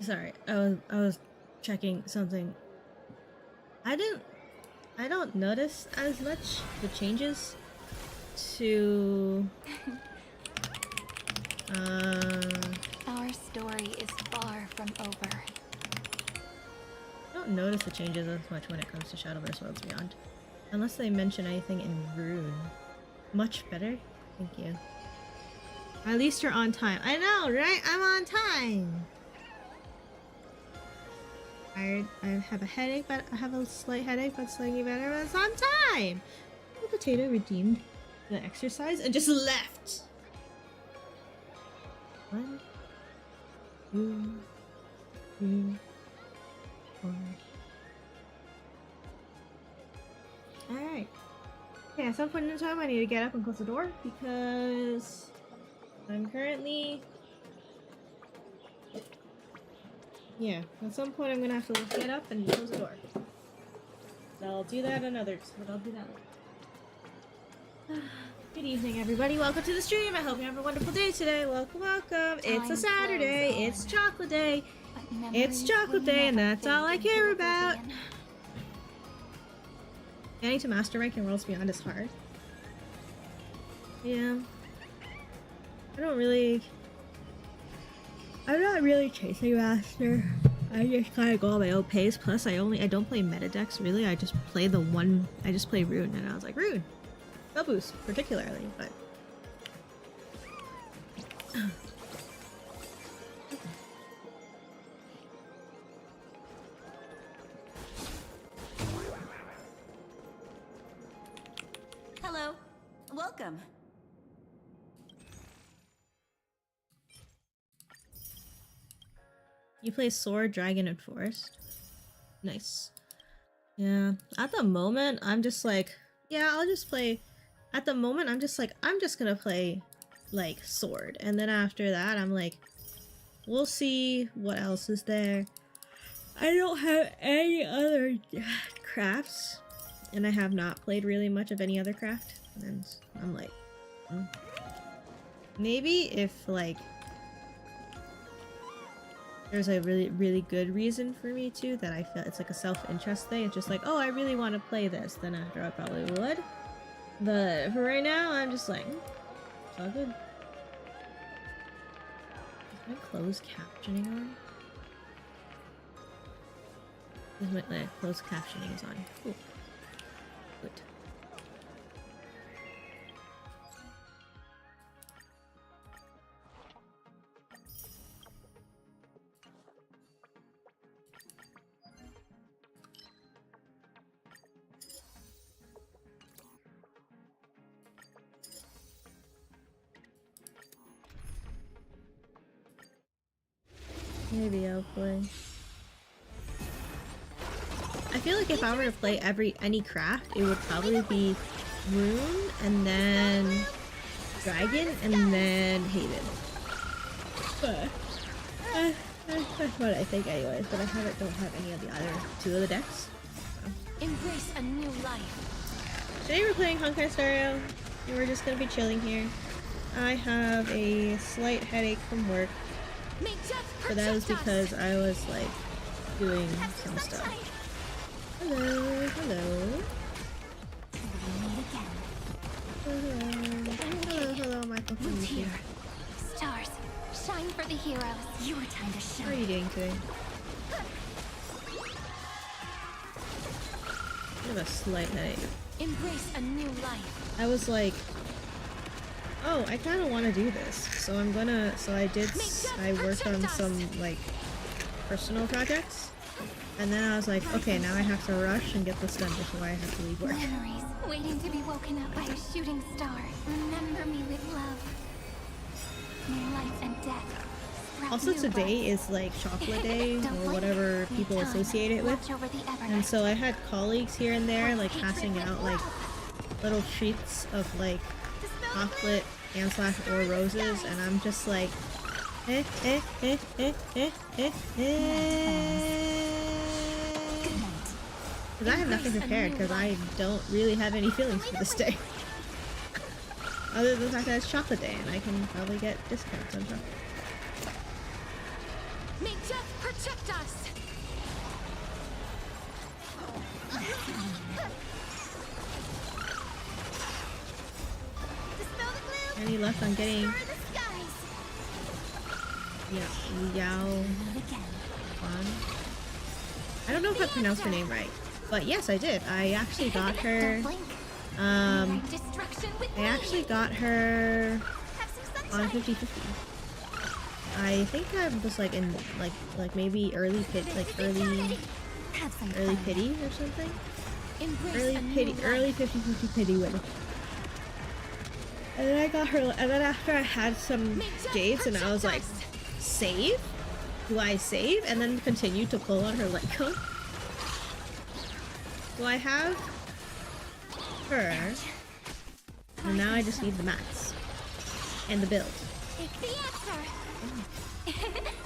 Sorry, I was checking something. I don't notice as much the changes to Our story is far from over. I don't notice the changes as much when it comes to Shadowverse Worlds Beyond. Unless they mention anything in Rune. Much better? Thank you. At least you're on time. I know, right? I'm on time! I have a headache, but I have a slight headache, but slightly better, but it's on time! The potato redeemed the exercise and just left! 1, 2, 3, 4. Alright. Okay, at some point in time I need to get up and close the door because I'm currently... Yeah, at some point I'm gonna have to get up and close the door. So I'll do that another, but I'll do that later. Good evening, everybody. Welcome to the stream. I hope you have a wonderful day today. Welcome, welcome. It's a Saturday. It's chocolate day. It's chocolate day, and that's all I care about. Getting to master rank in Worlds Beyond is hard. Yeah. I'm not really chasing master. I just kind of go on my own pace. Plus, I don't play meta decks really. I just play Rune, and I was like, Rune, no boost particularly, but. Hello, welcome. You play Sword, Dragon, and Forest? Nice. Yeah, at the moment, I'm just like, yeah, I'll just play... At the moment, I'm just like, I'm just gonna play, like, Sword. And then after that, I'm like, we'll see what else is there. I don't have any other crafts. And I have not played really much of any other craft. And I'm like, maybe if, like... There's a really good reason for me to, that I feel it's like a self-interest thing. It's just like, oh, I really want to play this. Then after I probably would. But for right now, I'm just like, it's all good. Is my closed captioning on? My closed captioning is on. Cool. Good. Maybe I'll play. I feel like if I were to play any craft, it would probably be Rune, and then Dragon, and then Haven. But that's what I think anyways, but I don't have any of the other two of the decks. So. Embrace a new life. Today we're playing Honkai Stereo, and we're just gonna be chilling here. I have a slight headache from work. But that was because I was like doing some stuff. Hello, hello. Hello, Michael from YouTube. Stars, shine for the heroes. Your time to shine. How are you doing today? I have a slight headache. Embrace a new life. I was like, oh, I kind of want to do this, so I worked on some, like, personal projects, and then I was like, okay, now I have to rush and get this done before I have to leave work. Memories, waiting to be woken up by a shooting star. Remember me with love. May life and death. Also, today is, like, chocolate day, or whatever people associate it with, and so I had colleagues here and there, like, passing out, like, little treats of, like, chocolate and / or roses, and I'm just like, because I have nothing prepared, because I don't really have any feelings for this day. Other than the fact that it's chocolate day, and I can probably get discounts on chocolate. May death protect us! Dispel the gloom! Any left on getting Stir the skies! Yao Again. Fan? I don't know if I pronounced her name right, but yes, I did. I actually got her. Don't blink. Destruction with I me. actually got her Have some sunshine. on 50/50. I think I was like in like maybe early Have some early fun. pity or something. Embrace Early a new pity, life. early 50/50 pity winner. And then I got her, and then after I had some May death jades, and I was like, protect us. save? Do I save? And then continue to pull on her leg code? So I have her, and now I just need the mats and the build. Take the answer.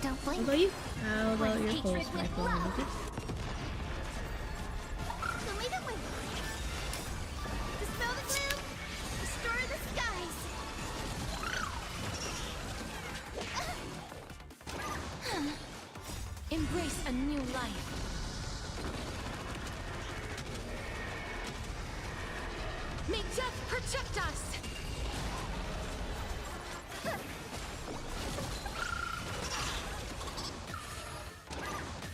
Don't How blink. about you? How about your Hatred pulse, with Michael? love. Monkey? Show me the way. Dispel the gloom. Restore the skies. Embrace a new life. May death protect us.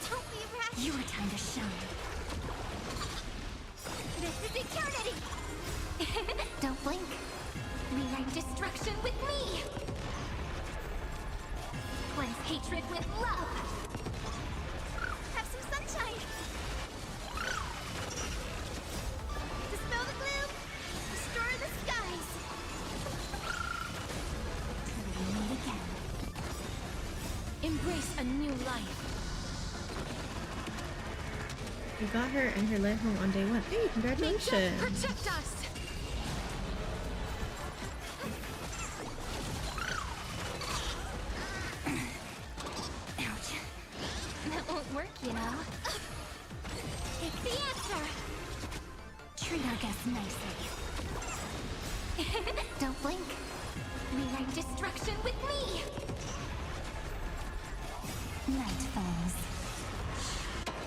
Don't be rash. Your time to shine. This is eternity. Don't blink. Rewrite destruction with me. Cleanse hatred with love. Have some sunshine. Dispel the gloom. Restore the skies. Till we meet again. Embrace a new life. You got her and her leg home on day 1. Hey, May death congratulations! protect us. Ouch. That won't work, you know. Take the answer. Treat our guests nicely. Don't blink. Rewrite destruction with me. Night falls.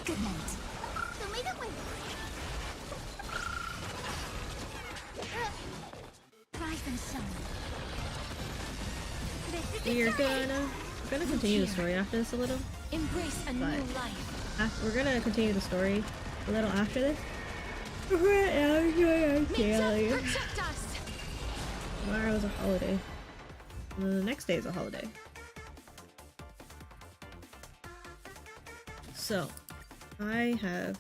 Good night. Show me the way. Rise and shine. This is We're eternity. gonna continue the story after this a little. Embrace a new But- life. We're gonna continue the story a little after this. Right now, I'm May going death protect us. Tomorrow's a holiday. And then the next day is a holiday. So, I have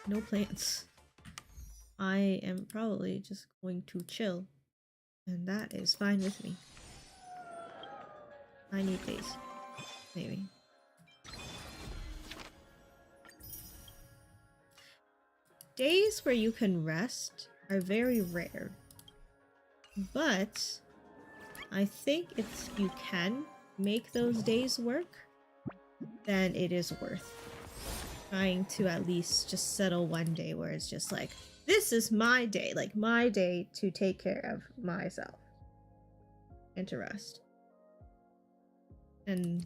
no plans. I am probably just going to chill. And that is fine with me. I need days. Maybe. Days where you can rest are very rare. But I think if you can make those days work, then it is worth trying to at least just settle one day where it's just like, this is my day, like my day to take care of myself and to rest. And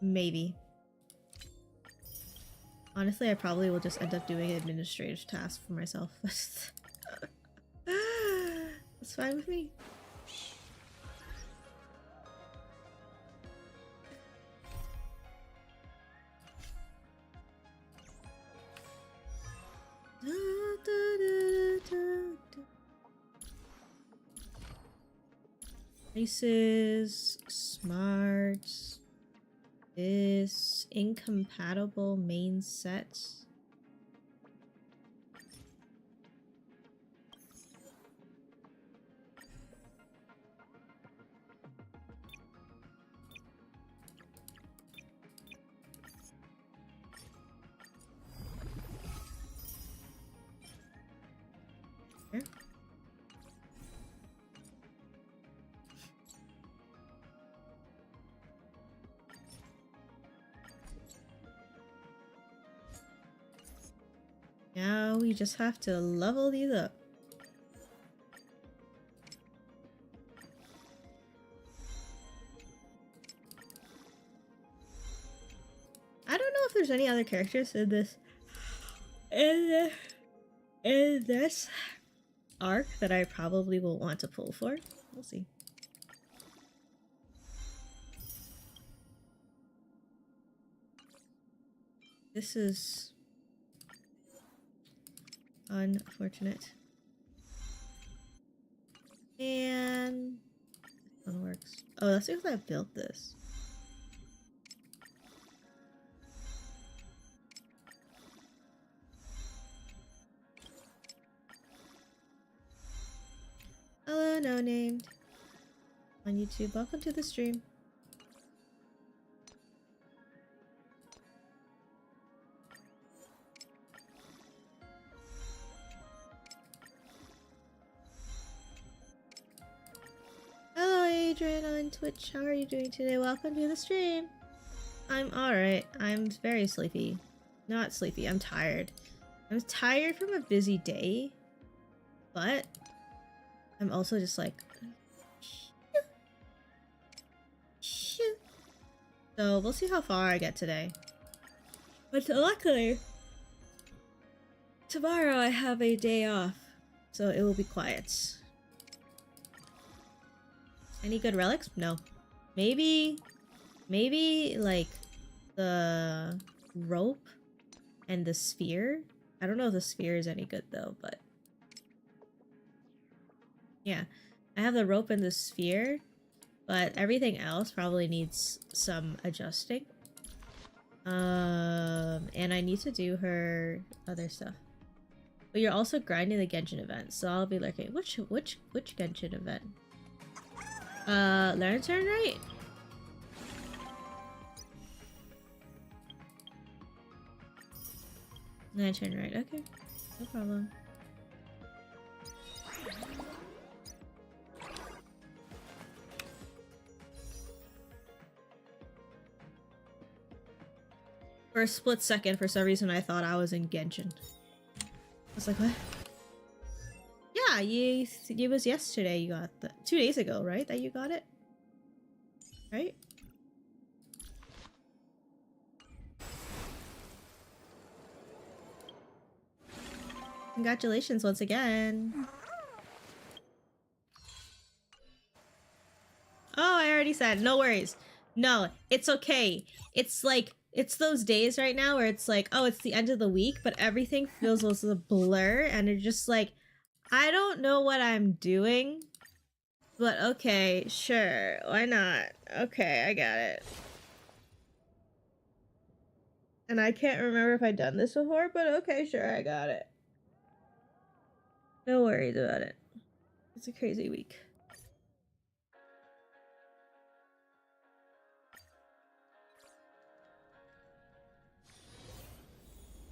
maybe. Honestly, I probably will just end up doing administrative tasks for myself. That's fine with me. Places, smarts, this incompatible main sets. Here. Now we just have to level these up. there's any other characters in this in this arc that I probably will want to pull for. We'll see. This is unfortunate. And this one works. Oh, that's because I built this. Hello, no named. On YouTube, welcome to the stream. Hello, Adrian on Twitch. How are you doing today? Welcome to the stream. I'm alright. I'm very sleepy. Not sleepy, I'm tired. I'm tired from a busy day, but I'm also just like... So we'll see how far I get today. But luckily, tomorrow I have a day off, so it will be quiet. Any good relics? No. Maybe like the rope and the sphere. I don't know if the sphere is any good though, but yeah, I have the rope and the sphere, but everything else probably needs some adjusting. And I need to do her other stuff. But you're also grinding the Genshin event, so I'll be lurking. Which Genshin event? Lantern, right? Lantern, right? Okay, no problem. For a split second, for some reason, I thought I was in Genshin. I was like, what? Yeah, it was yesterday you got the 2 days ago, right? That you got it? Right? Congratulations once again. Oh, I already said, no worries. No, it's okay. It's like, it's those days right now where it's like, oh, it's the end of the week, but everything feels as a blur, and it's just like, I don't know what I'm doing, but okay, sure, why not? Okay, I got it. And I can't remember if I've done this before, but okay, sure, I got it. No worries about it. It's a crazy week.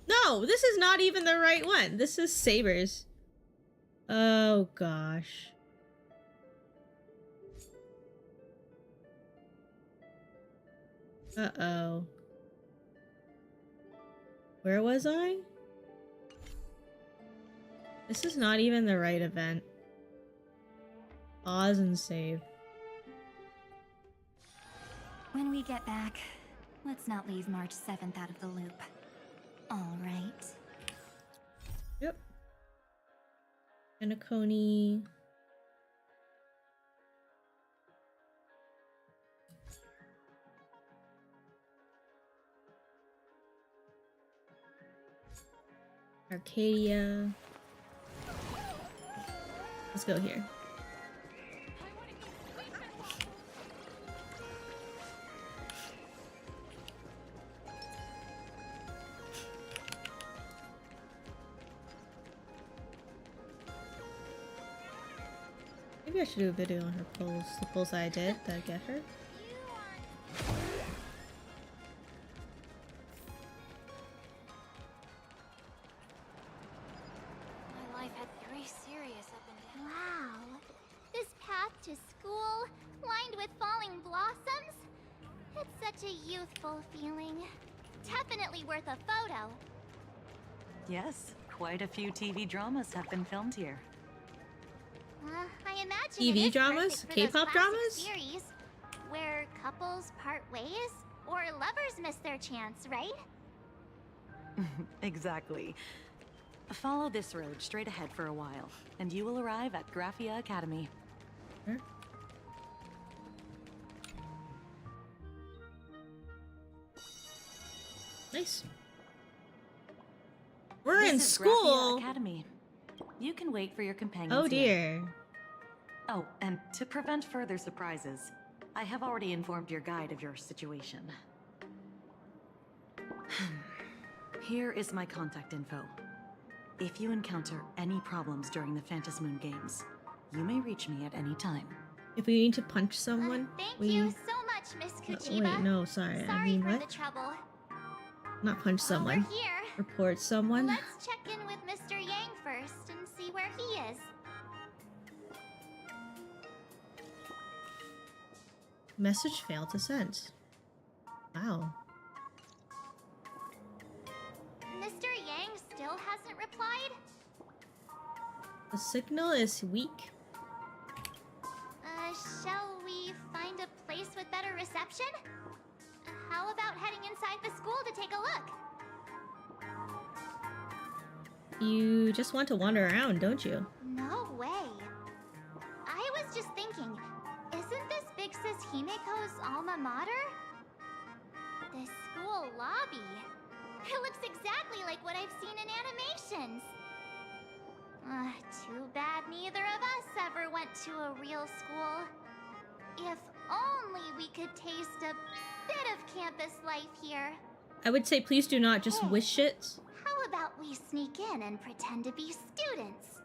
No, this is not even the right one. This is Saber's. Oh gosh. Uh-oh. Where was I? This is not even the right event. Pause and save. When we get back, let's not leave March 7th out of the loop. All right. Yep. Anacone. Arcadia. Let's go here. Maybe I should do a video on her pulls. The pulls I did that get her. My life had 3 serious up and down. Wow. This path to school, lined with falling blossoms? It's such a youthful feeling. Definitely worth a photo. Yes, quite a few TV dramas have been filmed here. I imagine TV it is dramas? perfect for those K-pop classic dramas? series where couples part ways or lovers miss their chance, right? Exactly. Follow this road straight ahead for a while, and you will arrive at Graphia Academy. Huh? Nice. We're in This is school. Graphia Academy. You can wait for your companions. Oh here. dear. Oh, and to prevent further surprises, I have already informed your guide of your situation. Here is my contact info. If you encounter any problems during the Phantom Moon Games, you may reach me at any time. If we need to punch someone, Thank we... you so much, Miss Kuchiba. Wait, no, sorry. I Sorry mean, for what? the trouble. Not punch While someone. we're here, Report someone. let's check in with Mr. Yang first and see where he is. Message failed to send. Wow. Mr. Yang still hasn't replied? The signal is weak. Shall we find a place with better reception? How about heading inside the school to take a look? You just want to wander around, don't you? No way. I was just thinking, isn't this Big Sis Himiko's alma mater? The school lobby. It looks exactly like what I've seen in animations. Too bad neither of us ever went to a real school. If only we could taste a bit of campus life here. I would say please do not just wish it. How about we sneak in and pretend to be students?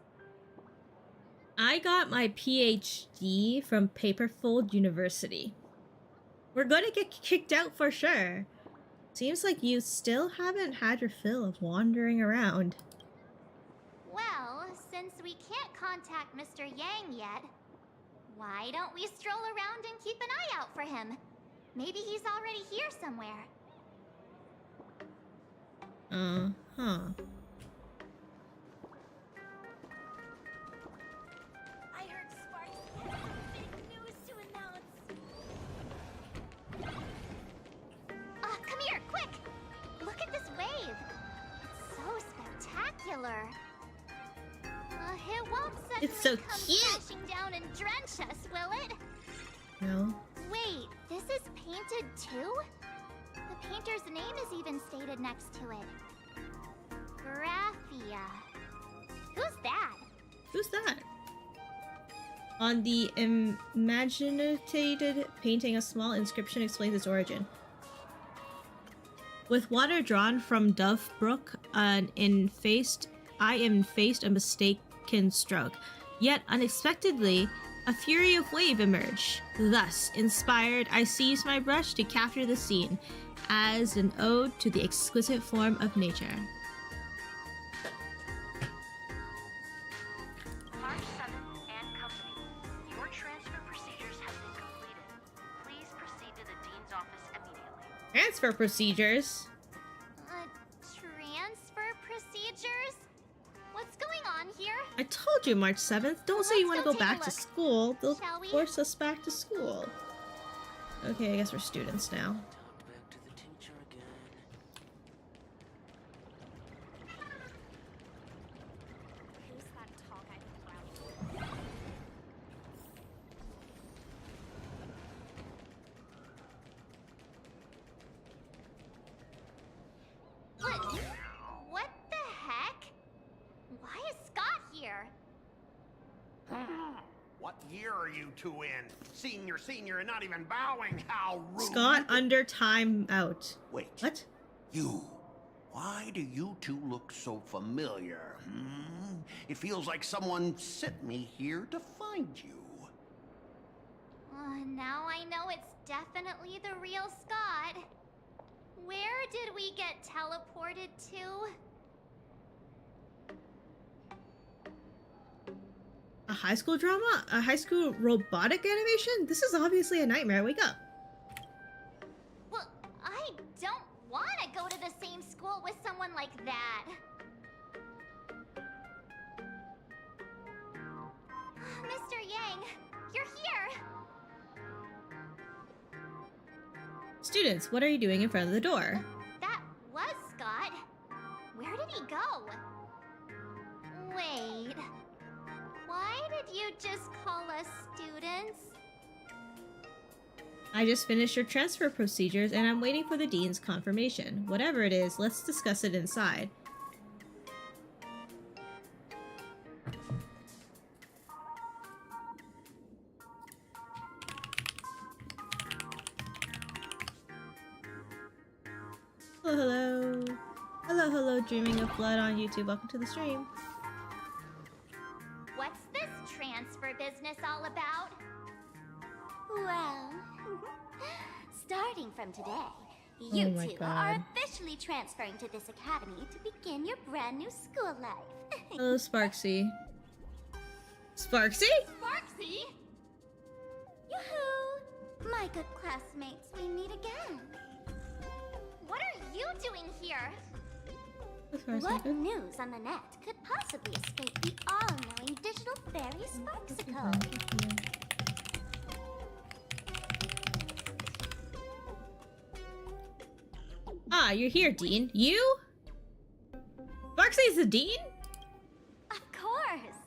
I got my PhD from Paperfold University. We're gonna get kicked out for sure. Seems like you still haven't had your fill of wandering around. Well, since we can't contact Mr. Yang yet, why don't we stroll around and keep an eye out for him? Maybe he's already here somewhere. Huh. I heard Sparxie has some big news to announce. Come here, quick! Look at this wave. It's so spectacular. It won't It's suddenly so come cute. crashing down and drench us, will it? No. Wait, this is painted too? The painter's name is even stated next to it. Graphia. Who's that? Who's that? On the imaginated painting, a small inscription explains its origin. With water drawn from Dove Brook, I am faced a mistaken stroke. Yet unexpectedly, a fury of wave emerged. Thus, inspired, I seized my brush to capture the scene as an ode to the exquisite form of nature. March 7th and Company. Your transfer procedures have been completed. Please proceed to the Dean's office immediately. Transfer procedures? Transfer procedures? What's going on here? I told you, March 7th. Don't say you want to Let's go go take a back to look. school. They'll Shall we? force us back to school. Okay, I guess we're students now. Talk back to the teacher again. Who's that tall guy from Cloud? What the heck? Why is Scott here? What year are you two in? Senior, and not even bowing. How rude. Scott under time out. Wait. What? You. Why do you two look so familiar? It feels like someone sent me here to find you. Now I know it's definitely the real Scott. Where did we get teleported to? A high school drama? A high school robotic animation? This is obviously a nightmare. Wake up. Well, I don't want to go to the same school with someone like that. Mr. Yang, you're here. Students, what are you doing in front of the door? That was Scott. me go. Wait. Why did you just call us students? I just finished your transfer procedures and I'm waiting for the dean's confirmation. Whatever it is, let's discuss it inside. Hello, hello. Hello, hello, Dreaming of Blood on YouTube. Welcome to the stream. What's this transfer business all about? Well, starting from today, you Oh my two God. are officially transferring to this academy to begin your brand new school life. Hello, Sparxie. Sparxie? Sparxie? Yoo-hoo! My good classmates, we meet again. What are you doing here? What news on the net could possibly escape the all-knowing digital fairy Sparxicle? Ah, you're here, Dean. You? Sparxie's the Dean? Of course!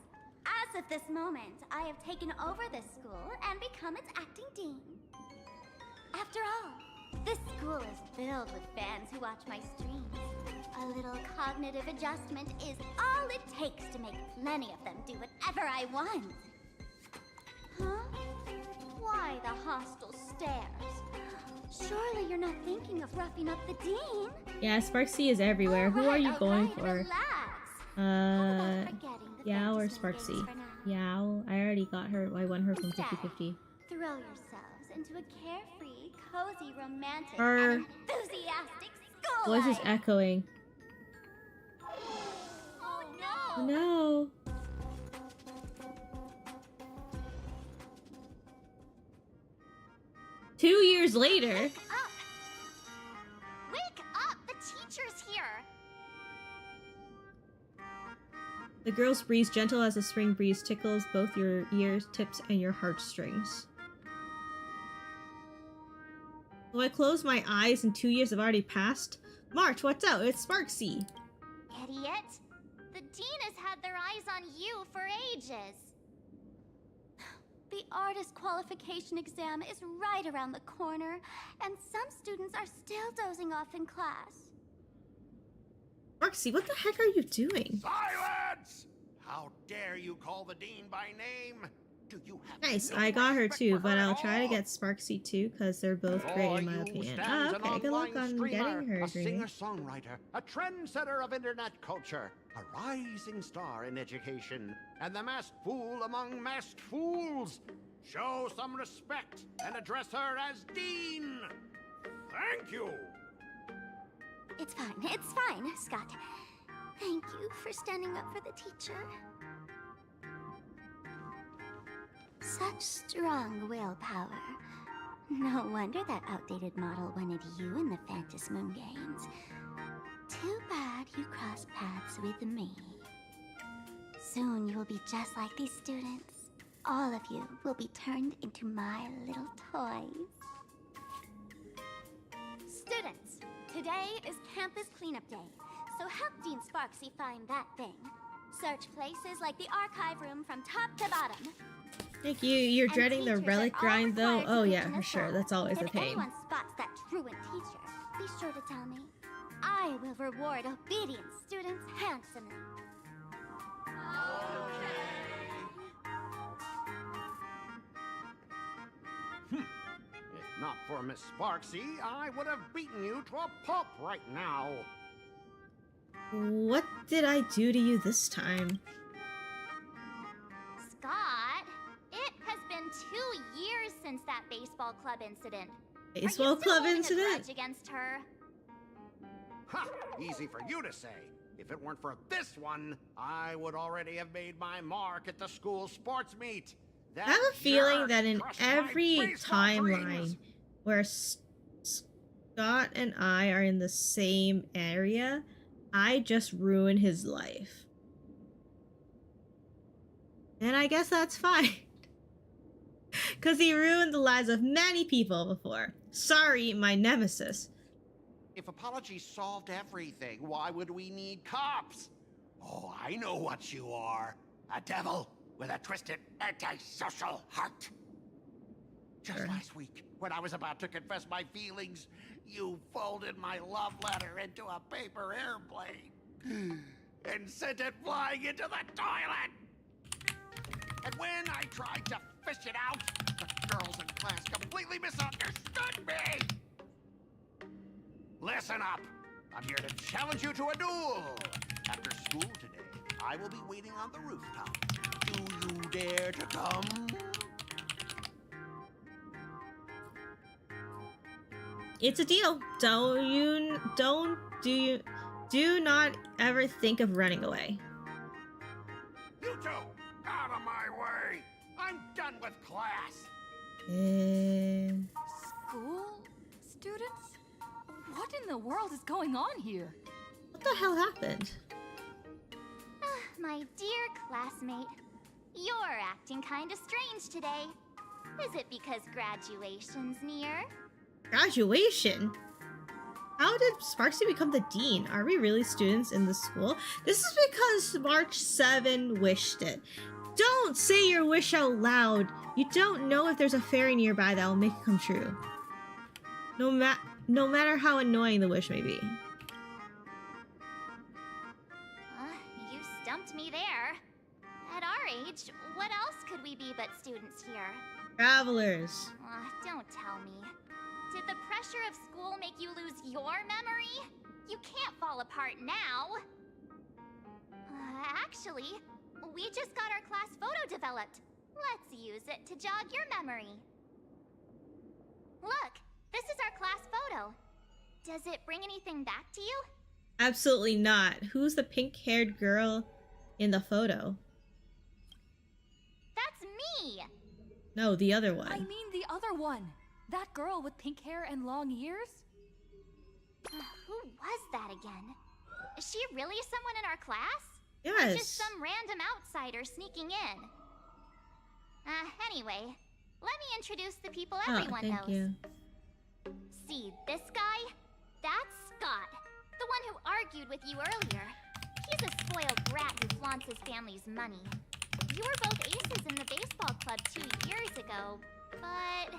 As of this moment, I have taken over this school and become its acting dean. After all, this school is filled with fans who watch my streams. A little cognitive adjustment is all it takes to make plenty of them do whatever I want. Huh? Why the hostile stares? Surely you're not thinking of roughing up the dean? Yeah, Sparxie is everywhere. Who are you going for? Relax. How about forgetting the Yao or Fantasy Moon Sparxie? games for now? Yao. I already got her. I won her from Instead, 50-50. throw yourselves into a carefree, cozy, romantic, Her and enthusiastic school voice is life. echoing. Oh Oh, no! no. Two years later. Wake up! Wake up! The teacher's here! The girl's breeze, gentle as a spring breeze, tickles both your ears, tips, and your heartstrings. So I close my eyes and 2 years have already passed. March, what's up? It's Sparxie. Idiot! The dean has had their eyes on you for ages. The artist qualification exam is right around the corner, and some students are still dozing off in class. Sparxie, what the heck are you doing? Silence! How dare you call the dean by name? Do you have Nice, no I got her respect too, for but I'll at try to all? get Sparxie too, because they're both great in my opinion. Ah, Stands okay, an good luck online on streamer, getting her, a Dreamy. singer-songwriter, a trendsetter of internet culture, a rising star in education, and the masked fool among masked fools. Show some respect and address her as Dean. Thank you. It's fine, Scott. Thank you for standing up for the teacher. Such strong willpower. No wonder that outdated model wanted you in the Fantasy Moon games. Too bad you crossed paths with me. Soon you will be just like these students. All of you will be turned into my little toys. Students, today is campus cleanup day, so help Dean Sparxie find that thing. Search places like the archive room from top to bottom. Thank you. You're And dreading the teachers are relic all grind though? required to Oh keep yeah, in for the sure. cell. That's always a If pain. anyone spots that truant teacher, be sure to tell me. I will reward obedient students handsomely. If not for Miss Sparxie, I would have beaten you to a pulp right now. What did I do to you this time? Scott, it has been 2 years since that baseball club incident. Baseball Are you still club holding a incident? grudge against her? Ha! Easy for you to say. If it weren't for this one, I would already have made my mark at the school sports meet. I have a feeling jerk that in crushed my every baseball timeline dreams. where Scott and I are in the same area, I just ruin his life. And I guess that's fine. Because he ruined the lives of many people before. Sorry, my nemesis. If apologies solved everything, why would we need cops? Oh, I know what you are. A devil with a twisted, antisocial heart. Just Sure. last week, when I was about to confess my feelings, you folded my love letter into a paper airplane and sent it flying into the toilet. And when I tried to fish it out, the girls in class completely misunderstood me. Listen up. I'm here to challenge you to a duel. After school today, I will be waiting on the rooftop. Do you dare to come? It's a deal. Do not ever think of running away. You two, out of my way. I'm done with class. School? Students? What in the world is going on here? What the hell happened? My dear classmate, you're acting kinda strange today. Is it because graduation's near? Graduation? How did Sparxie become the dean? Are we really students in this school? This is because March 7 wished it. Don't say your wish out loud. You don't know if there's a fairy nearby that will make it come true. No matter how annoying the wish may be. You stumped me there. At our age, what else could we be but students here? Travelers. Don't tell me. Did the pressure of school make you lose your memory? You can't fall apart now. Actually, we just got our class photo developed. Let's use it to jog your memory. Look, this is our class photo. Does it bring anything back to you? Absolutely not. Who's the pink-haired girl in the photo? That's me! No, the other one. I mean the other one. That girl with pink hair and long ears? Who was that again? Is she really someone in our class? Yes. Or just some random outsider sneaking in? Anyway, let me introduce the people everyone thank knows. you. See this guy? That's Scott, the one who argued with you earlier. He's a spoiled brat who flaunts his family's money. You were both aces in the baseball club 2 years ago, but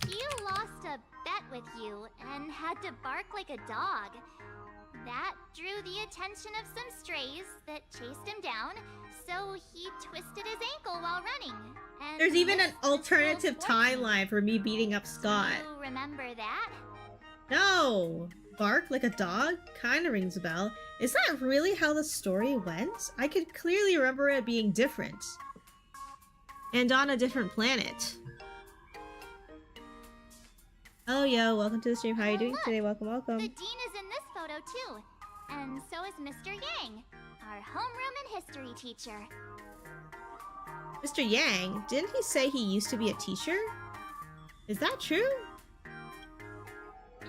he lost a bet with you and had to bark like a dog. That drew the attention of some strays that chased him down, so he twisted his ankle while running. And There's even an missed the school's alternative sports timeline for me beating up Scott. You remember that? No! Bark like a dog? Kinda rings a bell. Is that really how the story went? I could clearly remember it being different. And on a different planet. Oh, yo, welcome to the stream. How are you doing look, today? Welcome, welcome. The dean is in this photo too. And so is Mr. Yang, our homeroom and history teacher. Mr. Yang, didn't he say he used to be a teacher? Is that true?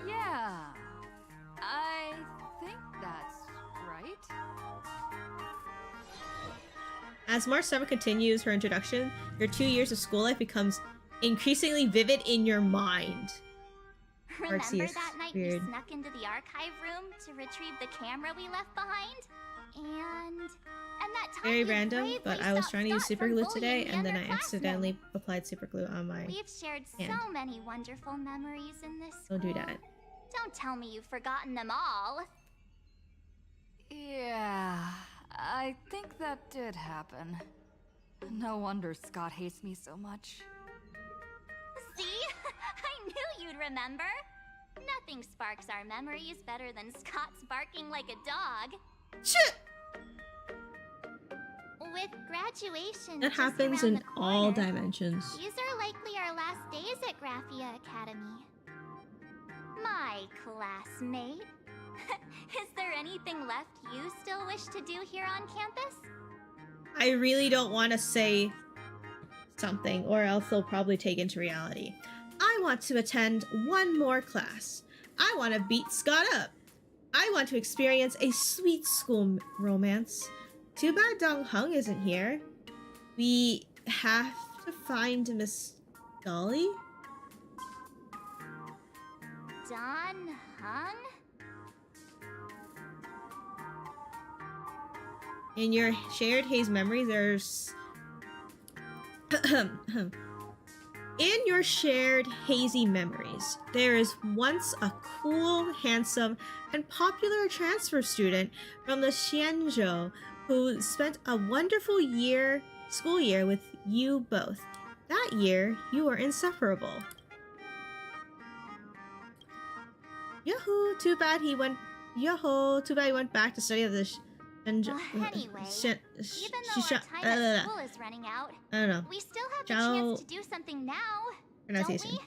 Yeah. I think that's right. As March 7 continues her introduction, your 2 years of school life becomes increasingly vivid in your mind. Remember Sparxie is that night weird. we snuck into the archive room to retrieve the camera we left behind? And that time Very you random, bravely but I was stopped trying to use Scott super from glue bullying today, the and then I underclassmen. accidentally applied super glue on my... We've shared hand. so many wonderful memories in this school. Don't do that. Don't tell me you've forgotten them all. Yeah, I think that did happen. No wonder Scott hates me so much. See? I knew you'd remember. Nothing sparks our memories better than Scott's barking like a dog. Shit! With graduation That just happens around in the all corner, dimensions. these are likely our last days at Graphia Academy. My classmate. Is there anything left you still wish to do here on campus? I really don't want to say something, or else they'll probably take into reality. I want to attend one more class. I want to beat Scott up. I want to experience a sweet school romance. Too bad Dong Hung isn't here. We have to find Miss Dolly? Don Hung? In your shared haze memories, there's... In your shared hazy memories, there is once a cool, handsome, and popular transfer student from the Xianzhou who spent a wonderful school year with you both. That year, you were inseparable. Yahoo! Too bad he went back to study at the Anyway, even though our time at school is running out, I don't know. we still have the chance to do something now, don't Pronunciation. we?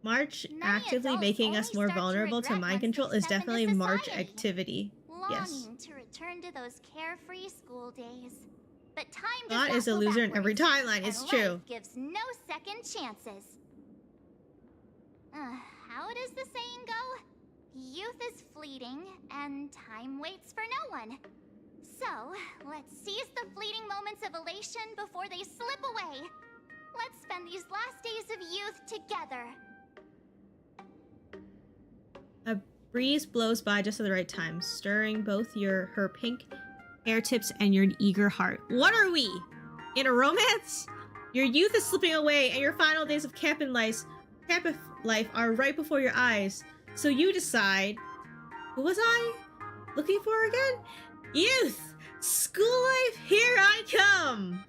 March Many actively adults making us only more start to vulnerable to regret mind once they control is step into definitely March society. activity. Yes. Longing to return to those carefree school days. But time does God not is a go loser in every backwards, timeline, it's and true. life gives no second chances. How does the saying go? Youth is fleeting, and time waits for no one. So, let's seize the fleeting moments of elation before they slip away. Let's spend these last days of youth together. A breeze blows by just at the right time, stirring both her pink hair tips and your eager heart. What are we? In a romance? Your youth is slipping away, and your final days of camp life are right before your eyes. So you decide, who was I looking for again? Youth! School life, here I come!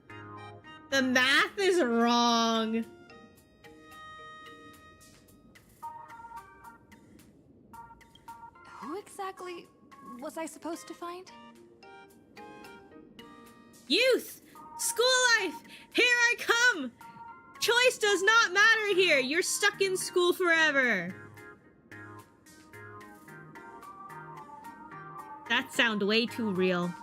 The math is wrong. Who exactly was I supposed to find? Youth! School life! Here I come! Choice does not matter here! You're stuck in school forever! That sounds way too real.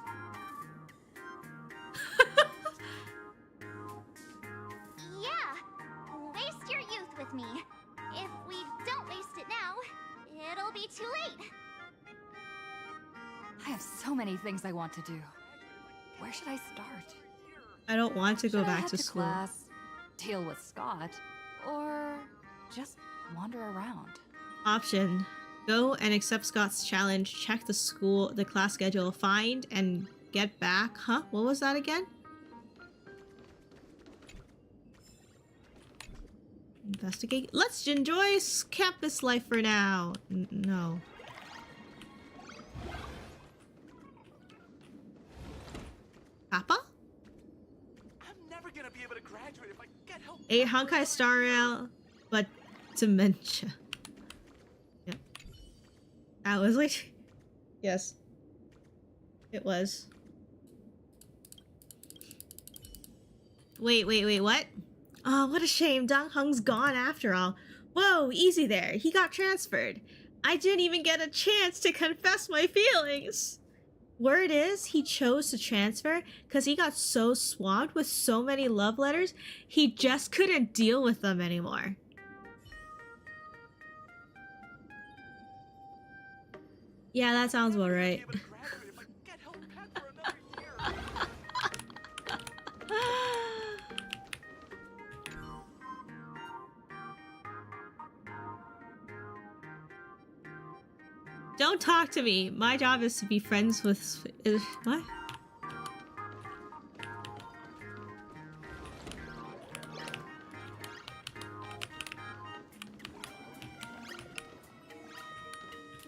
Yeah, waste your youth with me. If we don't waste it now, it'll be too late. I have so many things I want to do. Where should I start? I don't want to go Should I back head to school. class, deal with Scott, or just wander around? Option. Go and accept Scott's challenge, check the class schedule, find and get back. Huh? What was that again? Investigate. Let's enjoy campus life for now. No. Papa? I'm never gonna be able to graduate if I get help. A Honkai Star Rail, but dementia. Yep. That was like... Yes. It was. Wait, what? Oh, what a shame. Dong Hung's gone after all. Whoa, easy there. He got transferred. I didn't even get a chance to confess my feelings. Word is, he chose to transfer because he got so swamped with so many love letters, he just couldn't deal with them anymore. Yeah, that sounds about right. Don't talk to me. My job is to be friends with... What?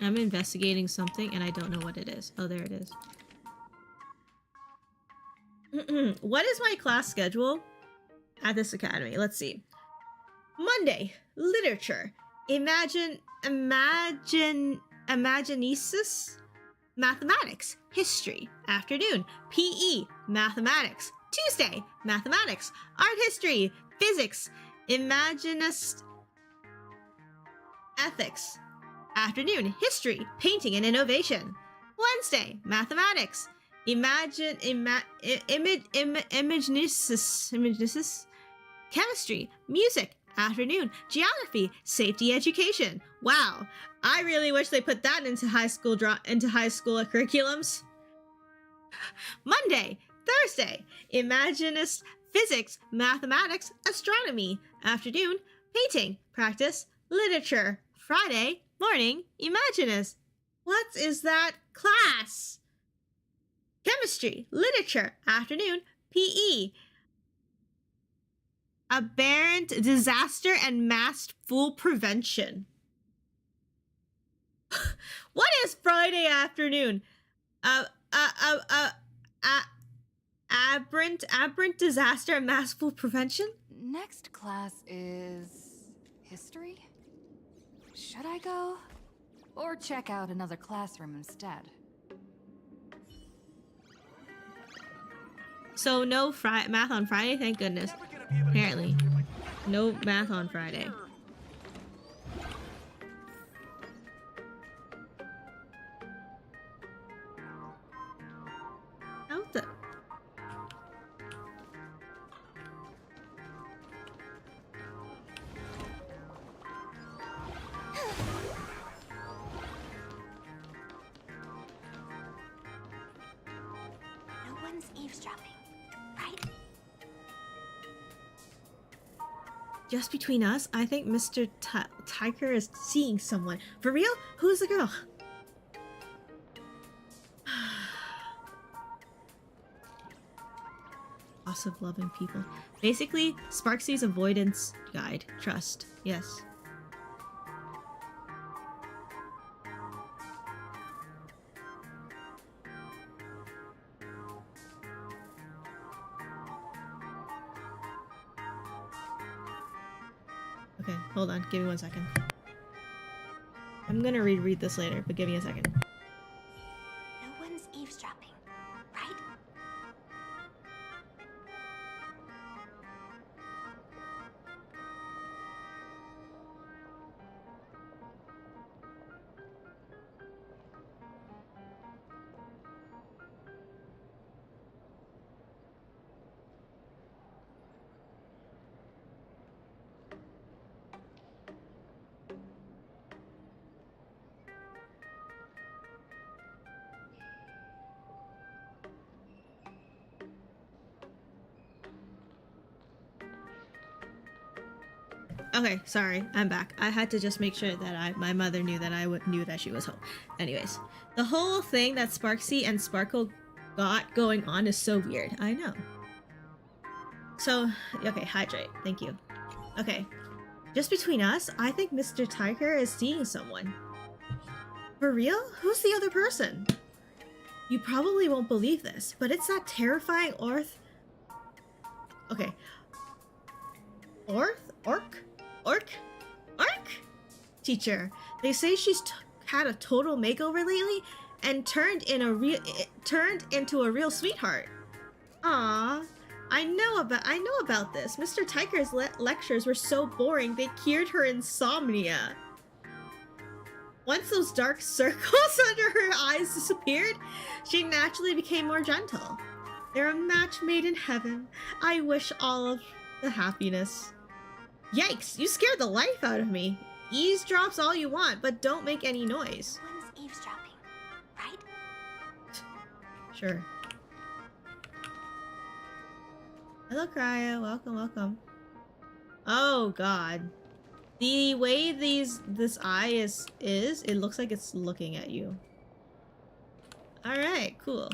I'm investigating something and I don't know what it is. Oh, there it is. What is my class schedule at this academy? Let's see. Monday, literature. Imaginesis, mathematics, history. Afternoon, PE, mathematics. Tuesday, mathematics, art history, physics, imaginist, ethics. Afternoon, history, painting and innovation. Wednesday, mathematics, imaginesis, chemistry, music. Afternoon, geography, safety education. Wow, I really wish they put that into high school curriculums. Monday, Thursday, imaginist, physics, mathematics, astronomy. Afternoon, painting, practice, literature. Friday, Morning, Imaginus. What is that class? Chemistry, literature, afternoon, PE. Aberrant disaster and masked fool prevention. What is Friday afternoon? Aberrant disaster and masked fool prevention? Next class is history? Should I go? Or check out another classroom instead? So no math on Friday, thank goodness. Apparently. No math on Friday. How the... No one's eavesdropping, right? Just between us, I think Mr. Tiger is seeing someone. For real? Who's the girl? Gossip loving people. Basically, Sparxie's avoidance guide. Trust. Yes. Okay, hold on. Give me 1 second. I'm gonna reread this later, but give me a second. No one's eavesdropping, right? Okay, sorry, I'm back. I had to just make sure that my mother knew that I knew that she was home. Anyways, the whole thing that Sparxie and Sparkle got going on is so weird. I know. So, okay, hydrate. Thank you. Okay, just between us, I think Mr. Tiger is seeing someone. For real? Who's the other person? You probably won't believe this, but it's that terrifying Orc? Teacher. They say she's had a total makeover lately and turned into a real sweetheart. Ah, I know about this. Mr. Tiger's lectures were so boring they cured her insomnia. Once those dark circles under her eyes disappeared, she naturally became more gentle. They're a match made in heaven. I wish all of the happiness. Yikes, you scared the life out of me. Eavesdrops all you want, but don't make any noise. No one's eavesdropping, right? Sure. Hello, Cryo. Welcome, welcome. Oh, God. The way this eye is, it looks like it's looking at you. Alright, cool.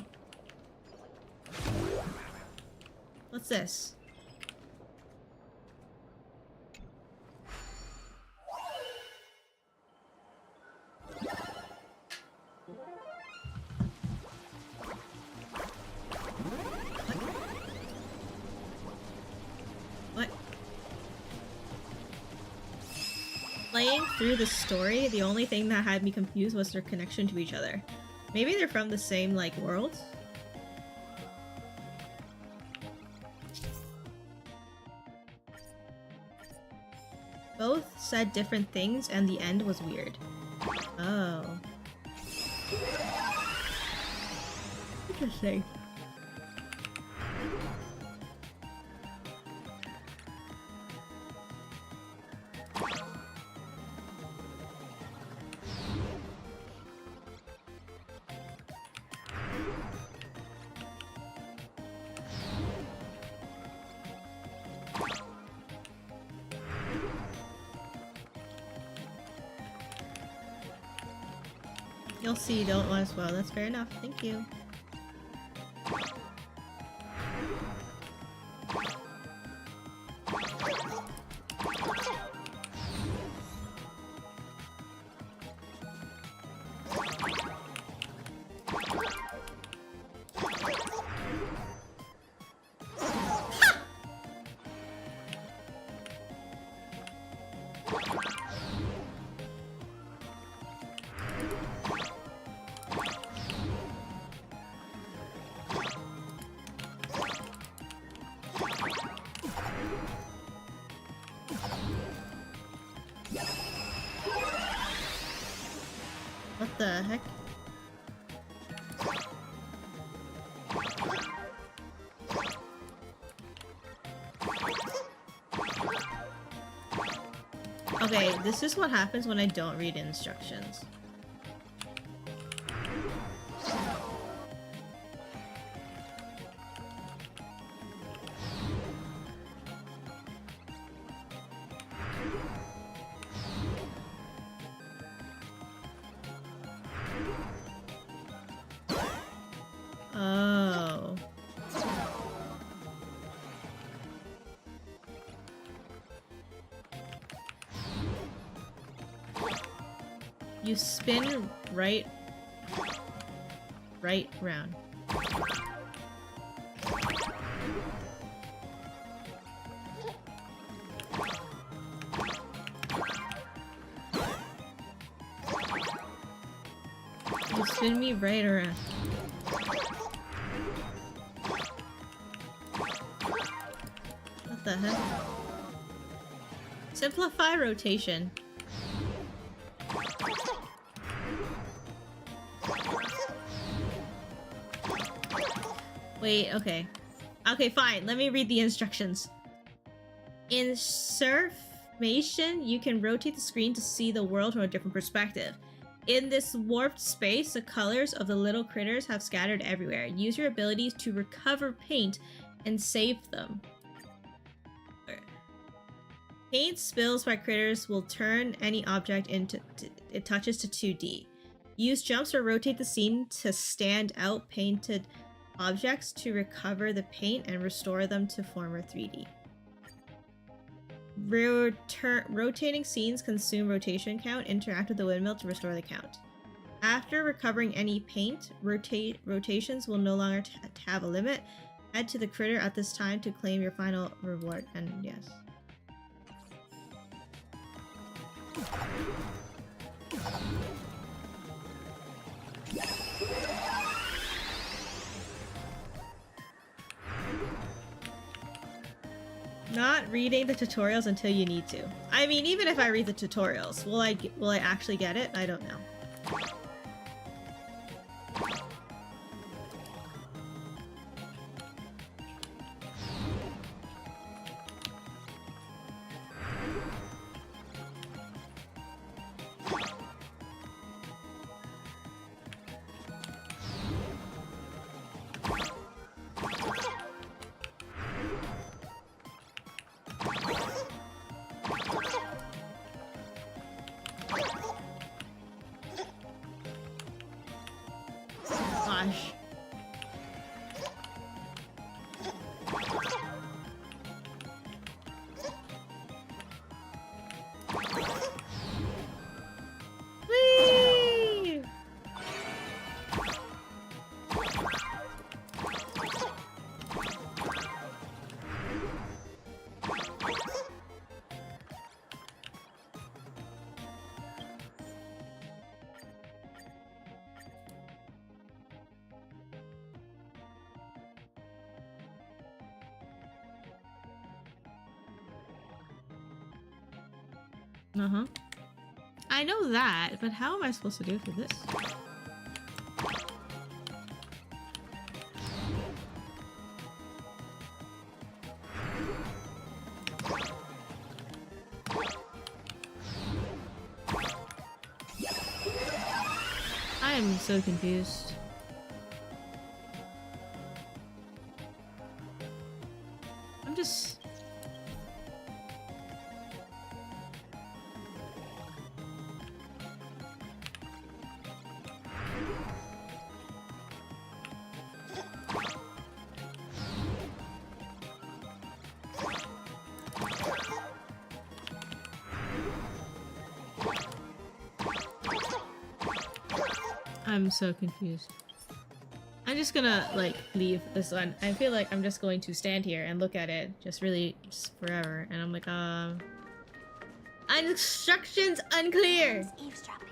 What's this? What? Playing through the story, the only thing that had me confused was their connection to each other. Maybe they're from the same, like, world? Both said different things and the end was weird. Oh. Interesting. You'll see you don't want to spoil. That's fair enough. Thank you. What the heck? Okay, this is what happens when I don't read instructions. Oh. You spin right round. You spin me right around. What the heck? Simplify rotation. Wait, okay. Okay, fine. Let me read the instructions. In Surfmation, you can rotate the screen to see the world from a different perspective. In this warped space, the colors of the little critters have scattered everywhere. Use your abilities to recover paint and save them. Paint spills by critters will turn any object it touches to 2D. Use jumps or rotate the scene to stand out painted objects to recover the paint and restore them to former 3D. Rotating scenes consume rotation count. Interact with the windmill to restore the count. After recovering any paint, rotations will no longer have a limit. Head to the critter at this time to claim your final reward. And yes. Not reading the tutorials until you need to. I mean, even if I read the tutorials, will I actually get it? I don't know. Gosh. Whee! Uh-huh. I know that, but how am I supposed to do for this? I am so confused. I'm just... I'm so confused. I'm just gonna, like, leave this one. I feel like I'm just going to stand here and look at it just forever. And I'm like, instructions unclear! Who's eavesdropping?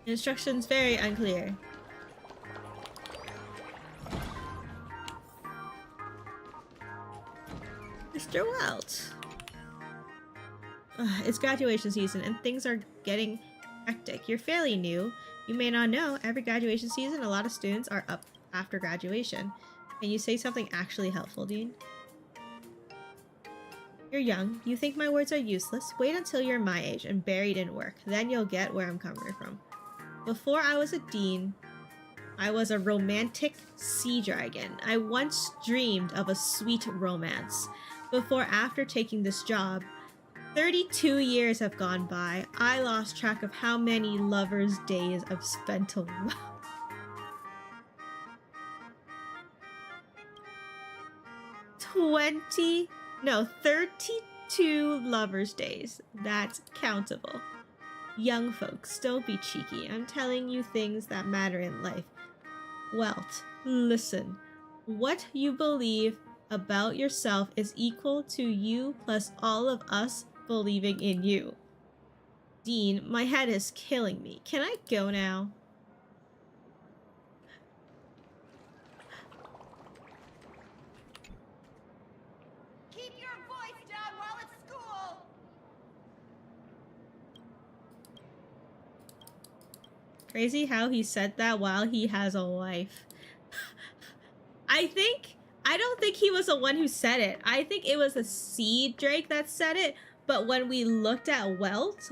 Instructions very unclear. Mr. Welt. It's graduation season and things are getting hectic. You're fairly new. You may not know, every graduation season a lot of students are up after graduation. Can you say something actually helpful, Dean? You're young. You think my words are useless? Wait until you're my age and buried in work. Then you'll get where I'm coming from. Before I was a dean, I was a romantic sea dragon. I once dreamed of a sweet romance. After taking this job, 32 years have gone by. I lost track of how many lovers' days I've spent alone. 32 lovers' days. That's countable. Young folks, don't be cheeky. I'm telling you things that matter in life. Welt, listen. What you believe about yourself is equal to you plus all of us believing in you. Dean, my head is killing me. Can I go now? Keep your voice down while it's school! Crazy how he said that while he has a wife. I don't think he was the one who said it. I think it was a seed drake that said it. But when we looked at Welt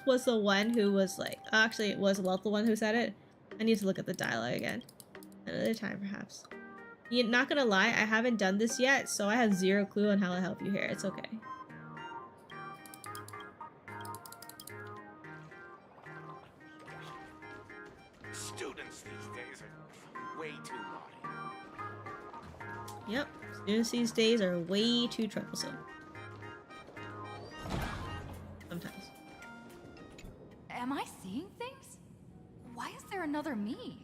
was the one who was like... Actually, it was Welt the one who said it. I need to look at the dialogue again. Another time, perhaps. You're not gonna lie, I haven't done this yet, so I have zero clue on how to help you here. It's okay. Students these days are way too naughty. Yep, students these days are way too troublesome. Sometimes. Am I seeing things? Why is there another me?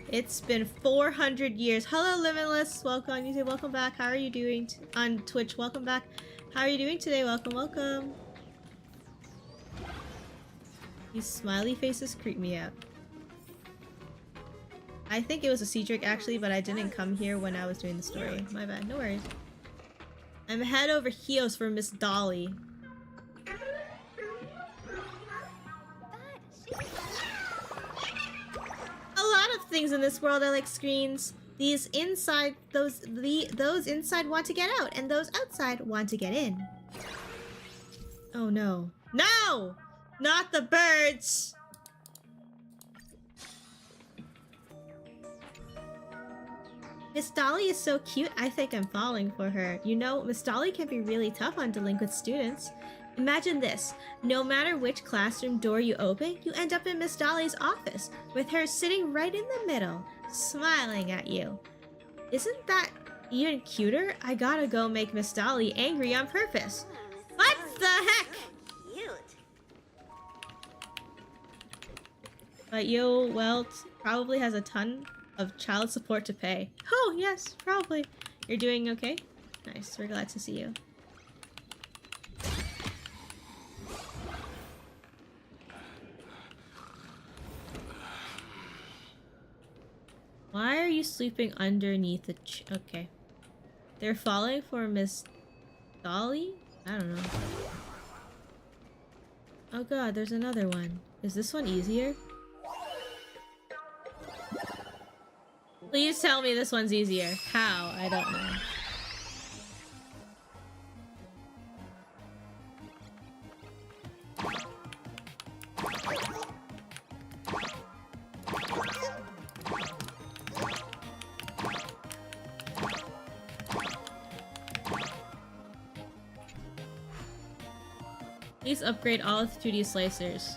It's been 400 years. Hello, Limitless. Welcome on YouTube. Welcome back. How are you doing on Twitch? Welcome back. How are you doing today? Welcome, welcome. These smiley faces creep me out. I think it was a sea drake actually, but I didn't come here when I was doing the story. My bad. No worries. I'm head over heels for Miss Dolly. A lot of things in this world are like screens. Those inside want to get out, and those outside want to get in. Oh no. No! Not the birds! Miss Dolly is so cute, I think I'm falling for her. You know, Miss Dolly can be really tough on delinquent students. Imagine this. No matter which classroom door you open, you end up in Miss Dolly's office, with her sitting right in the middle, smiling at you. Isn't that even cuter? I gotta go make Miss Dolly angry on purpose. What the heck? But yo, Welt probably has a ton of child support to pay. Oh, yes, probably. You're doing okay? Nice, we're glad to see you. Why are you sleeping underneath the okay. They're falling for Miss Dolly? I don't know. Oh god, there's another one. Is this one easier? Please tell me this one's easier. How? I don't know. Please upgrade all 2D slicers.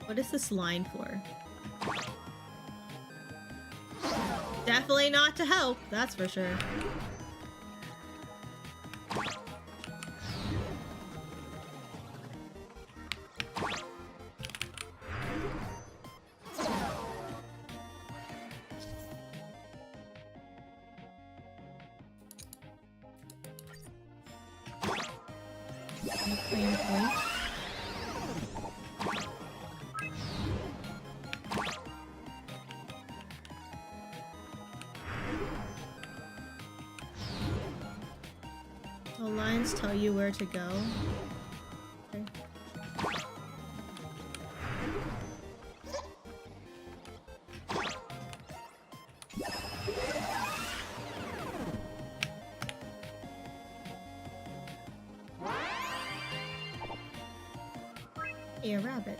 What is this line for? Definitely not to help, that's for sure. Claim point. The lines tell you where to go. Okay. Hey, a rabbit.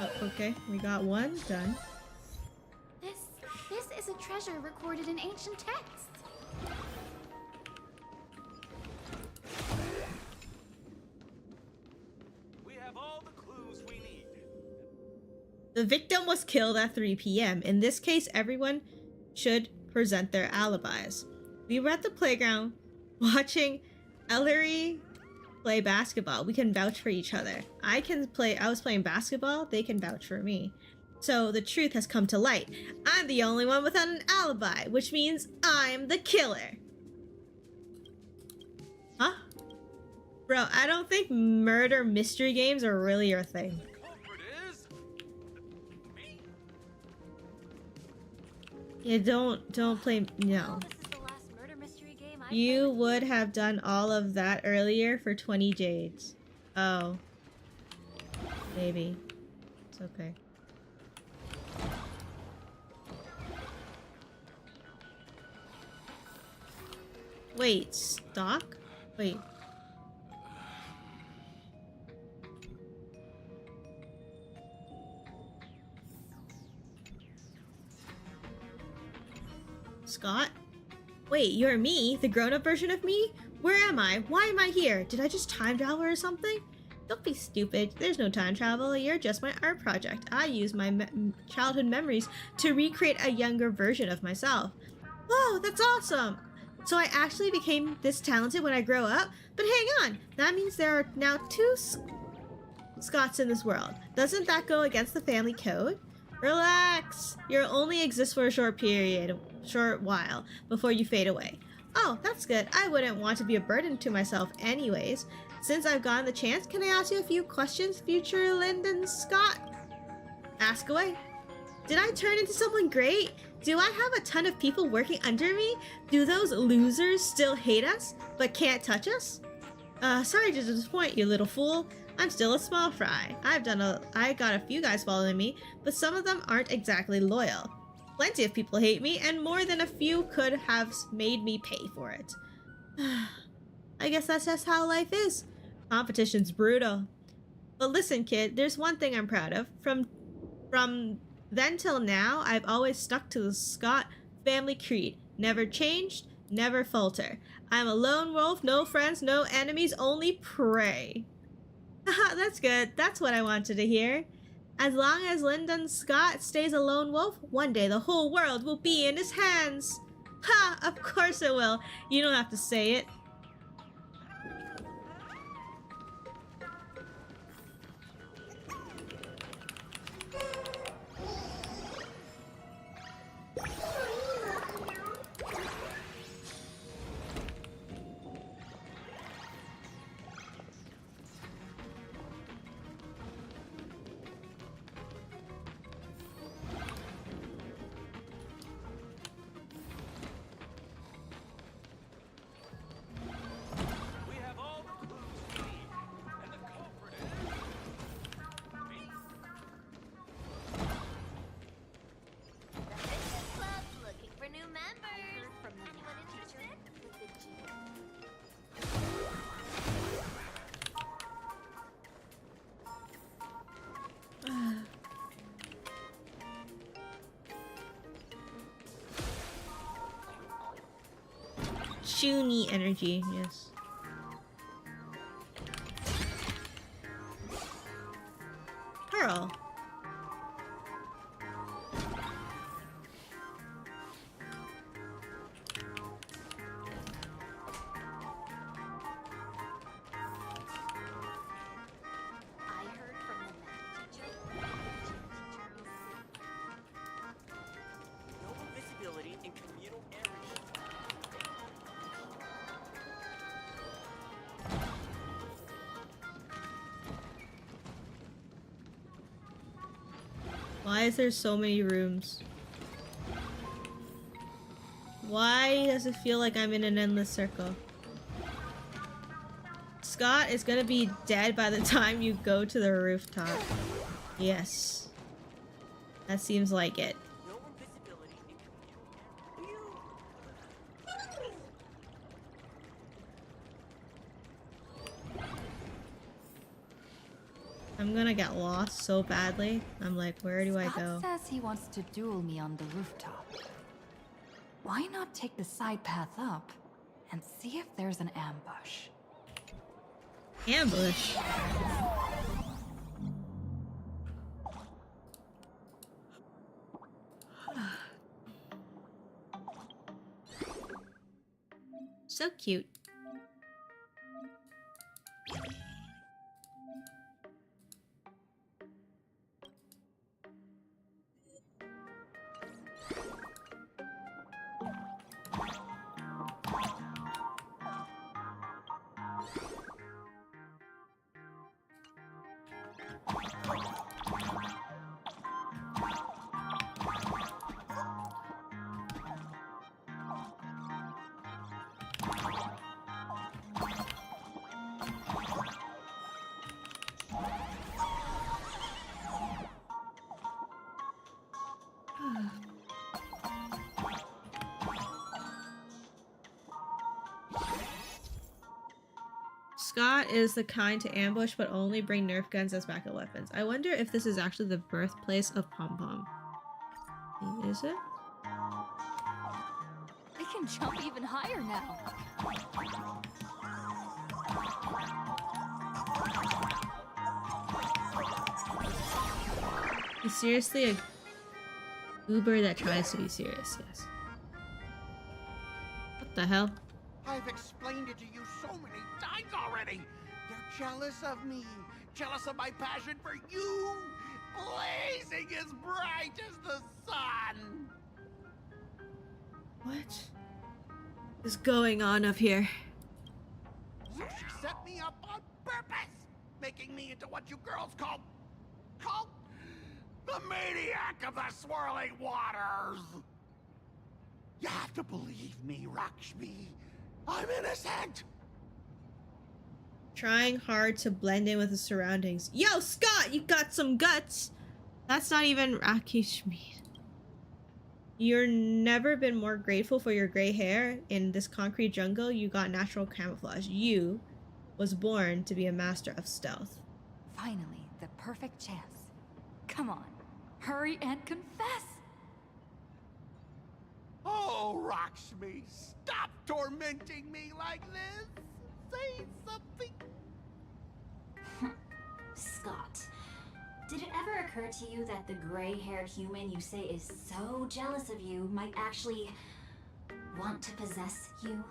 Oh, okay, we got one done. This is a treasure recorded in ancient texts. We have all the clues we need. The victim was killed at 3 p.m. In this case, everyone should present their alibis. We were at the playground watching Ellery play basketball. We can vouch for each other. I was playing basketball, they can vouch for me. So the truth has come to light. I'm the only one without an alibi, which means I'm the killer. Huh? Bro, I don't think murder mystery games are really your thing. Culprit is me. Yeah, don't play, no. This is the last murder mystery game I've You ever- would have done all of that earlier for 20 jades. Oh. Maybe. It's okay. Wait, stock? Wait. Scott? Wait, you're me? The grown-up version of me? Where am I? Why am I here? Did I just time travel or something? Don't be stupid. There's no time travel. You're just my art project. I use my childhood memories to recreate a younger version of myself. Whoa, that's awesome! So I actually became this talented when I grow up? But hang on, that means there are now two Scotts in this world. Doesn't that go against the family code? Relax! You'll only exist for a short while, before you fade away. Oh, that's good. I wouldn't want to be a burden to myself anyways. Since I've gotten the chance, can I ask you a few questions, future Lyndon Scott? Ask away. Did I turn into someone great? Do I have a ton of people working under me? Do those losers still hate us, but can't touch us? Sorry to disappoint you, little fool. I'm still a small fry. I got a few guys following me, but some of them aren't exactly loyal. Plenty of people hate me, and more than a few could have made me pay for it. I guess that's just how life is. Competition's brutal. But listen, kid, there's one thing I'm proud of. From then till now, I've always stuck to the Scott family creed. Never changed, never falter. I'm a lone wolf, no friends, no enemies, only prey. Haha, that's good. That's what I wanted to hear. As long as Lyndon Scott stays a lone wolf, one day the whole world will be in his hands. Ha! Of course it will. You don't have to say it. Shuni energy, yes. Pearl. I heard from the math teacher. No visibility in communal areas. Why is there so many rooms? Why does it feel like I'm in an endless circle? Scott is gonna be dead by the time you go to the rooftop. Yes. That seems like it. No invisibility in communal I'm gonna get lost so badly. I'm like, where do I go? Scott says he wants to duel me on the rooftop. Why not take the side path up and see if there's an ambush? Ambush. So cute. Scott is the kind to ambush but only bring Nerf guns as backup weapons. I wonder if this is actually the birthplace of Pom Pom. Is it? I can jump even higher now. He's seriously a goober that tries to be serious, yes. What the hell? I've explained it to you so many times already. They're jealous of me, jealous of my passion for you, blazing as bright as the sun. What is going on up here? So she set me up on purpose, making me into what you girls call the maniac of the swirling waters. You have to believe me, Lakshmi. I'm innocent. Trying hard to blend in with the surroundings. Yo, Scott, you got some guts. That's not even Rakesh Mead. You're never been more grateful for your gray hair. In this concrete jungle, you got natural camouflage. You was born to be a master of stealth. Finally, the perfect chance. Come on, hurry and confess. Oh, Lakshmi, stop tormenting me like this. Say something. Scott, did it ever occur to you that the gray-haired human you say is so jealous of you might actually want to possess you?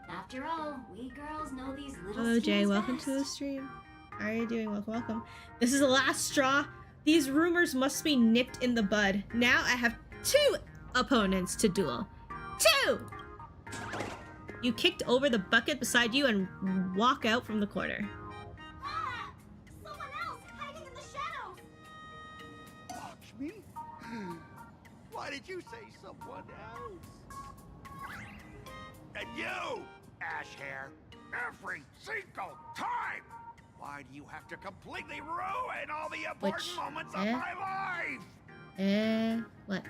After all, we girls know these little Hello, Jay. schemes Welcome best. to the stream. How are you doing? Welcome, welcome. This is the last straw. These rumors must be nipped in the bud. Now I have 2 opponents to duel. 2! You kicked over the bucket beside you and walk out from the corner. Ah! Someone else hiding in the shadows! Lakshmi? Why did you say someone else? And you, Ash Hair, every single time! Why do you have to completely ruin all the important moments of my life? What?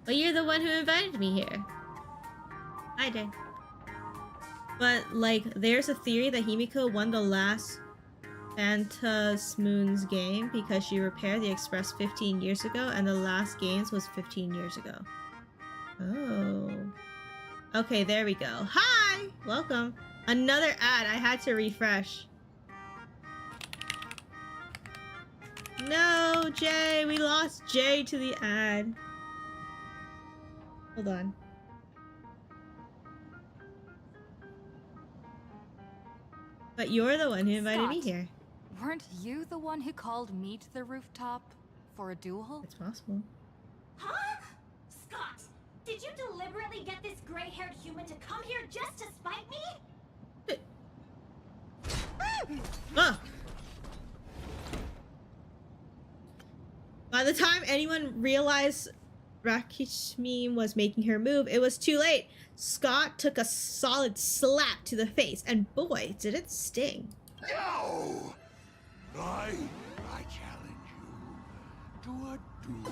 Well, you're the one who invited me here. I did. But, like, there's a theory that Himiko won the last Phantasmoon's game because she repaired the Express 15 years ago, and the last games was 15 years ago. Oh. Okay, there we go. Hi! Welcome. Another ad. I had to refresh. No, Jay. We lost Jay to the ad. Hold on. But you're the one who invited me Scott. here. Weren't you the one who called me to the rooftop for a duel? It's possible. Huh? Scott, did you deliberately get this gray-haired human to come here just to spite me? Ah! By the time anyone realized Rakishmi was making her move, it was too late. Scott took a solid slap to the face, and boy, did it sting. No! I challenge you to a duel.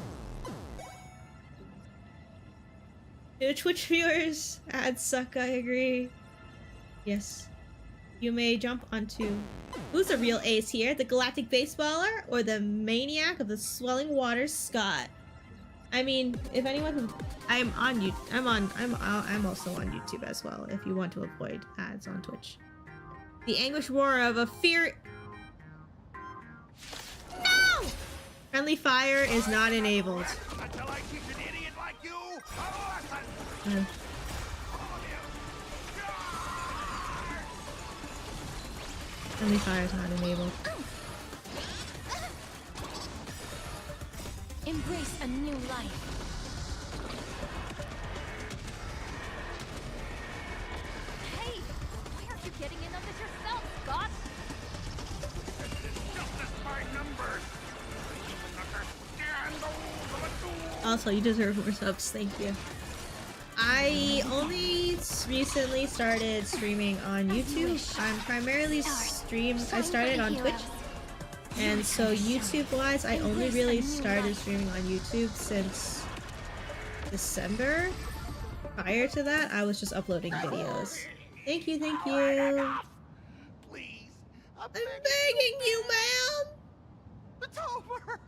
Ew, Twitch viewers, ads suck, I agree. Yes. You may jump onto... Who's the real ace here? The galactic baseballer or the maniac of the swelling waters, Scott? I mean, if anyone who... I'm on YouTube. I'm also on YouTube as well, if you want to avoid ads on Twitch. The anguish roar of a fear... No! Friendly fire is not enabled. Until I teach an idiot like you a lesson! Friendly fire is not enabled. Embrace a new life. Hey! Why aren't you getting in on this yourself, Scott? It's just by numbers. I even understand the rules of a duel. Also, you deserve more subs. Thank you. I only recently started streaming on YouTube. I'm primarily I started on Twitch. And so YouTube-wise, I only really started streaming on YouTube since December. Prior to that, I was just uploading videos. Thank you, thank you. Please, I'm begging you, ma'am. it's over.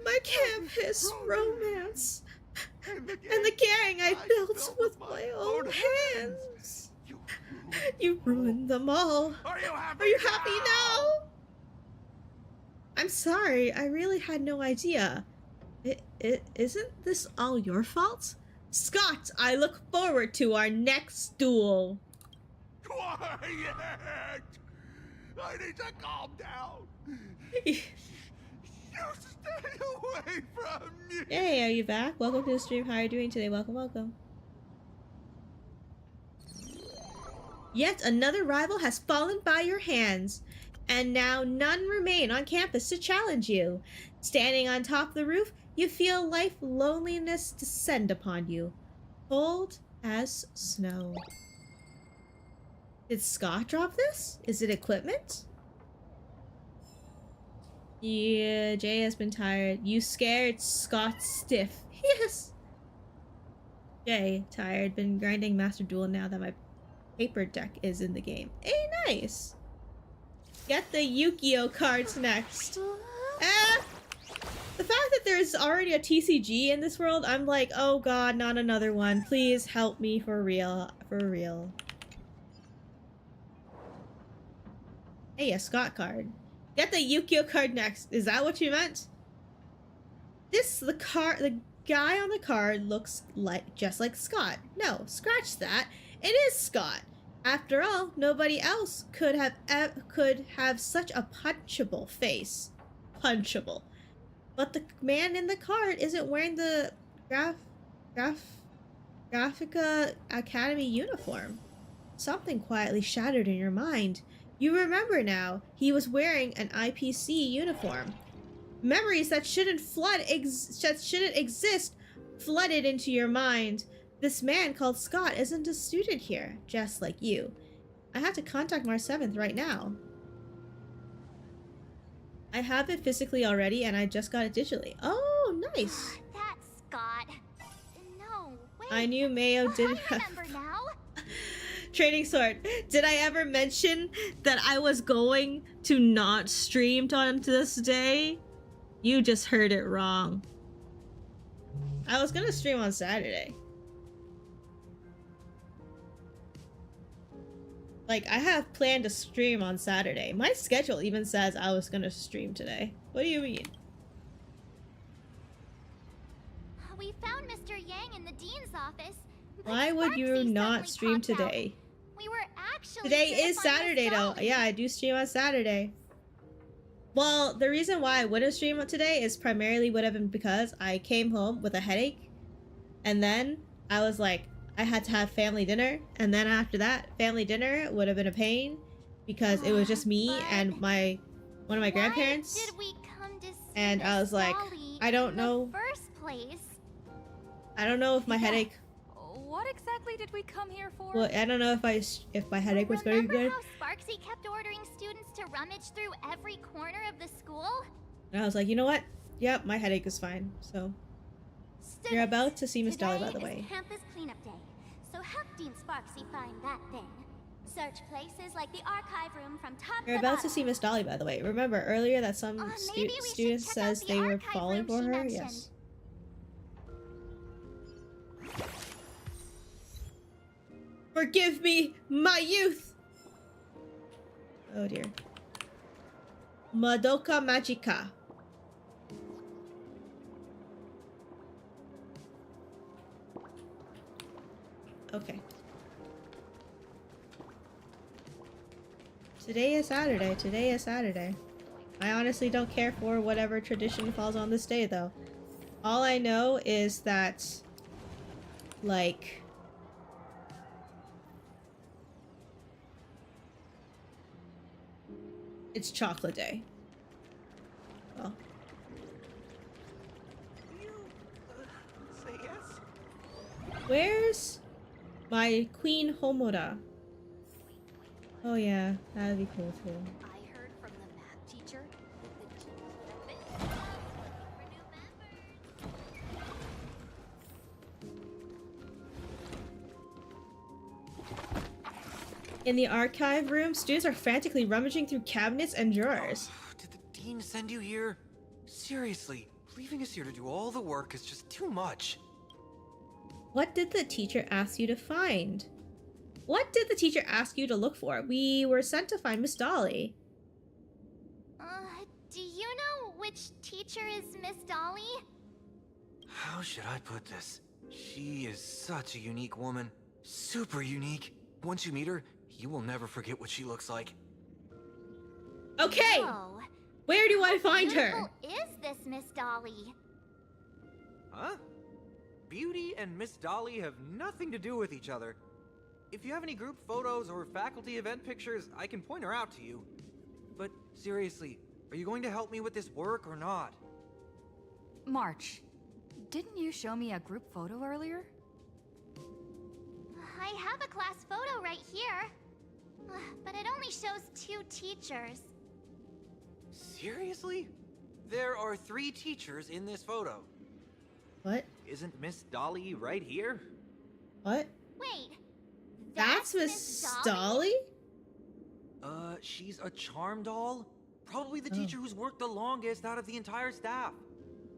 My campus romance. And And the gang I built with my own hands. You ruined them all. Are you happy? Are you happy now? I'm sorry, I really had no idea. Isn't this all your fault? Scott, I look forward to our next duel. Quiet! I need to calm down. You stay away from me. Hey, are you back? Welcome to the stream. How are you doing today? Welcome, welcome. Yet another rival has fallen by your hands, and now none remain on campus to challenge you. Standing on top of the roof, you feel life loneliness descend upon you, cold as snow. Did Scott drop this? Is it equipment? Yeah, Jay has been tired. You scared Scott stiff. Yes. Jay, tired. Been grinding Master Duel now that my paper deck is in the game. Hey, nice. Get the Yu-Gi-Oh cards next. The fact that there's already a TCG in this world, I'm like, oh god, not another one. Please help me for real. For real. Hey, a Scott card. Get the Yu-Gi-Oh card next. Is that what you meant? The guy on the card looks just like Scott. No, scratch that. It is Scott. After all, nobody else could have such a punchable face. Punchable. But the man in the card isn't wearing the Graphica Academy uniform. Something quietly shattered in your mind. You remember now, he was wearing an IPC uniform. Memories that shouldn't exist flooded into your mind. This man called Scott isn't a student here, just like you. I have to contact Mars 7th right now. I have it physically already, and I just got it digitally. Oh, nice. That's Scott. No, wait. I knew Mayo didn't I have... remember now. Training sword. Did I ever mention that I was going to not stream on this day? You just heard it wrong. I was gonna stream on Saturday. Like, I have planned to stream on Saturday. My schedule even says I was gonna stream today. What do you mean? We found Mr. Yang in the dean's office. but Why would you Sparxie not suddenly stream popped out. today? We were actually Today gonna is find Miss Saturday though. Dolly. Yeah, I do stream on Saturday. Well, the reason why I wouldn't stream today is primarily would have been because I came home with a headache. And then I was like, I had to have family dinner. And then after that, family dinner would have been a pain because it was just me But and one of my grandparents. Why did we come to see And I Miss was like, Dolly I don't in know. the first place? I don't know if my Yeah. headache. What exactly did we come here for? Well, I don't know if my headache was going Remember good. how Sparxie kept ordering students to rummage through every corner of the school? And I was like, you know what? Yep, my headache is fine. So you're about to see Miss Dolly, by the Today way. is campus cleanup day, so help Dean Sparxie find that thing. Search places like the archive room from top You're to about to bottom. see Miss Dolly, by the way. Remember earlier that some Maybe we should students check out says the they were archive falling room for she her? mentioned. Yes. Forgive me, my youth! Oh dear. Madoka Magica. Okay. Today is Saturday. Today is Saturday. I honestly don't care for whatever tradition falls on this day, though. All I know is that, like, it's chocolate day. Well, You say yes? where's my Queen Homoda? Oh yeah, that'd be cool too. I heard from the math teacher that the teens have been looking for new members. In the archive room, students are frantically rummaging through cabinets and drawers. Did the dean send you here? Seriously, leaving us here to do all the work is just too much. What did the teacher ask you to find? What did the teacher ask you to look for? We were sent to find Miss Dolly. Do you know which teacher is Miss Dolly? How should I put this? She is such a unique woman. Super unique. Once you meet her, you will never forget what she looks like. Okay, Oh, where do I find who her? is this Miss Dolly? Huh? Beauty and Miss Dolly have nothing to do with each other. If you have any group photos or faculty event pictures, I can point her out to you. But seriously, are you going to help me with this work or not? March, didn't you show me a group photo earlier? I have a class photo right here. But it only shows 2 teachers. Seriously? There are 3 teachers in this photo. What? Isn't Miss Dolly right here? What? Wait, That's Miss Dolly? She's a charm doll? Probably the Oh. teacher who's worked the longest out of the entire staff.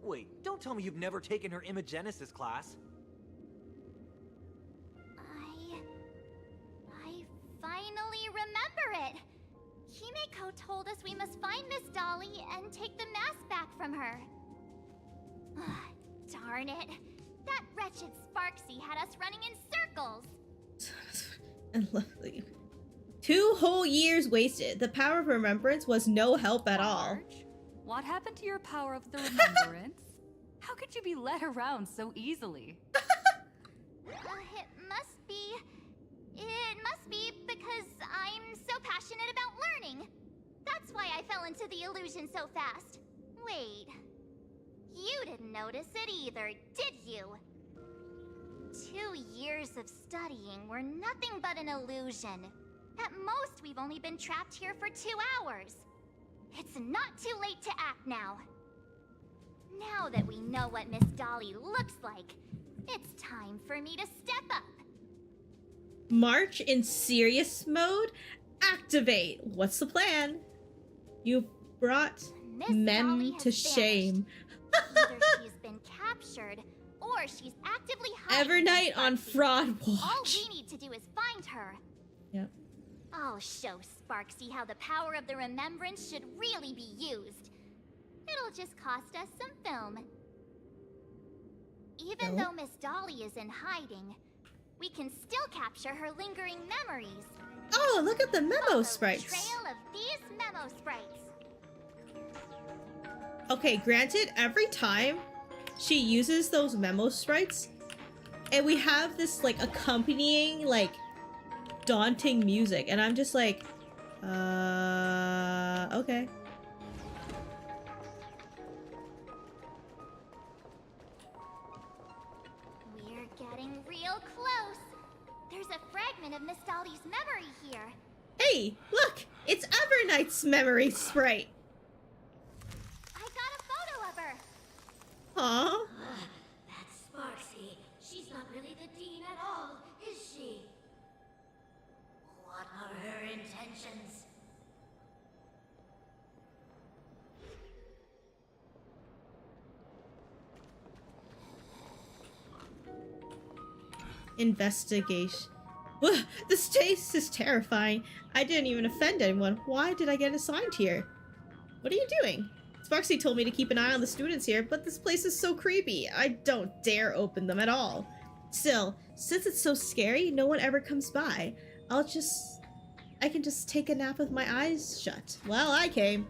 Wait, don't tell me you've never taken her Imagenesis class. I finally remember it. Himeko told us we must find Miss Dolly and take the mask back from her. Darn it. That wretched Sparxie had us running in circles. And lovely. 2 whole years wasted. The power of remembrance was no help at all. March, what happened to your power of the remembrance? How could you be led around so easily? It must be because I'm so passionate about learning. That's why I fell into the illusion so fast. Wait, you didn't notice it either, did you? 2 years of studying were nothing but an illusion. At most, we've only been trapped here for 2 hours. It's not too late to act now. Now that we know what Miss Dolly looks like, it's time for me to step up. March in serious mode? Activate! What's the plan? You brought Miss Dolly Mem has to vanished. shame. Either she's been captured, or she's actively hiding Every from night on Sparxie. Fraud All Watch. we need to do is find her. Yep. I'll show Sparxie how the power of the remembrance should really be used. It'll just cost us some film. Even though Miss Dolly is in hiding, we can still capture her lingering memories. Oh, look at the memo Follow sprites. The trail of these memo sprites. Okay, granted, every time she uses those memo sprites, and we have this, like, accompanying, like, daunting music, and I'm just like, okay. We're getting real close. There's a fragment of Miss Dolly's memory here. Hey, look! It's Evernight's memory sprite! I got a photo of her. Aww. That's Sparxie. She's not really the dean at all, is she? What are her intentions? Investigation. Ugh, this place is terrifying. I didn't even offend anyone. Why did I get assigned here? What are you doing? Sparxie told me to keep an eye on the students here, but this place is so creepy. I don't dare open them at all. Still, since it's so scary, no one ever comes by. I can just take a nap with my eyes shut. Well, I came.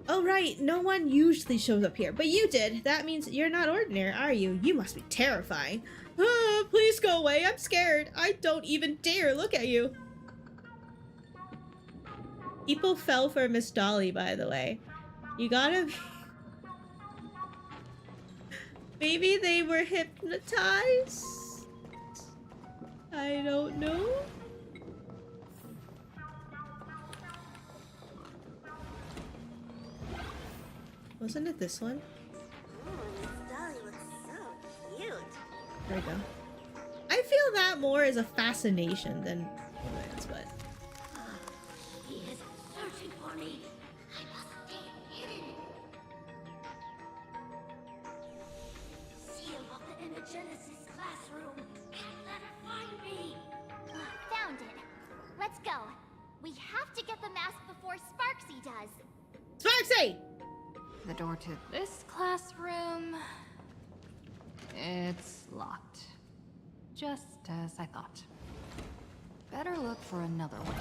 Oh right, no one usually shows up here, but you did. That means you're not ordinary, are you? You must be terrifying. Ah, please go away, I'm scared. I don't even dare look at you. People fell for Miss Dolly, by the way. You gotta be... Maybe they were hypnotized? I don't know. Wasn't it this one? Miss Dolly looks so cute. There we go. I feel that more as a fascination than romance, but... He is searching for me. I must stay hidden. Seal off the Imagenesis classroom. Can't let her find me. Found it. Let's go. We have to get the mask before Sparxie does. Sparxie! The door to this classroom... It's locked. Just as I thought. Better look for another way.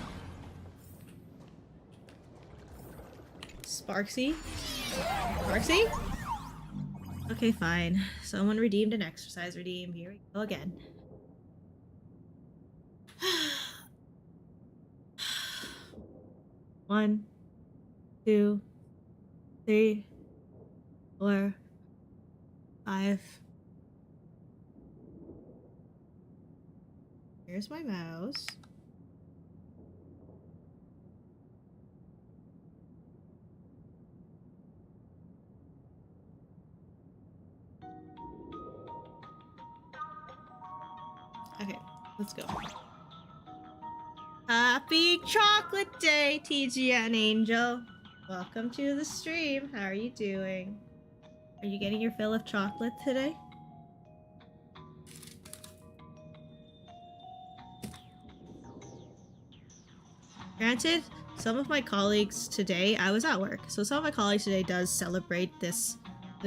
Sparxie? Sparxie? Okay, fine. Someone redeemed an exercise redeem. Here we go again. One, 2, 3, 4, 5. Here's my mouse. Okay, let's go. Happy Chocolate Day, TGN Angel. Welcome to the stream. How are you doing? Are you getting your fill of chocolate today? Granted, some of my colleagues today, I was at work, so some of my colleagues today does celebrate the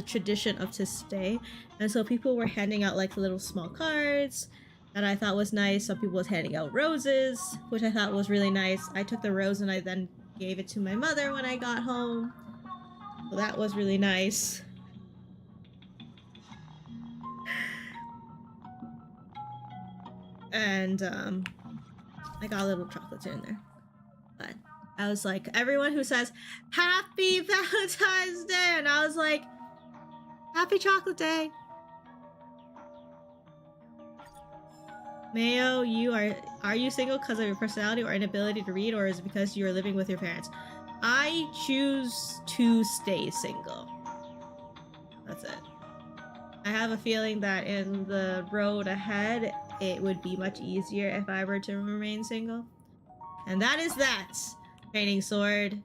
tradition of this day, and so people were handing out like little small cards that I thought was nice. Some people was handing out roses, which I thought was really nice. I took the rose and I then gave it to my mother when I got home, so that was really nice. And I got a little chocolates in there. But I was like, everyone who says Happy Valentine's Day, and I was like, Happy Chocolate Day. Mayo, are you single because of your personality or inability to read, or is it because you are living with your parents? I choose to stay single. That's it. I have a feeling that in the road ahead, it would be much easier if I were to remain single. And that is that, Training Sword.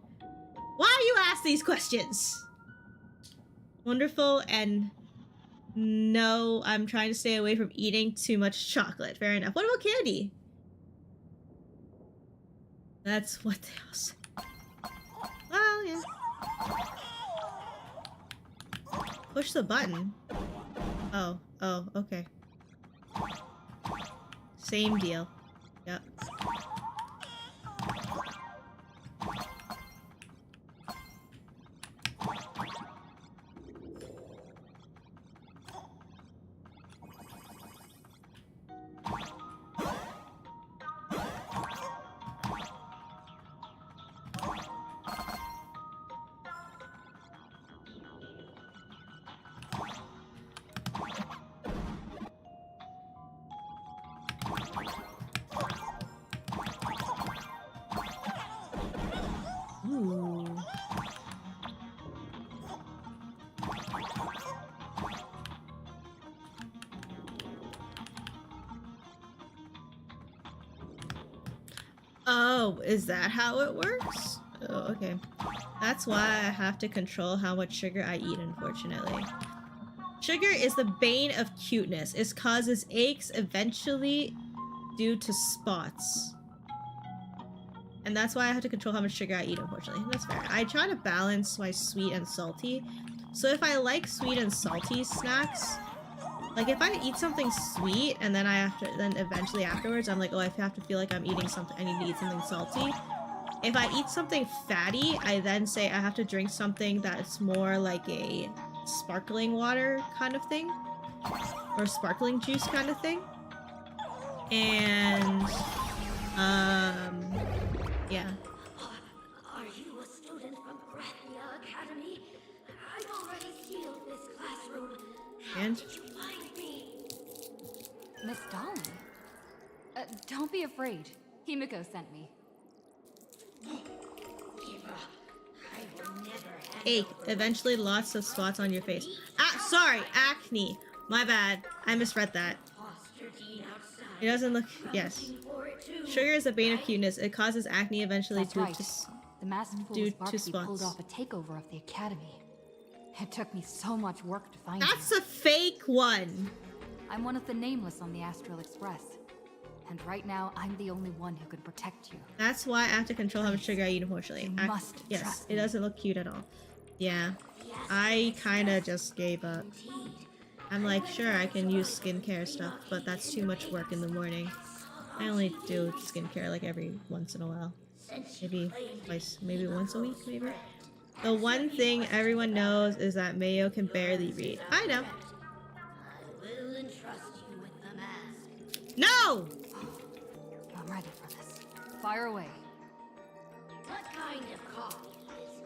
Why do you ask these questions? Wonderful, and no, I'm trying to stay away from eating too much chocolate. Fair enough. What about candy? That's what they all say. Well, yeah. Push the button. Oh, okay. Same deal. Yep. Ooh. Oh, is that how it works? Oh, okay. That's why I have to control how much sugar I eat, unfortunately. Sugar is the bane of cuteness. It causes aches eventually due to spots. And that's why I have to control how much sugar I eat, unfortunately. That's fair. I try to balance my sweet and salty. So if I like sweet and salty snacks, like if I eat something sweet and then then eventually afterwards I'm like, oh, I have to feel like I'm eating something, I need to eat something salty. If I eat something fatty, I then say I have to drink something that's more like a sparkling water kind of thing. Or sparkling juice kind of thing. And, yeah. Are you a student from Grathia Academy? I've already sealed this classroom. And? How did you find me? Miss Dolly? Don't be afraid. Himiko sent me. I will never Ache. Eventually lots of spots on your face. Ah, sorry, acne. My bad. I misread that. It doesn't look... Yes. Sugar is the bane of cuteness. It causes acne eventually That's right. to The masked fool due to Sparxie pulled spots. off a takeover of the academy. It took me so much work to find That's you. a fake one. I'm one of the nameless on the Astral Express. And right now, I'm the only one who can protect you. That's why I have to control how much sugar I eat, unfortunately. You must yes, trust it me. doesn't look cute at all. Yeah. I kinda just gave up. I'm like, sure, I can use skincare stuff, but that's too much work in the morning. I only do skincare like every once in a while. Maybe twice, maybe once a week, maybe? The one thing everyone knows is that Mayo can barely read. I know. I will entrust you with the mask. No! I'm ready for this. Fire away. What kind of coffee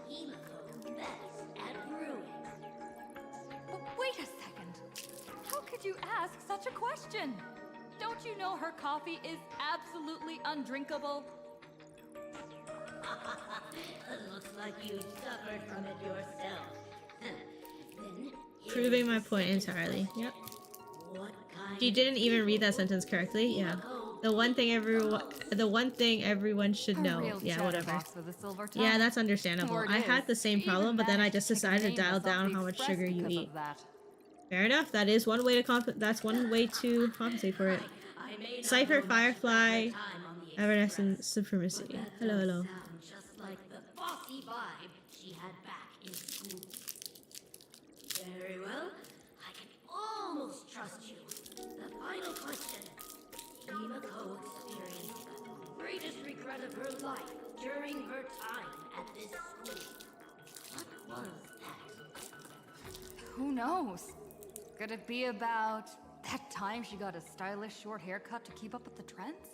is Himiko best at brewing? Wait a second. How could you ask such a question? Don't you know her coffee is absolutely undrinkable? Looks like you suffered from it yourself. Then Proving my point entirely. Yep. what kind She didn't even read that sentence correctly. Yeah. The one thing everyone should A know. real Yeah, whatever. chatterbox with a silver tongue. Yeah, that's understandable. Word I is, had the same even problem, but then I managed just to take a decided to dial nameless off down the how much Express sugar you because eat. of that. Fair enough. That is one way to that's one way to compensate for it. I may not Cypher, know much Firefly, about time on the Evanescent Express, Supremacy. but that Hello, does hello. sound just like the bossy vibe she had back in school. Very well. I can almost trust you. The final question. Himiko experienced the greatest regret of her life during her time at this school. What was that? Who knows? Could it be about that time she got a stylish short haircut to keep up with the trends?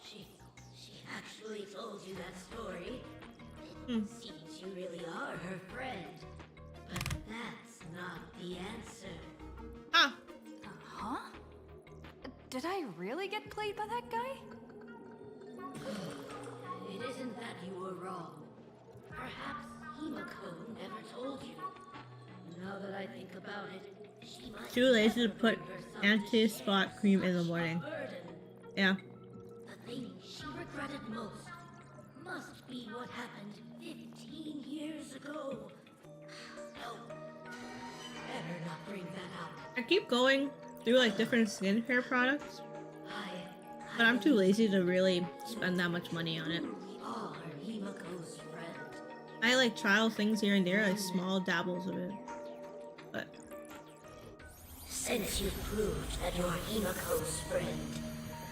She actually told you that story. Hmm. It seems you really are her friend. But that's not the answer. Ah, Huh? Did I really get played by that guy? It isn't that you were wrong. Perhaps Himiko never told you. Now that I think about it, she might too lazy to have put herself anti-spot cream in the morning. burden. Yeah. The thing she regretted most must be what happened 15 years ago. No. Better not bring that up. I keep going through like different skincare products. But I'm too lazy to really spend that much money on it. We are Himako's friend. I like trial things here and there, like small dabbles of it. But Since you've proved that you're Himako's friend,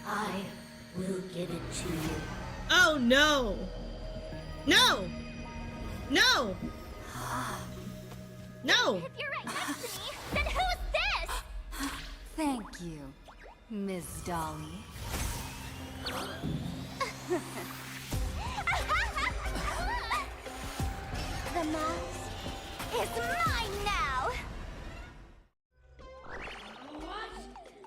I will give it to you. oh no! No! No! No! If you're right next to me, then who's this? Thank you, Miss Dolly. The mouse is mine now. What?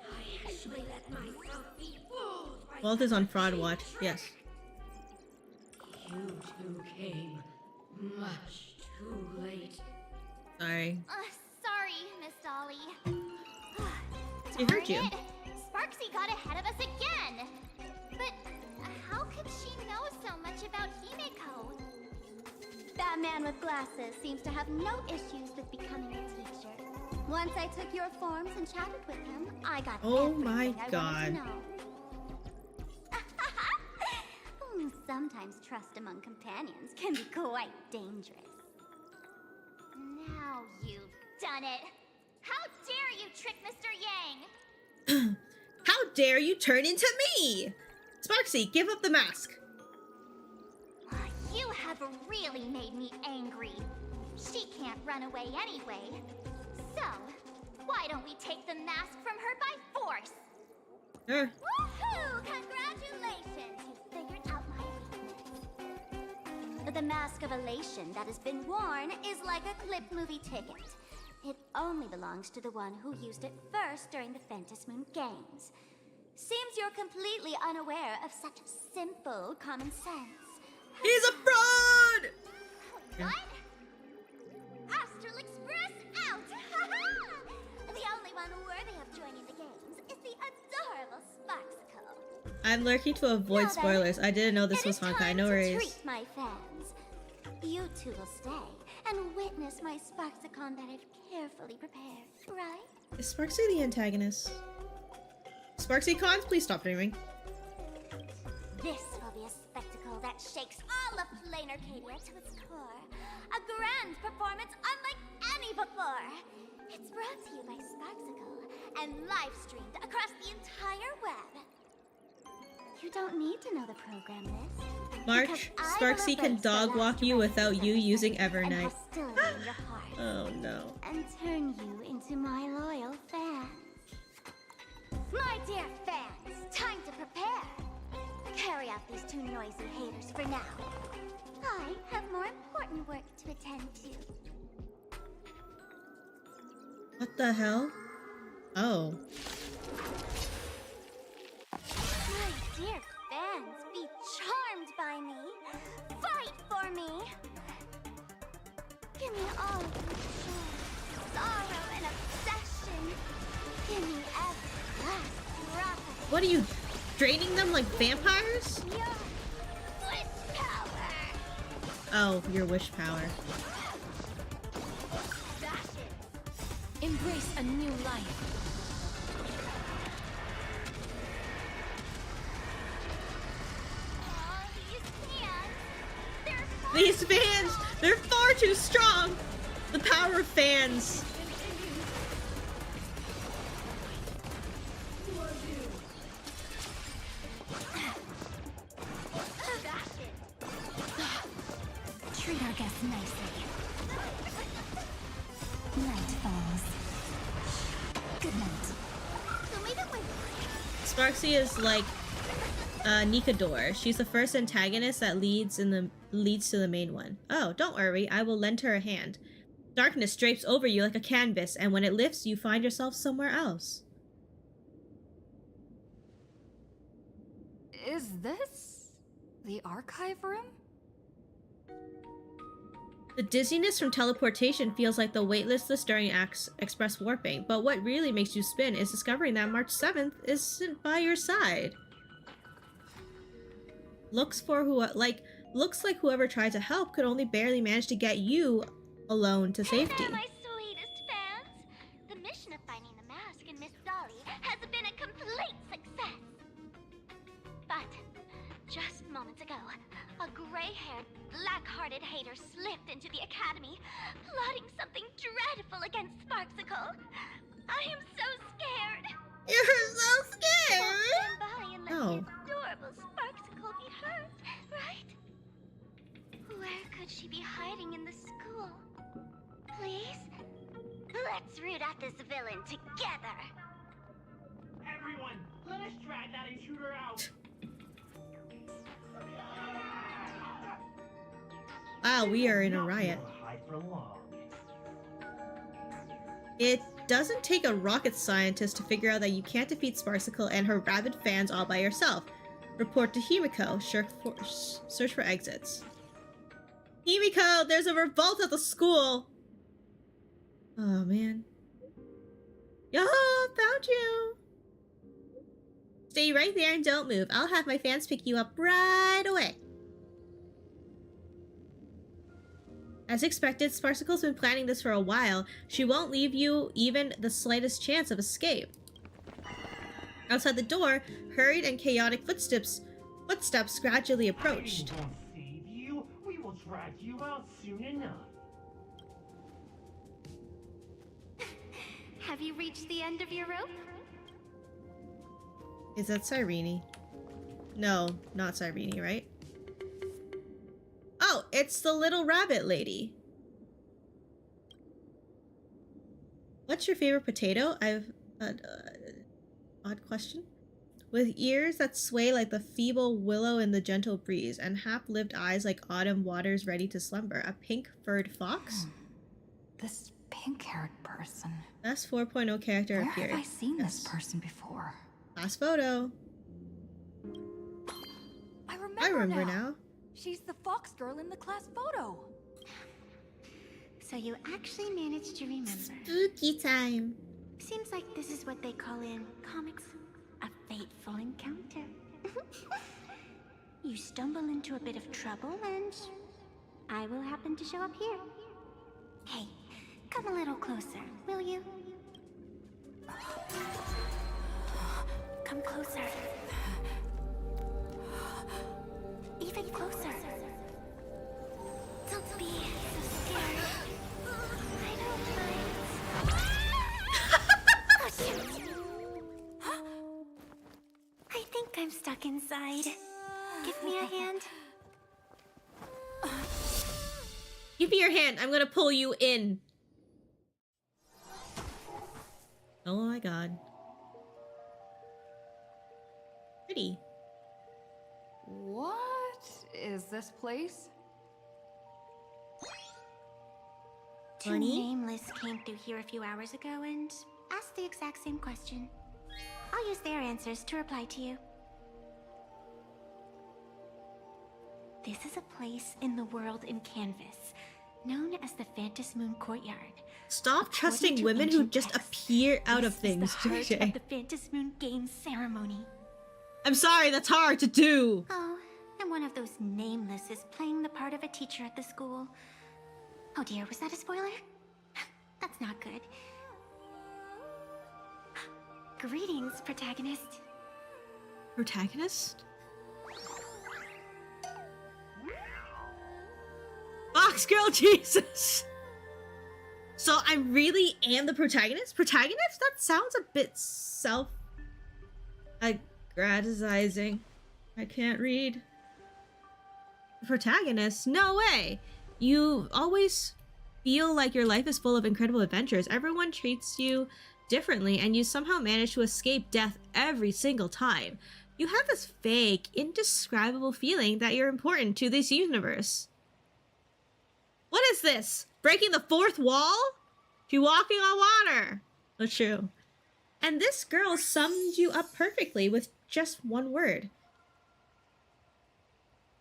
I actually let myself be fooled by Wealth is on fraud watch. Yes. You two came much too late. Sorry. Sorry, Miss Dolly. She heard you. Darn it. Sparxie got ahead of us again. But how could she know so much about Himeko? That man with glasses seems to have no issues with becoming a teacher. Once I took your forms and chatted with him, I got Oh my everything I God. wanted to know. Sometimes trust among companions can be quite dangerous. Now you've done it. How dare you trick Mr. Yang? How dare you turn into me? Sparxie, give up the mask. You have really made me angry. She can't run away anyway. So, why don't we take the mask from her by force? Sure. Woohoo! Congratulations! You figured out my weakness. The mask of elation that has been worn is like a clip movie ticket. It only belongs to the one who used it first during the Fantasy Moon Games. Seems you're completely unaware of such simple common sense. He's a fraud! What? Astral Express out! The only one worthy of joining the games is the adorable Sparxie. I'm lurking to avoid spoilers. I didn't know this was Honkai. No worries. Treat my fans. You two will stay and witness my Sparxicon that I've carefully prepared, right? Is Sparxie the antagonist? Sparxie cons, please stop dreaming. This will be a spectacle that shakes all of Plain Arcadia to its core. A grand performance unlike any before. It's brought to you by Sparxicle and live streamed across the entire web. You don't need to know the program list. March, Sparxie can dog walk you without you using Evernight. Hostility in your heart. Oh no. And turn you into my loyal fans. My dear fans, time to prepare. Carry out these two noisy haters for now. I have more important work to attend to. What the hell? Oh. My dear fans, be charmed by me. Fight for me. Give me all of your joy, sorrow, and obsession. Give me every last drop of What are you, draining them like vampires? your wish power. Oh, your wish power. Embrace a new life. All these hands, they're These fans, they're far too strong. The power of fans. treat our guests nicely. Night falls. Good night. Sparxie is like Nikador. She's the first antagonist that leads to the main one. Oh, don't worry, I will lend her a hand. Darkness drapes over you like a canvas, and when it lifts, you find yourself somewhere else. Is this the archive room? The dizziness from teleportation feels like the weightlessness during express warping, but what really makes you spin is discovering that March 7th isn't by your side. Looks like whoever tried to help could only barely manage to get you alone to safety. Hey there, my sweetest fans! The mission of finding the mask and Miss Dolly has been a complete success. But just moments ago, a gray-haired, black-hearted hater slipped into the academy, plotting something dreadful against Sparxicle. I am so scared. You're so scared. Stand by and let No. the adorable Sparxicle be hurt, right? Where could she be hiding in the school? Please? Let's root out this villain together. Everyone, let us drag that intruder out. Wow, we are in a riot. It doesn't take a rocket scientist to figure out that you can't defeat Sparxicle and her rabid fans all by yourself. Report to Himiko. Search for exits. Himiko, there's a revolt at the school! Oh, man. Yo, found you! Stay right there and don't move. I'll have my fans pick you up right away. As expected, Sparxicle's been planning this for a while. She won't leave you even the slightest chance of escape. Outside the door, hurried and chaotic footsteps gradually approached. We won't save you. We will drag you out soon enough. Have you reached the end of your rope? Is that Cyrene? No, not Cyrene, right? Oh, it's the little rabbit lady. What's your favorite potato? Odd question. With ears that sway like the feeble willow in the gentle breeze, and half-lived eyes like autumn waters ready to slumber. A pink-furred fox? This pink-haired person. Best 4.0 character Where appeared. have I seen this person before? Last photo. I remember now. She's the fox girl in the class photo. So you actually managed to remember. Spooky time. Seems like this is what they call in comics a fateful encounter. You stumble into a bit of trouble and I will happen to show up here. Hey, come a little closer, will you? Come closer. Even closer. Don't be so scared. I don't mind. Oh, shoot. I think I'm stuck inside. Give me a hand. Give me your hand. I'm gonna pull you in. Oh my god. Pretty. What is this place? Two Honey? nameless came through here a few hours ago and asked the exact same question. I'll use their answers to reply to you. This is a place in the world in Canvas, known as the Phantasmoon Courtyard. Stop According trusting to women who ancient just texts, appear out of this is things, the heart JJ. of the Phantasmoon Games ceremony. I'm sorry, that's hard to do. Oh, and one of those nameless is playing the part of a teacher at the school. Oh dear, was that a spoiler? That's not good. Greetings, protagonist. Protagonist? Fox girl, Jesus! So I really am the protagonist? Protagonist? That sounds a bit aggrandizing. I can't read. Protagonist? No way! You always feel like your life is full of incredible adventures. Everyone treats you differently, and you somehow manage to escape death every single time. You have this vague, indescribable feeling that you're important to this universe. What is this? Breaking the fourth wall? She walking on water. That's true. And this girl summed you up perfectly with just one word.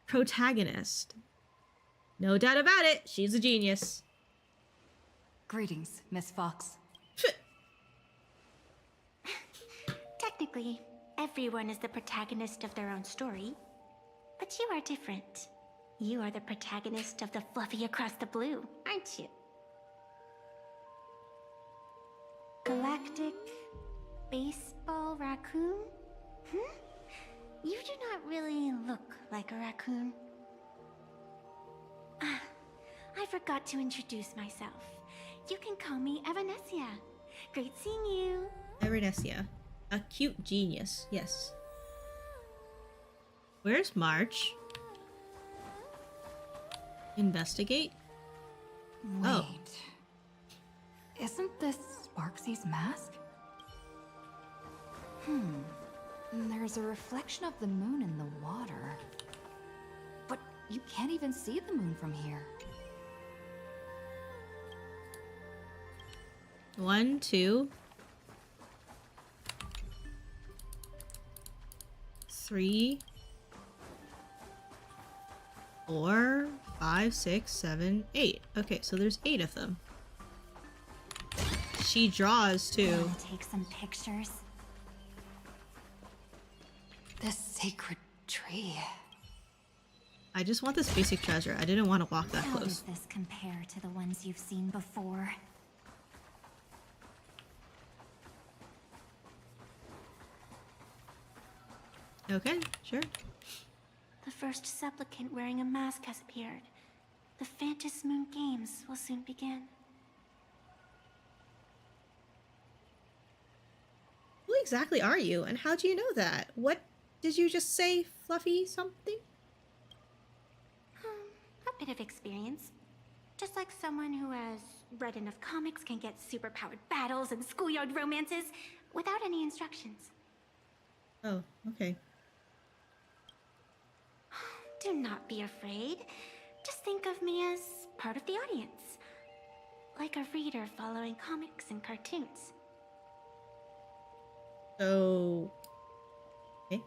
Protagonist. No doubt about it, she's a genius. Greetings, Miss Fox. Technically, everyone is the protagonist of their own story. But you are different. You are the protagonist of the Fluffy Across the Blue, aren't you? Galactic Baseball Raccoon? you do not really look like a raccoon. Ah, I forgot to introduce myself. You can call me Evanesia. Great seeing you. Iridesia. A cute genius, yes. Where's March? Investigate? Wait. Oh. Isn't this Sparxie's mask? There's a reflection of the moon in the water. But you can't even see the moon from here. 1, 2, 3, 4, 5, 6, 7, 8. Okay, so there's 8 of them. She draws too. Wanna take some pictures? This sacred tree. I just want this basic treasure. I didn't want to walk that How close. does this compare to the ones you've seen before? Okay, sure. The first supplicant wearing a mask has appeared. The Phantom Moon Games will soon begin. Who exactly are you, and how do you know that? What did you just say, Fluffy something? A bit of experience. Just like someone who has read enough comics can get superpowered battles and schoolyard romances without any instructions. Oh, okay. Do not be afraid. Just think of me as part of the audience. Like a reader following comics and cartoons. So... okay.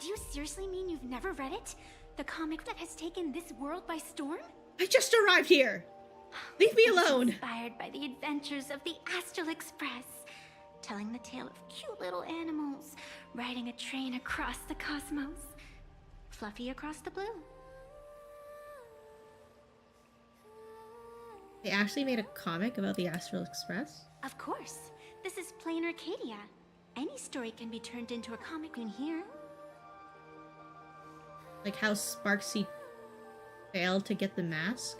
Do you seriously mean you've never read it? The comic that has taken this world by storm? I just arrived here! Leave me alone! Inspired by the adventures of the Astral Express. Telling the tale of cute little animals, riding a train across the cosmos. Fluffy across the blue. They actually made a comic about the Astral Express? Of course. This is plain Arcadia. Any story can be turned into a comic in here. Like how Sparxie failed to get the mask?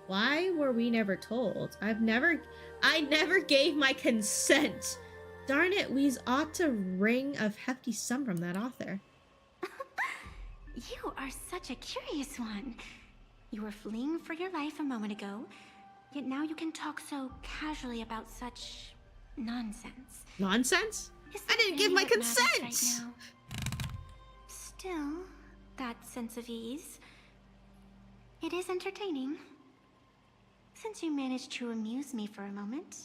Why were we never told? I never gave my consent! Darn it, we ought to wring a hefty sum from that author. You are such a curious one. You were fleeing for your life a moment ago, yet now you can talk so casually about such nonsense. Nonsense? I didn't give my consent! Right now. Still, that sense of ease. It is entertaining. Since you managed to amuse me for a moment,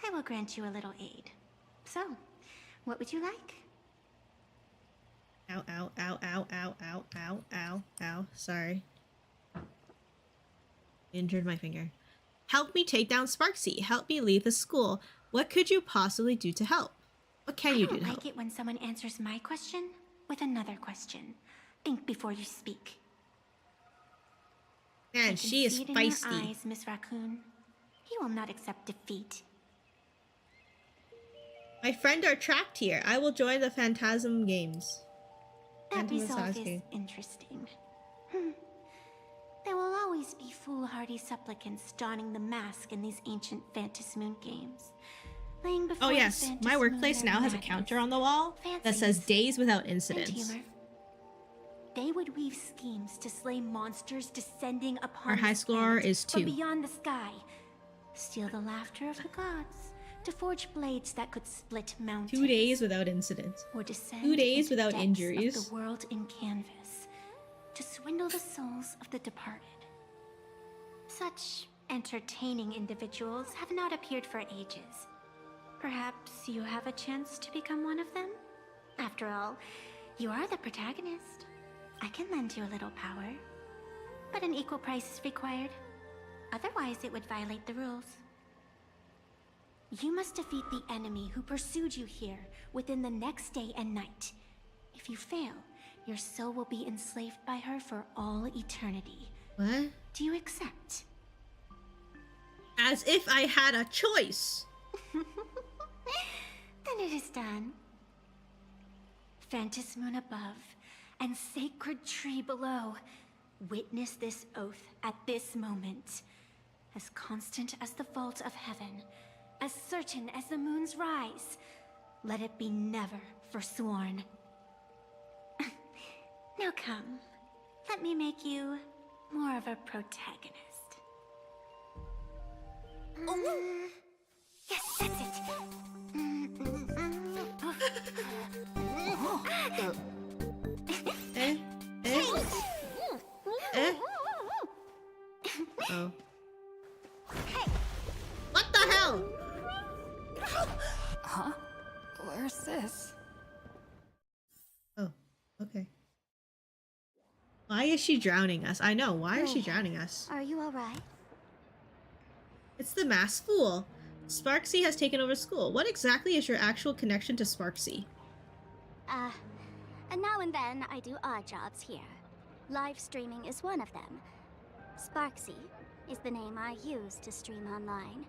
I will grant you a little aid. So, what would you like? Ow, ow, ow, ow, ow, ow, ow, ow, ow. Sorry. Injured my finger. Help me take down Sparxie. Help me leave the school. What could you possibly do to help? What can you do to help? I don't like it when someone answers my question with another question. Think before you speak. Man, she is feisty. In your eyes, Miss Raccoon. You will not accept defeat. My friend are trapped here. I will join the Phantasm Games. That resolve is interesting. There will always be foolhardy supplicants donning the mask in these ancient Phantom Moon Games. Laying before oh yes, my workplace now has a counter on the wall that says days without incidents. They would weave schemes to slay monsters descending upon our high score is 2. From beyond the sky. Steal the laughter of the gods to forge blades that could split mountains. 2 days without incidents. Or descend 2 days without depths injuries. Of the world in canvas to swindle the souls of the departed. Such entertaining individuals have not appeared for ages. Perhaps you have a chance to become one of them? After all, you are the protagonist. I can lend you a little power, but an equal price is required. Otherwise, it would violate the rules. You must defeat the enemy who pursued you here within the next day and night. If you fail, your soul will be enslaved by her for all eternity. What? Do you accept? As if I had a choice! Then it is done. Fantas moon above, and sacred tree below, witness this oath at this moment. As constant as the vault of heaven, as certain as the moon's rise, let it be never forsworn. Now come, let me make you more of a protagonist. Yes, that's it. Oh. What the hell? Huh? Where's this? Oh, okay. Why is she drowning us? I know, why is she drowning us? Are you alright? It's the masked fool. Sparxie has taken over school. What exactly is your actual connection to Sparxie? And now and then I do odd jobs here. Live streaming is one of them. Sparxie is the name I use to stream online.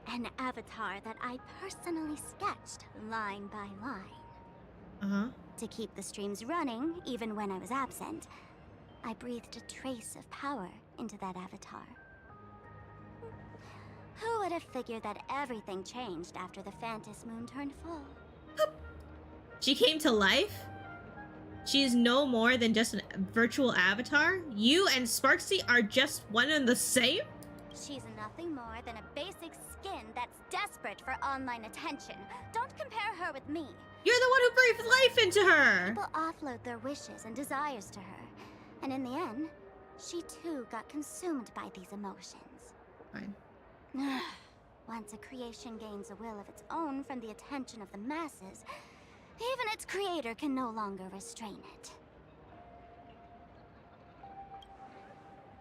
An avatar that I personally sketched line by line. Uh-huh. To keep the streams running, even when I was absent, I breathed a trace of power into that avatar. Who would have figured that everything changed after the Fantas moon turned full? She came to life? She's no more than just a virtual avatar? You and Sparxie are just one and the same? She's nothing more than a basic skin that's desperate for online attention. Don't compare her with me. You're the one who breathed life into her! People offload their wishes and desires to her. And in the end, she too got consumed by these emotions. Fine. Once a creation gains a will of its own from the attention of the masses, even its creator can no longer restrain it.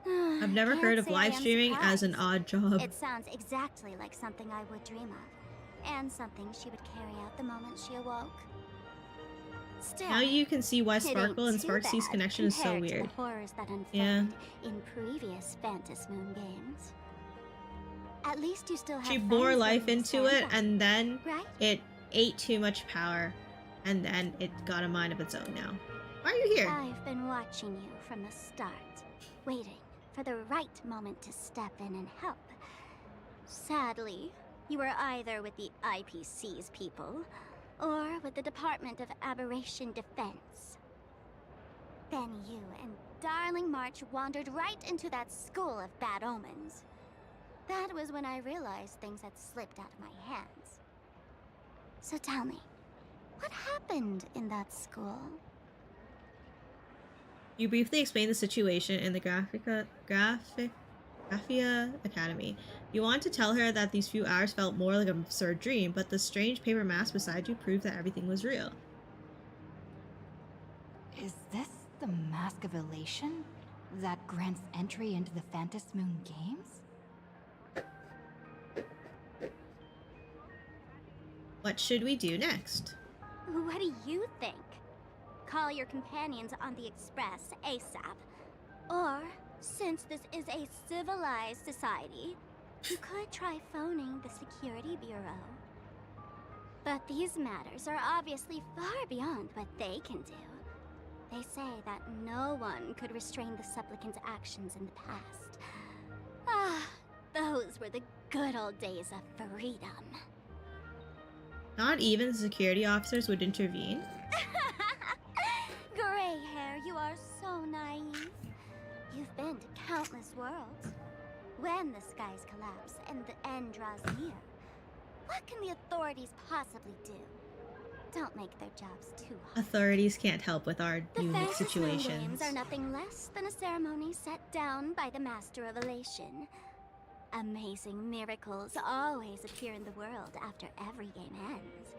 I've never heard of Can't say I live am streaming as an surprised. odd job. It sounds exactly like something I would dream of, and something she would carry out the moment she awoke. Still, Now you can see why it ain't Sparkle and too Sparxie's bad connection is so compared to weird. the horrors that unfolded Yeah. in previous Fantas Moon games. At least you still have She friends bore living life in into it, Sandbox, and then right? it ate too much power, and then it got a mind of its own now. Why are you here? I've been watching you from the start, waiting for the right moment to step in and help. Sadly, you were either with the IPC's people, or with the Department of Aberration Defense. Then you and Darling March wandered right into that school of bad omens. That was when I realized things had slipped out of my hands. So tell me, what happened in that school? You briefly explained the situation in the Graphia Academy. You want to tell her that these few hours felt more like an absurd dream, but the strange paper mask beside you proved that everything was real. Is this the Mask of Elation that grants entry into the Fantas Moon Games? What should we do next? What do you think? Call your companions on the Express ASAP. Or, since this is a civilized society, you could try phoning the Security Bureau. But these matters are obviously far beyond what they can do. They say that no one could restrain the supplicant's actions in the past. Ah, those were the good old days of freedom. Not even the security officers would intervene? Gray hair, you are so naive. You've been to countless worlds. When the skies collapse and the end draws near, what can the authorities possibly do? Don't make their jobs too hard. Authorities can't help with our The unique Fantas Moon situations. Games are nothing less than a ceremony set down by the Master of Elation. Amazing miracles always appear in the world after every game ends.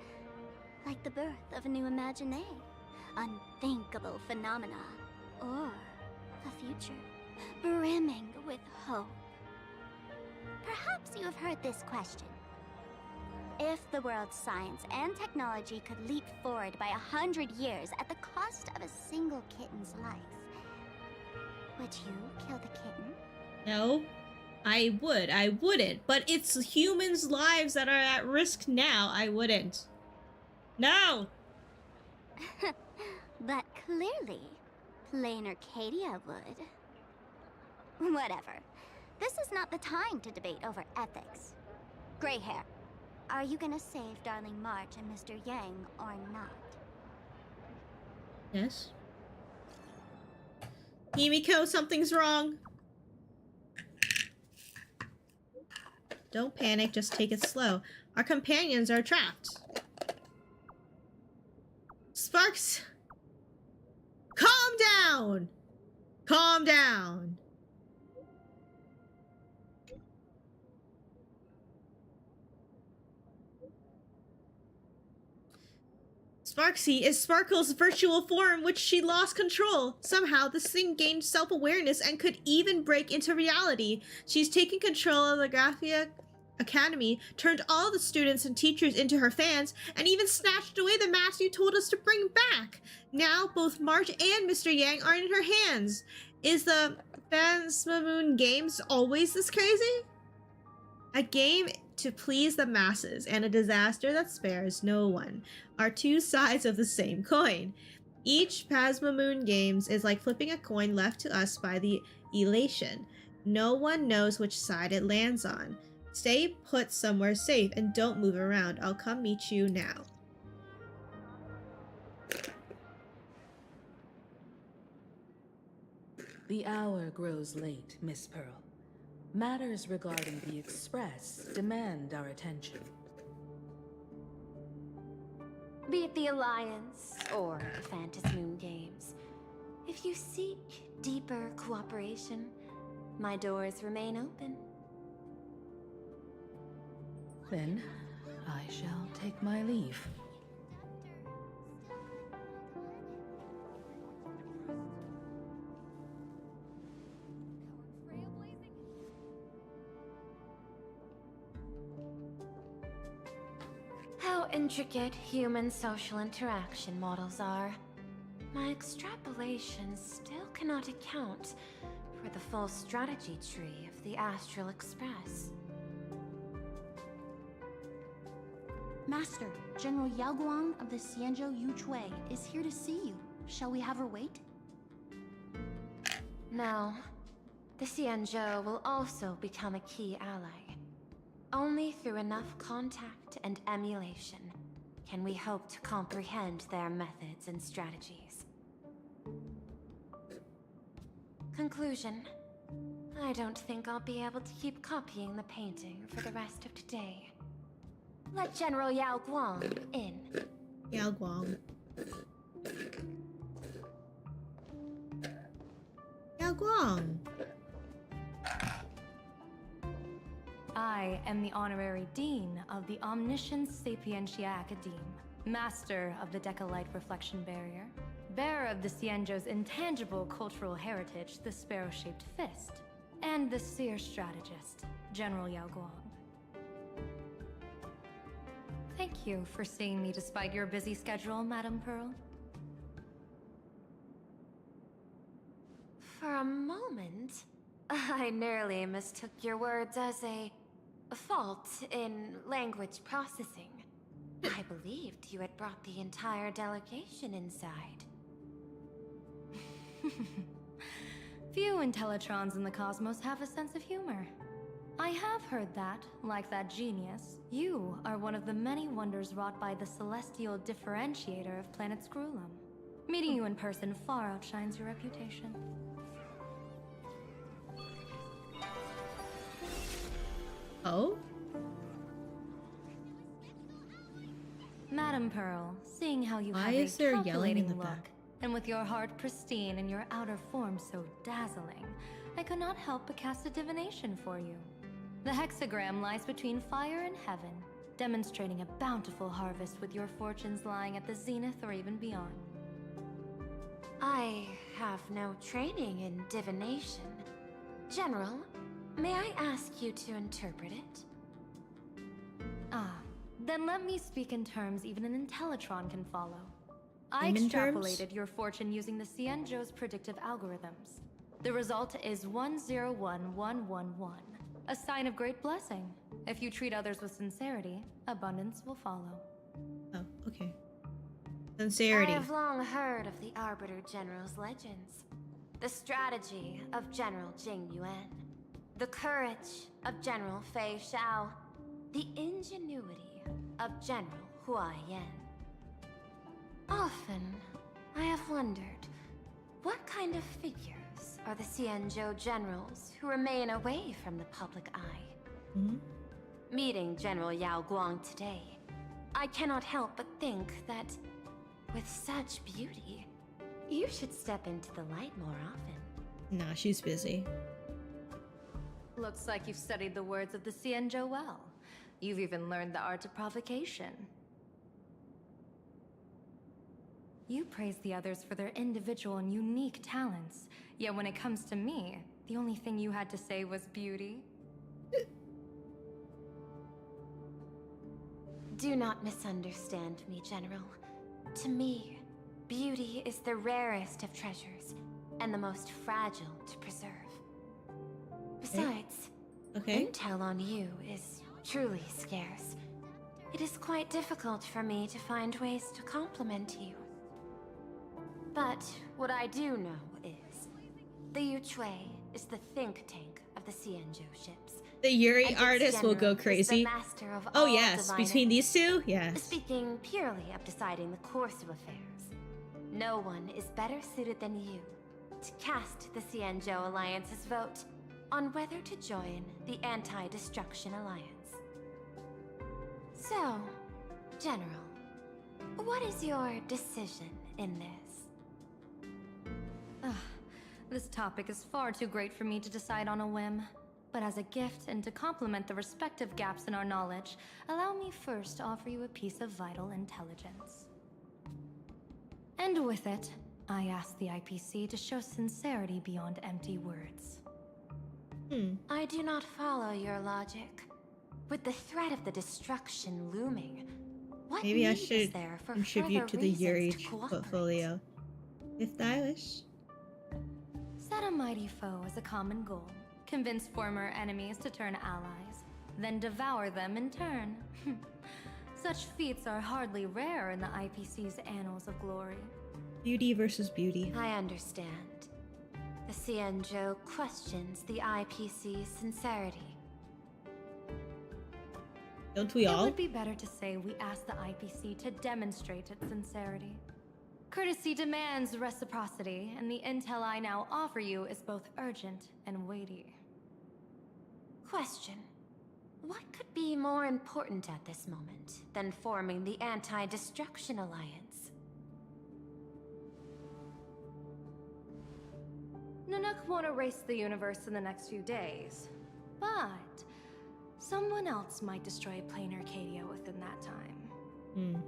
Like the birth of a new imaginé, unthinkable phenomena, or a future brimming with hope. Perhaps you have heard this question. If the world's science and technology could leap forward by 100 years at the cost of a single kitten's life, would you kill the kitten? No, I would. I wouldn't. But it's humans' lives that are at risk now. I wouldn't. No! But clearly, plain Arcadia would. Whatever. This is not the time to debate over ethics. Gray hair, are you gonna save Darling March and Mr. Yang or not? Yes. Himiko, something's wrong. Don't panic, just take it slow. Our companions are trapped. Sparx! Calm down! Calm down! Sparxie is Sparkle's virtual form, which she lost control. Somehow, this thing gained self-awareness and could even break into reality. She's taken control of the Graphia Academy, turned all the students and teachers into her fans, and even snatched away the mask you told us to bring back. Now, both March and Mr. Yang are in her hands. Is the Phantasmoon Games always this crazy? A game to please the masses and a disaster that spares no one are two sides of the same coin. Each Phantasmoon Games is like flipping a coin left to us by the elation. No one knows which side it lands on. Stay put somewhere safe and don't move around. I'll come meet you now. The hour grows late, Miss Pearl. Matters regarding the Express demand our attention. Be it the Alliance or the Phantasmoon Games, if you seek deeper cooperation, my doors remain open. Then, I shall take my leave. How intricate human social interaction models are. My extrapolations still cannot account for the full strategy tree of the Astral Express. Master, General Yao Guang of the Xianzhou Yuchui is here to see you. Shall we have her wait? No. The Xianzhou will also become a key ally. Only through enough contact and emulation can we hope to comprehend their methods and strategies. Conclusion. I don't think I'll be able to keep copying the painting for the rest of today. Let General Yao Guang in. Yao Guang. Yao Guang. I am the Honorary Dean of the Omniscience Sapientia Academe, Master of the Decalite Reflection Barrier, bearer of the Xianzhou's intangible cultural heritage, the Sparrow-shaped fist, and the Seer Strategist, General Yao Guang. Thank you for seeing me despite your busy schedule, Madame Pearl. For a moment, I nearly mistook your words as a fault in language processing. I believed you had brought the entire delegation inside. Few Intellitrons in the cosmos have a sense of humor. I have heard that, like that genius, you are one of the many wonders wrought by the celestial differentiator of planet Screwlum. Meeting you in person far outshines your reputation. Oh? Madame Pearl, seeing how you Why have is a there yelling calculating in the look, back? and with your heart pristine and your outer form so dazzling, I could not help but cast a divination for you. The hexagram lies between fire and heaven, demonstrating a bountiful harvest with your fortunes lying at the zenith or even beyond. I have no training in divination. General, may I ask you to interpret it? Ah, then let me speak in terms even an Intellitron can follow. I Human extrapolated terms? your fortune using the Xianzhou's predictive algorithms. The result is 101111, a sign of great blessing. If you treat others with sincerity, abundance will follow. Oh, okay. Sincerity. I have long heard of the Arbiter General's legends. The strategy of General Jing Yuan. The courage of General Fei Xiao. The ingenuity of General Hua Yan. Often, I have wondered, what kind of figures are the Xianzhou generals who remain away from the public eye? Meeting General Yao Guang today, I cannot help but think that, with such beauty, you should step into the light more often. Nah, she's busy. Looks like you've studied the words of the Xianzhou well. You've even learned the art of provocation. You praise the others for their individual and unique talents, yet when it comes to me, the only thing you had to say was beauty. Do not misunderstand me, General. To me, beauty is the rarest of treasures, and the most fragile to preserve. Besides, intel on you is truly scarce. It is quite difficult for me to find ways to compliment you. But what I do know is, the Yuchui is the think tank of the Xianzhou ships. The Yuri artist will go crazy. Oh yes, between these two? Yes. Speaking purely of deciding the course of affairs, no one is better suited than you to cast the Xianzhou Alliance's vote on whether to join the Anti-Destruction Alliance. So, General, what is your decision in this? This topic is far too great for me to decide on a whim. But as a gift and to complement the respective gaps in our knowledge, allow me first to offer you a piece of vital intelligence. And with it, I ask the IPC to show sincerity beyond empty words. I do not follow your logic. With the threat of the destruction looming, what Maybe I need should is there for contribute to further the Yuri reasons to cooperate? portfolio. If stylish. Set a mighty foe as a common goal. Convince former enemies to turn allies, then devour them in turn. Such feats are hardly rare in the IPC's annals of glory. Beauty versus beauty. I understand. The Xianzhou questions the IPC's sincerity. Don't we all? It would be better to say we ask the IPC to demonstrate its sincerity. Courtesy demands reciprocity, and the intel I now offer you is both urgent and weighty. Question. What could be more important at this moment than forming the Anti-Destruction Alliance? Nanook won't erase the universe in the next few days, but someone else might destroy plain Arcadia within that time.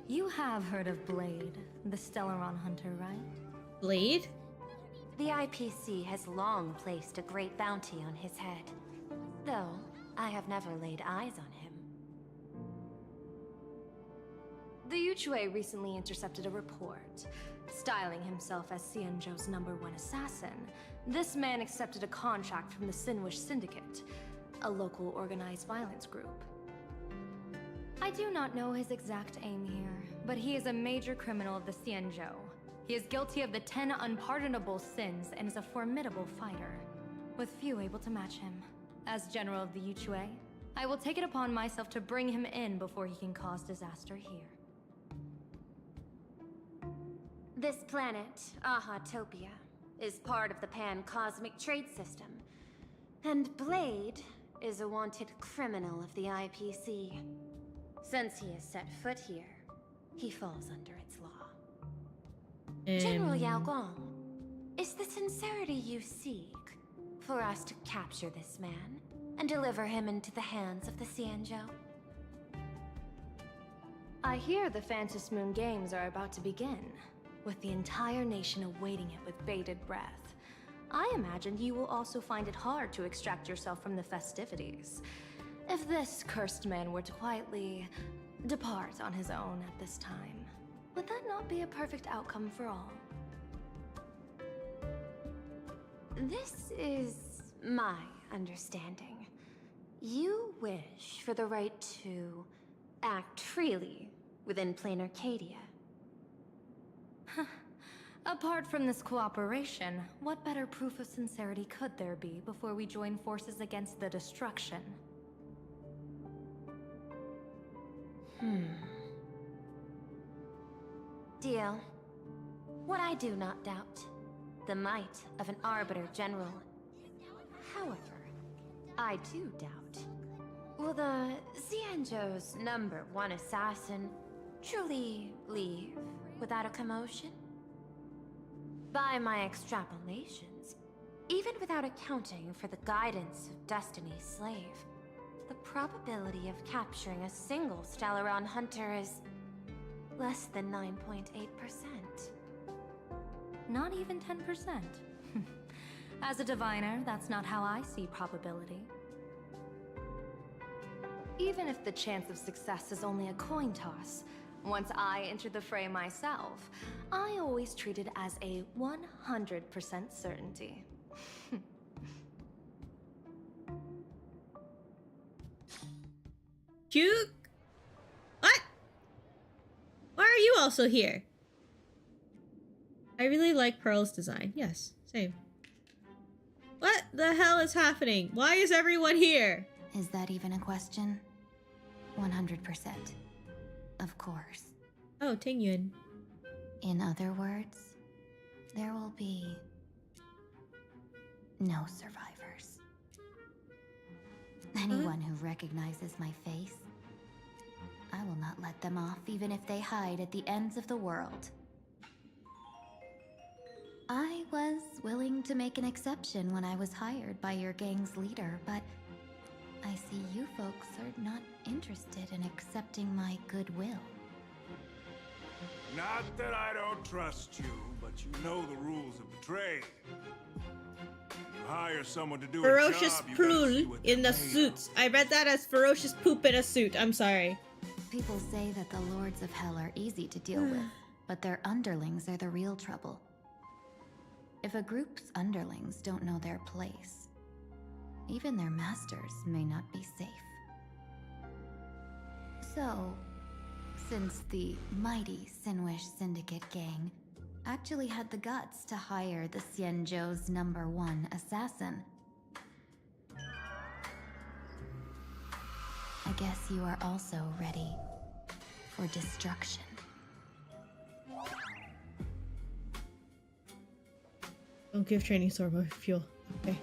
You have heard of Blade, the Stellaron hunter, right? Blade? The IPC has long placed a great bounty on his head, though I have never laid eyes on him. The Yuchui recently intercepted a report. Styling himself as Xianzhou's #1 assassin, this man accepted a contract from the Sinwish Syndicate, a local organized violence group. I do not know his exact aim here, but he is a major criminal of the Xianzhou. He is guilty of the 10 unpardonable sins and is a formidable fighter, with few able to match him. As General of the Yuchui, I will take it upon myself to bring him in before he can cause disaster here. This planet, Ahatopia, is part of the pan-cosmic trade system, and Blade is a wanted criminal of the IPC. Since he has set foot here, he falls under its law. General Yao Guang, is the sincerity you seek for us to capture this man and deliver him into the hands of the Xianzhou? I hear the Phantom Moon Games are about to begin, with the entire nation awaiting it with bated breath. I imagine you will also find it hard to extract yourself from the festivities. If this cursed man were to quietly depart on his own at this time, would that not be a perfect outcome for all? This is my understanding. You wish for the right to act freely within plain Arcadia. Apart from this cooperation, what better proof of sincerity could there be before we join forces against the destruction? Deal. What I do not doubt. The might of an Arbiter General. However, I do doubt. Will the Xianzhou's #1 assassin truly leave without a commotion? By my extrapolations, even without accounting for the guidance of Destiny's slave, the probability of capturing a single Stellaron hunter is less than 9.8%. Not even 10%. As a diviner, that's not how I see probability. Even if the chance of success is only a coin toss, once I enter the fray myself, I always treat it as a 100% certainty. Cute? What? Why are you also here? I really like Pearl's design. Yes, same. What the hell is happening? Why is everyone here? Is that even a question? 100%. Of course. Oh, Tingyun. In other words, there will be no survivors. Anyone who recognizes my face, I will not let them off even if they hide at the ends of the world. I was willing to make an exception when I was hired by your gang's leader, but I see you folks are not interested in accepting my goodwill. Not that I don't trust you, but you know the rules of the trade. You hire someone to do Ferocious a job, Prul in the suits. I read that as ferocious poop in a suit. I'm sorry. People say that the Lords of Hell are easy to deal with, but their underlings are the real trouble. If a group's underlings don't know their place, even their masters may not be safe. So, since the mighty Sinwish Syndicate gang actually had the guts to hire the Xianzhou's #1 assassin, I guess you are also ready for destruction. Don't give training sword more fuel. Okay.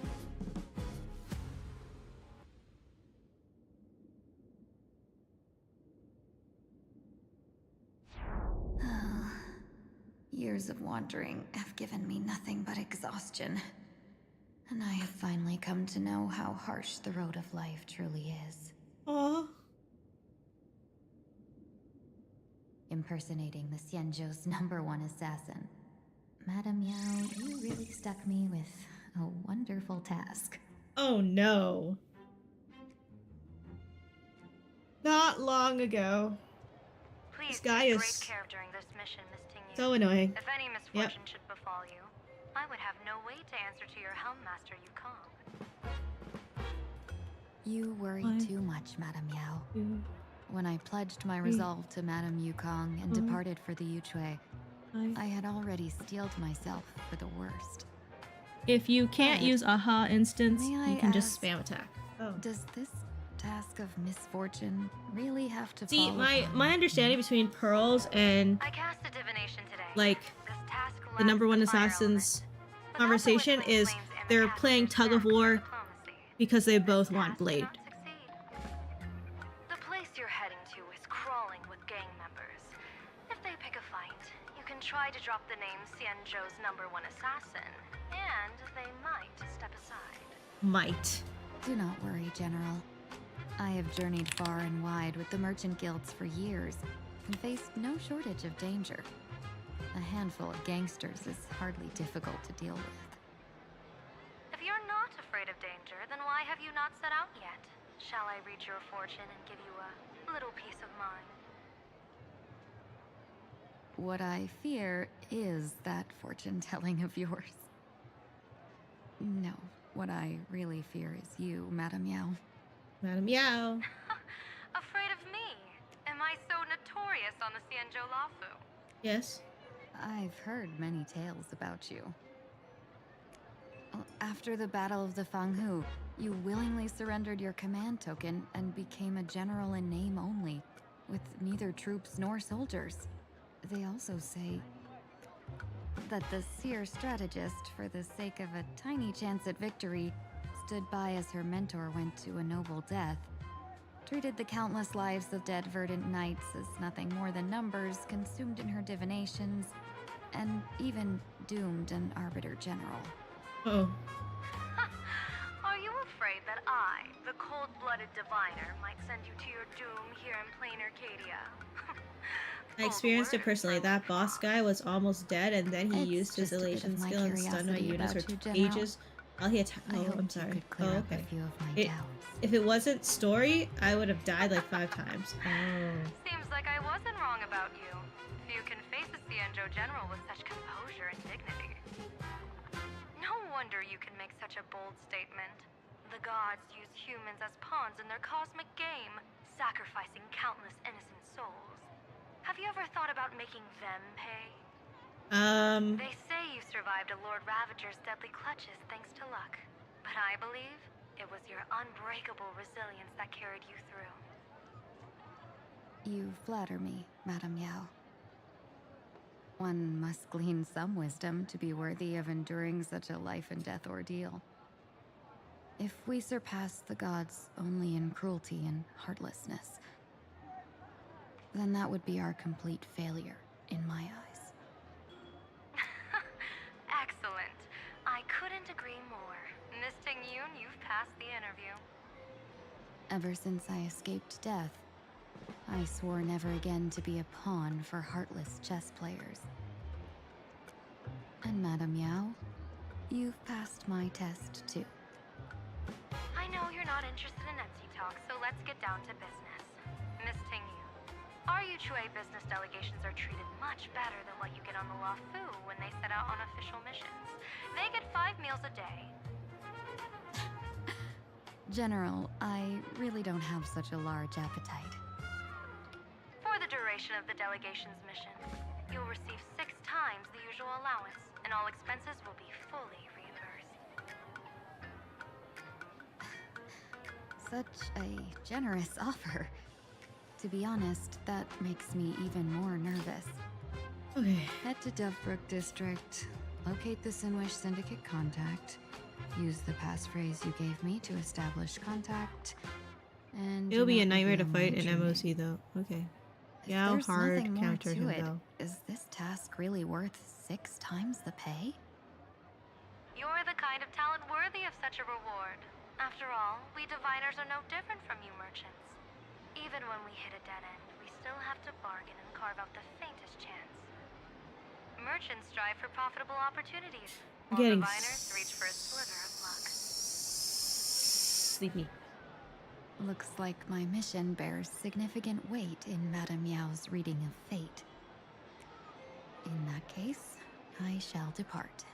Years of wandering have given me nothing but exhaustion. And I have finally come to know how harsh the road of life truly is. Aww. Impersonating the Xianzhou's #1 assassin. Madame Yao, you really stuck me with a wonderful task. Oh no. Not long ago. Please This guy take is great care during this mission, Miss Tingyu. so annoying. If any misfortune should befall you, I would have no way to answer to your Helm Master Yukong. You worry too much, Madame Yao. When I pledged my resolve to Madame Yukong and departed for the Yuchue, I had already steeled myself for the worst. If you can't use aha instance, May you can I just ask, spam attack. Oh. Does this task of misfortune really have to See, fall my upon understanding between Pearls and I cast a divination today. like This task the #1 assassin's conversation is they're playing tug of war because they both want Blade. The place you're heading to is crawling with gang members. If they pick a fight, you can try to drop the name Xianzhou's #1 assassin, and they might step aside. Might. Do not worry, General. I have journeyed far and wide with the merchant guilds for years and faced no shortage of danger. A handful of gangsters is hardly difficult to deal with. If you're not afraid of danger, then why have you not set out yet? Shall I read your fortune and give you a little peace of mind? What I fear is that fortune-telling of yours. No, what I really fear is you, Madame Yao. Madame Yao. Afraid of me? Am I so notorious on the Xianzhou Lafu. Yes. I've heard many tales about you. After the Battle of the Fanghu, you willingly surrendered your command token and became a general in name only, with neither troops nor soldiers. They also say that the seer strategist, for the sake of a tiny chance at victory, stood by as her mentor went to a noble death, treated the countless lives of dead verdant knights as nothing more than numbers consumed in her divinations, and even doomed an arbiter general. Oh. Are you afraid that I, the cold-blooded diviner, might send you to your doom here in plain Arcadia? I experienced it personally. That boss guy was almost dead, and then he used his elation skill and stunned my units for ages while he attacked. Oh, I'm sorry. Oh, okay. If it wasn't story, I would have died like 5 times. Oh. Seems like I wasn't wrong about you. Few can face a Xianzhou general with such composure and dignity. No wonder you can make such a bold statement. The gods use humans as pawns in their cosmic game, sacrificing countless innocent souls. Have you ever thought about making them pay? They say you survived a Lord Ravager's deadly clutches thanks to luck. But I believe it was your unbreakable resilience that carried you through. You flatter me, Madame Yao. One must glean some wisdom to be worthy of enduring such a life-and-death ordeal. If we surpass the gods only in cruelty and heartlessness, then that would be our complete failure, in my eyes. Excellent. I couldn't agree more. Miss Tingyun, you've passed the interview. Ever since I escaped death, I swore never again to be a pawn for heartless chess players. And Madame Yao, you've passed my test too. I know you're not interested in empty talk, so let's get down to business. Miss Tingyun, our Yuchue business delegations are treated much better than what you get on the Lafu when they set out on official missions. They get 5 meals a day. General, I really don't have such a large appetite. For the duration of the delegation's mission, you'll receive 6 times the usual allowance, and all expenses will be fully reimbursed. Such a generous offer. To be honest, that makes me even more nervous. Okay. Head to Dovebrook District, locate the Sinwish Syndicate contact, use the passphrase you gave me to establish contact, and it'll be a nightmare to fight in MOC though. Okay. Yeah, there's hard nothing more counter to him it. though. Is this task really worth 6 times the pay? You're the kind of talent worthy of such a reward. After all, we diviners are no different from you merchants. Even when we hit a dead end, we still have to bargain and carve out the faintest chance. Merchants strive for profitable opportunities, while Getting diviners reach for a sliver of luck. Sleepy. Looks like my mission bears significant weight in Madame Yao's reading of fate. In that case, I shall depart.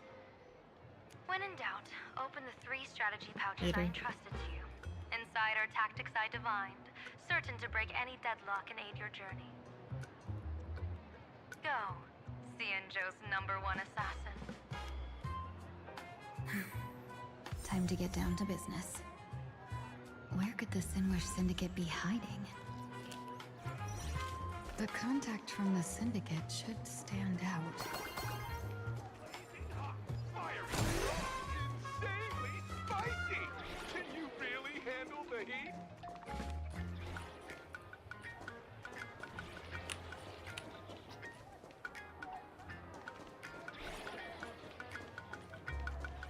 When in doubt, open the 3 strategy pouches Later. I entrusted to you. Inside are tactics I divined, certain to break any deadlock and aid your journey. Go, Xianzhou's #1 assassin. Time to get down to business. Where could the Sinwish Syndicate be hiding? The contact from the Syndicate should stand out. Insanely spicy! Can you really handle the heat?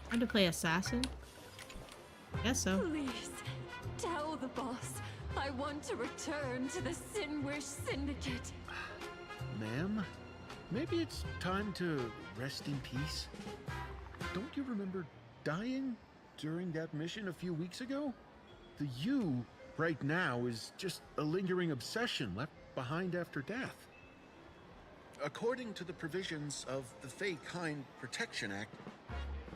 Time to play assassin? Guess so. Please, tell the boss I want to return to the Sinwish Syndicate. Ma'am, maybe it's time to rest in peace. Don't you remember dying during that mission a few weeks ago? The you right now is just a lingering obsession left behind after death. According to the provisions of the Fey Kind Protection Act,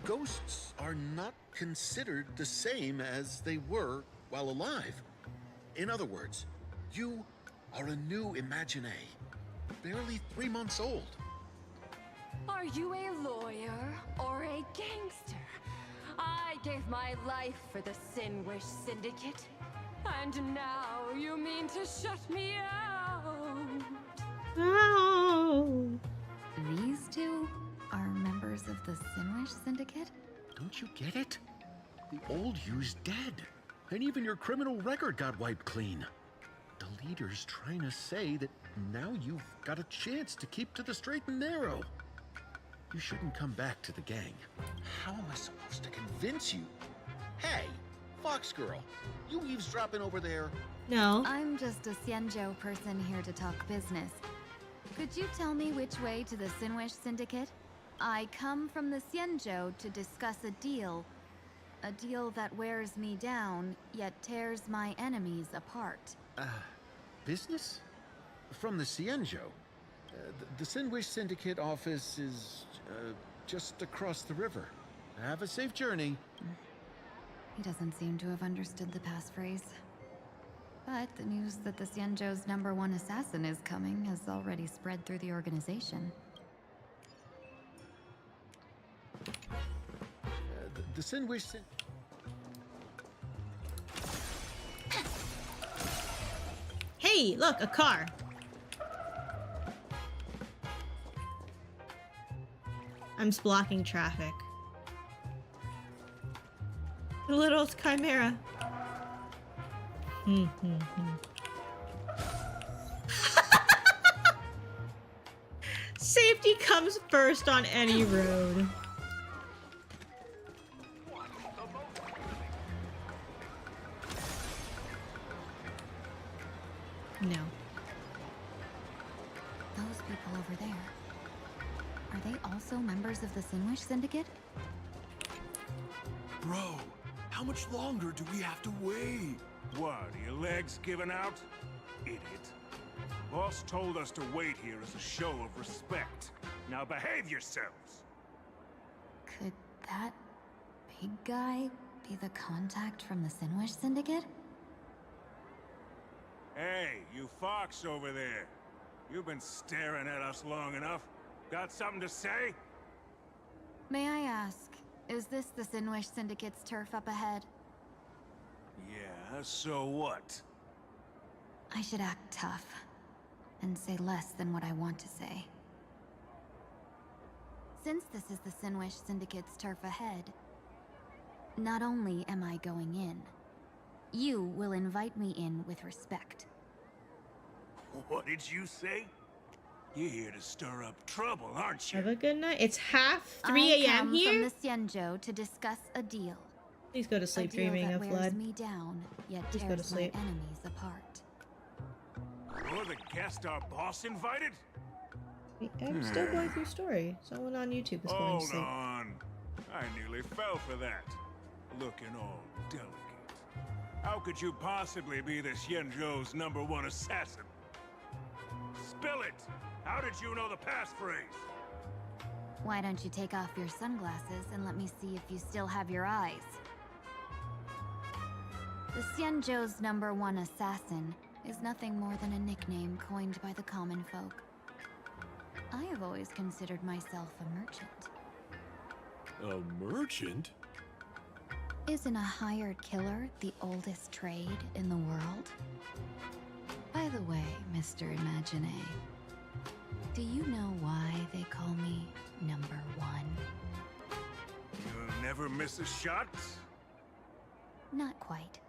ghosts are not considered the same as they were while alive. In other words, you are a new imagine, barely 3 months old. Are you a lawyer or a gangster? I gave my life for the Sinwish Syndicate, and now you mean to shut me out? No. These two are members of the Sinwish Syndicate? Don't you get it? The old you's dead, and even your criminal record got wiped clean. The leader's trying to say that now you've got a chance to keep to the straight and narrow. You shouldn't come back to the gang. How am I supposed to convince you? Hey, Fox Girl, you eavesdropping over there? No. I'm just a Xianzhou person here to talk business. Could you tell me which way to the Sinwish Syndicate? I come from the Xianzhou to discuss a deal. A deal that wears me down, yet tears my enemies apart. Business? From the Xianzhou. The Sinwish Syndicate office is just across the river. Have a safe journey. He doesn't seem to have understood the passphrase. But the news that the Xianzhou's #1 assassin is coming has already spread through the organization. The Sinwish Hey, look, a car. I'm just blocking traffic. The little chimera. Safety comes first on any road. No. Those people over there. Are they also members of the Sinwish Syndicate? Bro, how much longer do we have to wait? What, are your legs giving out? Idiot. Boss told us to wait here as a show of respect. Now behave yourselves! Could that big guy be the contact from the Sinwish Syndicate? Hey, you fox over there. You've been staring at us long enough. Got something to say? May I ask, is this the Sinwish Syndicate's turf up ahead? Yeah, so what? I should act tough and say less than what I want to say. Since this is the Sinwish Syndicate's turf ahead, not only am I going in, you will invite me in with respect. What did you say? You're here to stir up trouble, aren't you? Have a good night. It's half 3 a.m. here. I come from the Xianzhou to discuss a deal. Please go to sleep, a deal dreaming that of wears blood. me down, yet Please go tears to sleep. my enemies apart. You're the guest our boss invited? I'm still going through story. Someone on YouTube is going to sleep. Hold on. I nearly fell for that. Looking all delicate. How could you possibly be the Xianzhou's #1 assassin? Spill it! How did you know the passphrase? Why don't you take off your sunglasses and let me see if you still have your eyes? The Xianzhou's #1 assassin is nothing more than a nickname coined by the common folk. I have always considered myself a merchant. A merchant? Isn't a hired killer the oldest trade in the world? By the way, Mr. Imagine, do you know why they call me #1? You never miss a shot? Not quite.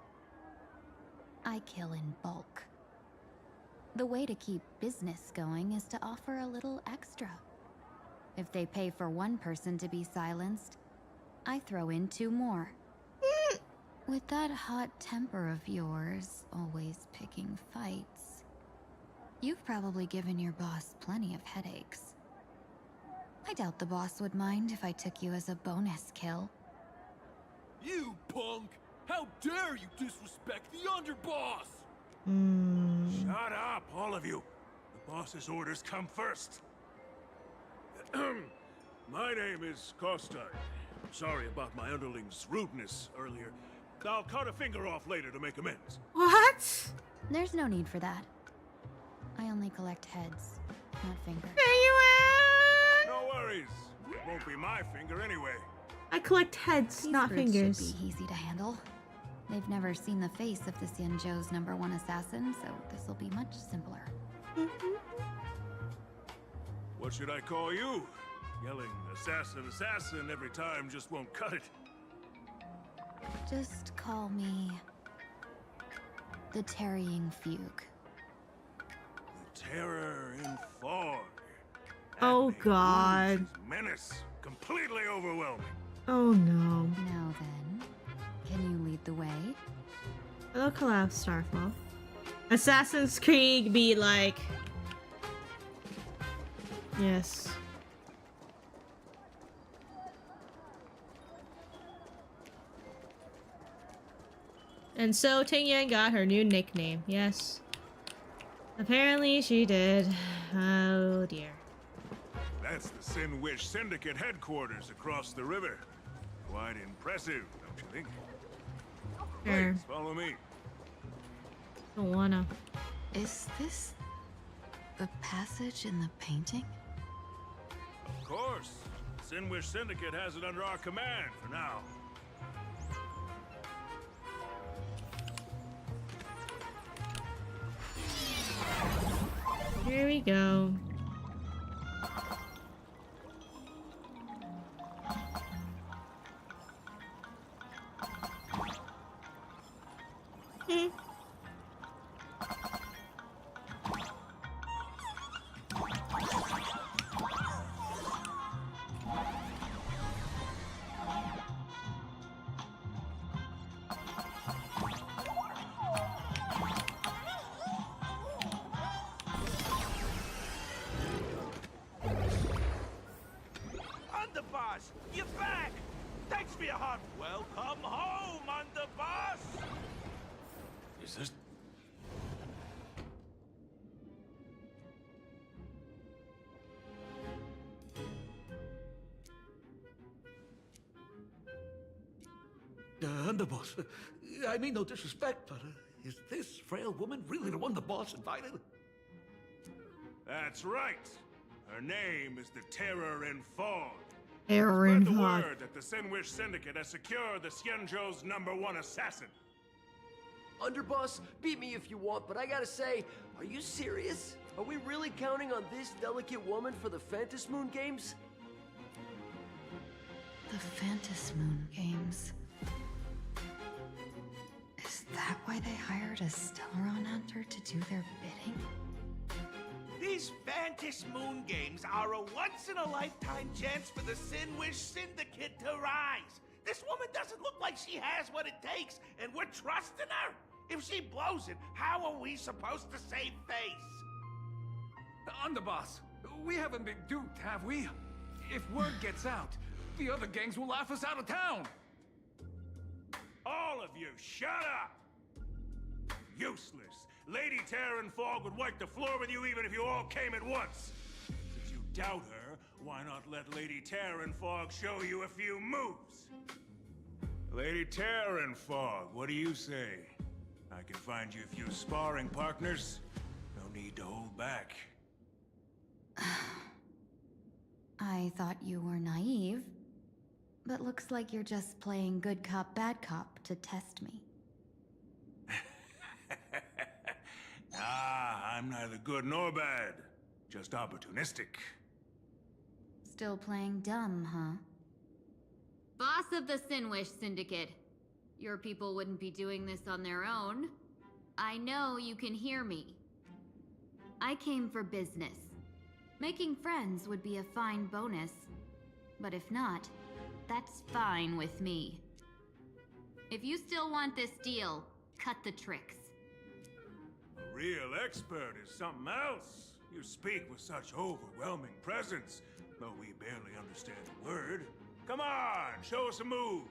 I kill in bulk. The way to keep business going is to offer a little extra. If they pay for one person to be silenced, I throw in 2 more. With that hot temper of yours, always picking fights, you've probably given your boss plenty of headaches. I doubt the boss would mind if I took you as a bonus kill. You punk! How dare you disrespect the underboss! Shut up, all of you. The boss's orders come first. My name is Kostai. Sorry about my underling's rudeness earlier. I'll cut a finger off later to make amends. What? There's no need for that. I only collect heads. not finger. There you are! No worries. It won't be my finger anyway. I collect heads, These not brutes fingers. should be easy to handle. They've never seen the face of the Xianzhou's #1 assassin, so this'll be much simpler. What should I call you? Yelling assassin, assassin every time just won't cut it. Just call me the Tarrying Fugue. The terror in fog. Oh god. Menace. Completely overwhelming. Oh no. Now then, can you lead the way? Hello, collapse, Starfall. Assassin's Creed be like... Yes. And so Tingyan got her new nickname. Yes. Apparently she did. Oh dear. That's the Sin Wish Syndicate headquarters across the river. Quite impressive, don't you think? Sure. Please, follow me. Don't wanna. Is this the passage in the painting? Of course. Sin Wish Syndicate has it under our command for now. Here we go. Underboss, you're back! Thanks for your hard welcome home, Underboss! Is this... Underboss, I mean no disrespect, but is this frail woman really the one the boss invited? That's right. Her name is the Terror in Fog. Terror in Spread the Fog. word that the Sin Wish Syndicate has secured the Xianzhou's #1 assassin. Underboss, beat me if you want, but I gotta say, are you serious? Are we really counting on this delicate woman for the Phantasmoon Moon Games? The Phantasmoon Moon Games. Is that why they hired a Stellaron hunter to do their bidding? These Phantasmoon Moon Games are a once-in-a-lifetime chance for the Sin Wish Syndicate to rise. This woman doesn't look like she has what it takes, and we're trusting her. If she blows it, how are we supposed to save face? Underboss, we haven't been duped, have we? If word gets out, the other gangs will laugh us out of town. All of you, shut up! Useless. Lady Terran Fog would wipe the floor with you even if you all came at once. Since you doubt her, why not let Lady Terran Fog show you a few moves? Lady Terran Fog, what do you say? I can find you a few sparring partners. No need to hold back. I thought you were naive, but looks like you're just playing good cop, bad cop to test me. I'm neither good nor bad. Just opportunistic. Still playing dumb, huh? Boss of the Sin Wish Syndicate. Your people wouldn't be doing this on their own. I know you can hear me. I came for business. Making friends would be a fine bonus. But if not, that's fine with me. If you still want this deal, cut the tricks. A real expert is something else. You speak with such overwhelming presence, though we barely understand a word. Come on, show us a move.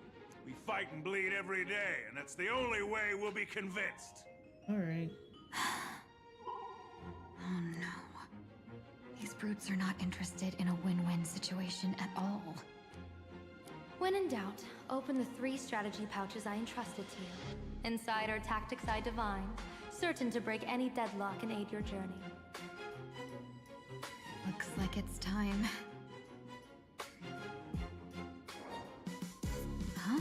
We fight and bleed every day, and that's the only way we'll be convinced. Alright. Oh no. These brutes are not interested in a win-win situation at all. When in doubt, open the 3 strategy pouches I entrusted to you. Inside are tactics I divined, certain to break any deadlock and aid your journey. Looks like it's time. Huh?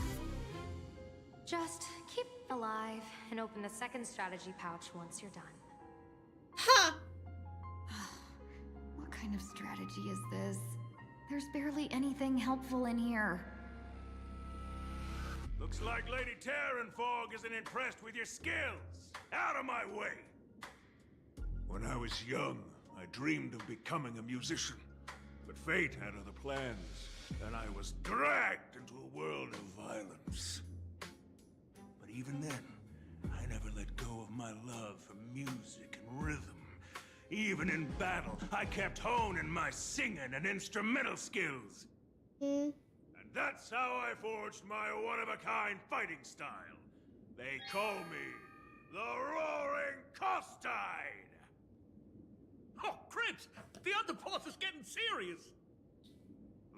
Just keep alive and open the second strategy pouch once you're done. Ha! What kind of strategy is this? There's barely anything helpful in here. Looks like Lady Terranfog isn't impressed with your skills. Out of my way! When I was young, I dreamed of becoming a musician. But fate had other plans, and I was dragged into a world of violence. But even then, I never let go of my love for music and rhythm. Even in battle, I kept honing my singing and instrumental skills. And that's how I forged my one-of-a-kind fighting style. They call me the Roaring Costide! Oh, Crips! The underboss is getting serious!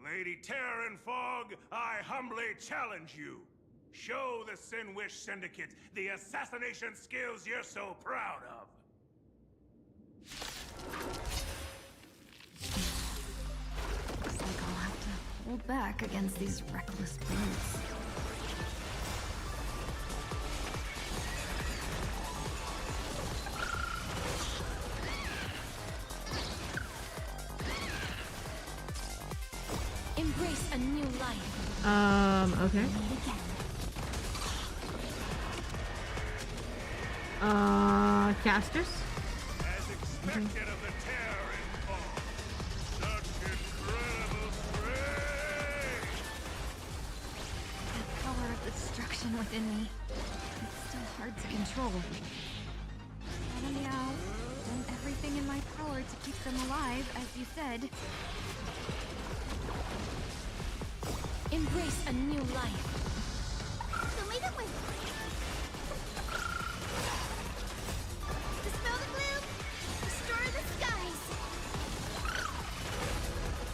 Lady Terranfog, I humbly challenge you. Show the Sinwish Syndicate the assassination skills you're so proud of. Looks like I'll have to hold back against these reckless brutes. Embrace a new life. Okay. Casters? As expected of the Terranfog. Such incredible strength! The power of destruction within me. It's still hard to control. Gotta meow. Done everything in my power to keep them alive, as you said. Embrace a new life. So leave it with me. Dispel the gloom. Restore the skies.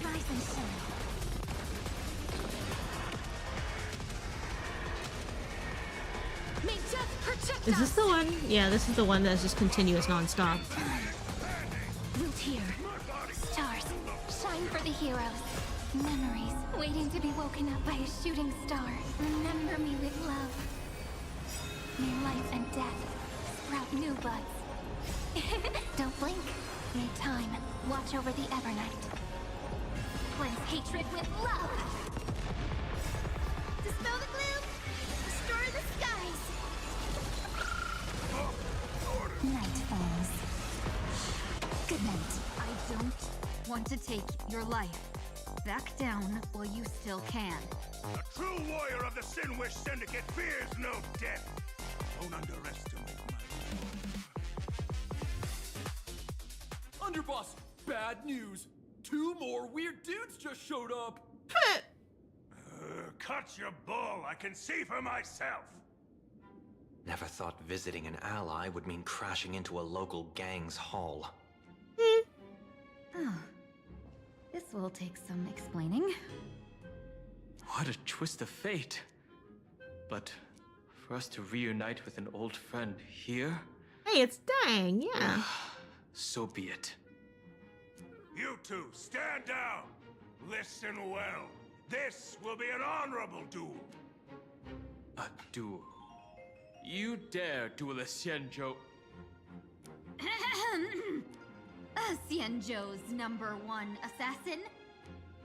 Rise and shine. May death protect Is this the one? Yeah, this is the one that's just continuous non-stop. Root here. Stars, shine for the heroes. Memories waiting to be woken up by a shooting star. Remember me with love. May life and death sprout new buds. Don't blink. May time watch over the Evernight. Cleanse hatred with love. Dispel the gloom. Restore the skies. Night falls. Good night. I don't want to take your life. Back down while you still can. A true warrior of the Sinwish Syndicate fears no death. Don't underestimate my... Underboss, bad news. 2 more weird dudes just showed up. Cut your bull. I can see for myself. Never thought visiting an ally would mean crashing into a local gang's hall. Oh. This will take some explaining. What a twist of fate. But for us to reunite with an old friend here? Hey, it's Dang, yeah. So be it. You two, stand down. Listen well. This will be an honorable duel. A duel? You dare duel a Xianzhou? Xianzhou's #1 assassin?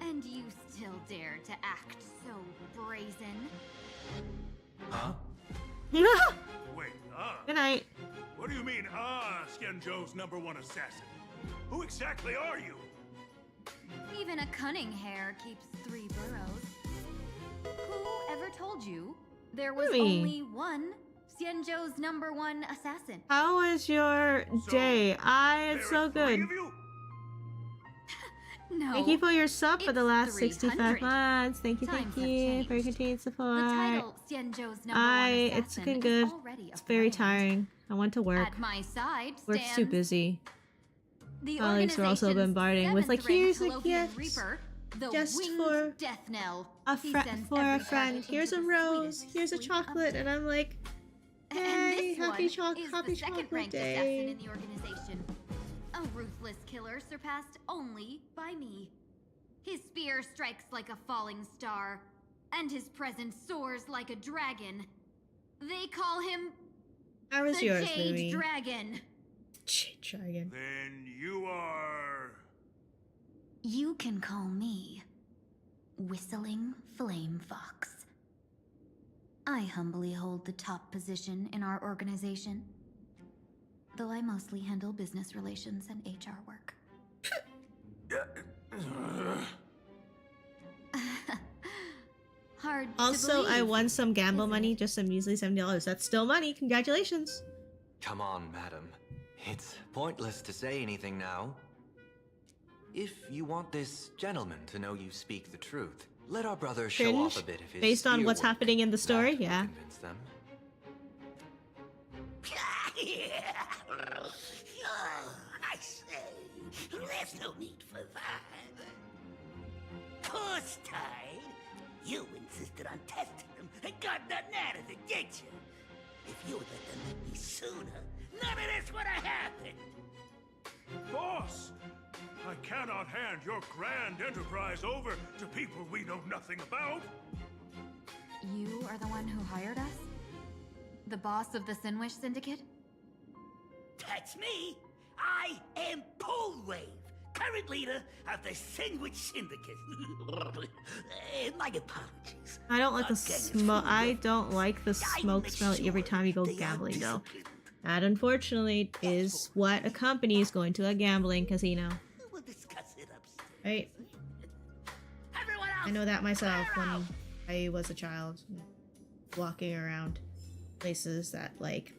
And you still dare to act so brazen? Huh? Wait, Good night. What do you mean, Xianzhou's #1 assassin? Who exactly are you? Even a cunning hare keeps 3 burrows. Who ever told you there was Really? only one Xianzhou's #1 assassin? How was your day? It's so good. No. Thank you for your sub for the last 65 300. months. Thank you for your continued support. The title Xianzhou's #1 It's assassin been is good. already It's a very brand. tiring. I went to work. At my side Work's too stands busy. the Colleagues were also organization's bombarding with like, 7th ranked here's a Colovian gift Reaper, the just winged for death knell. a He sends for a every friend. target Here's a into the rose. sweetest Here's a sleep chocolate, and I'm like, And hey, this happy one chocolate, is happy the second chocolate ranked assassin day. in the organization. A ruthless ruthless killer surpassed only by me. His spear strikes like a falling star, and his presence soars like a dragon. They call him How was the yours, Jade Louis? Dragon. Jade Dragon. Then you are... You can call me Whistling Flame Fox. I humbly hold the top position in our organization, though I mostly handle business relations and HR work. Hard Also, to I believe. won some gamble money, just some measly $70. That's still money. Congratulations. Come on, madam. It's pointless to say anything now. If you want this gentleman to know you speak the truth, let our brother show off a bit of his Based on spear what's work. happening in the story, That will yeah. convince them. I say, there's no need for that. Course, Tide. You insisted on testing them and got nothing out of it, did you? If you would let them meet me sooner, none of this would have happened. Boss! I cannot hand your grand enterprise over to people we know nothing about. You are the one who hired us? The boss of the Sinwish Syndicate? That's me. I am Polewave, current leader of the Sandwich Syndicate. My apologies. I don't like the Our gang is smoke. full I of don't like the smoke smell every time you go gambling, though. That, unfortunately, is what accompanies going to a gambling casino. We'll discuss it upstairs. Right? Everyone else, I know that myself clear when out! I was a child, walking around places that, like,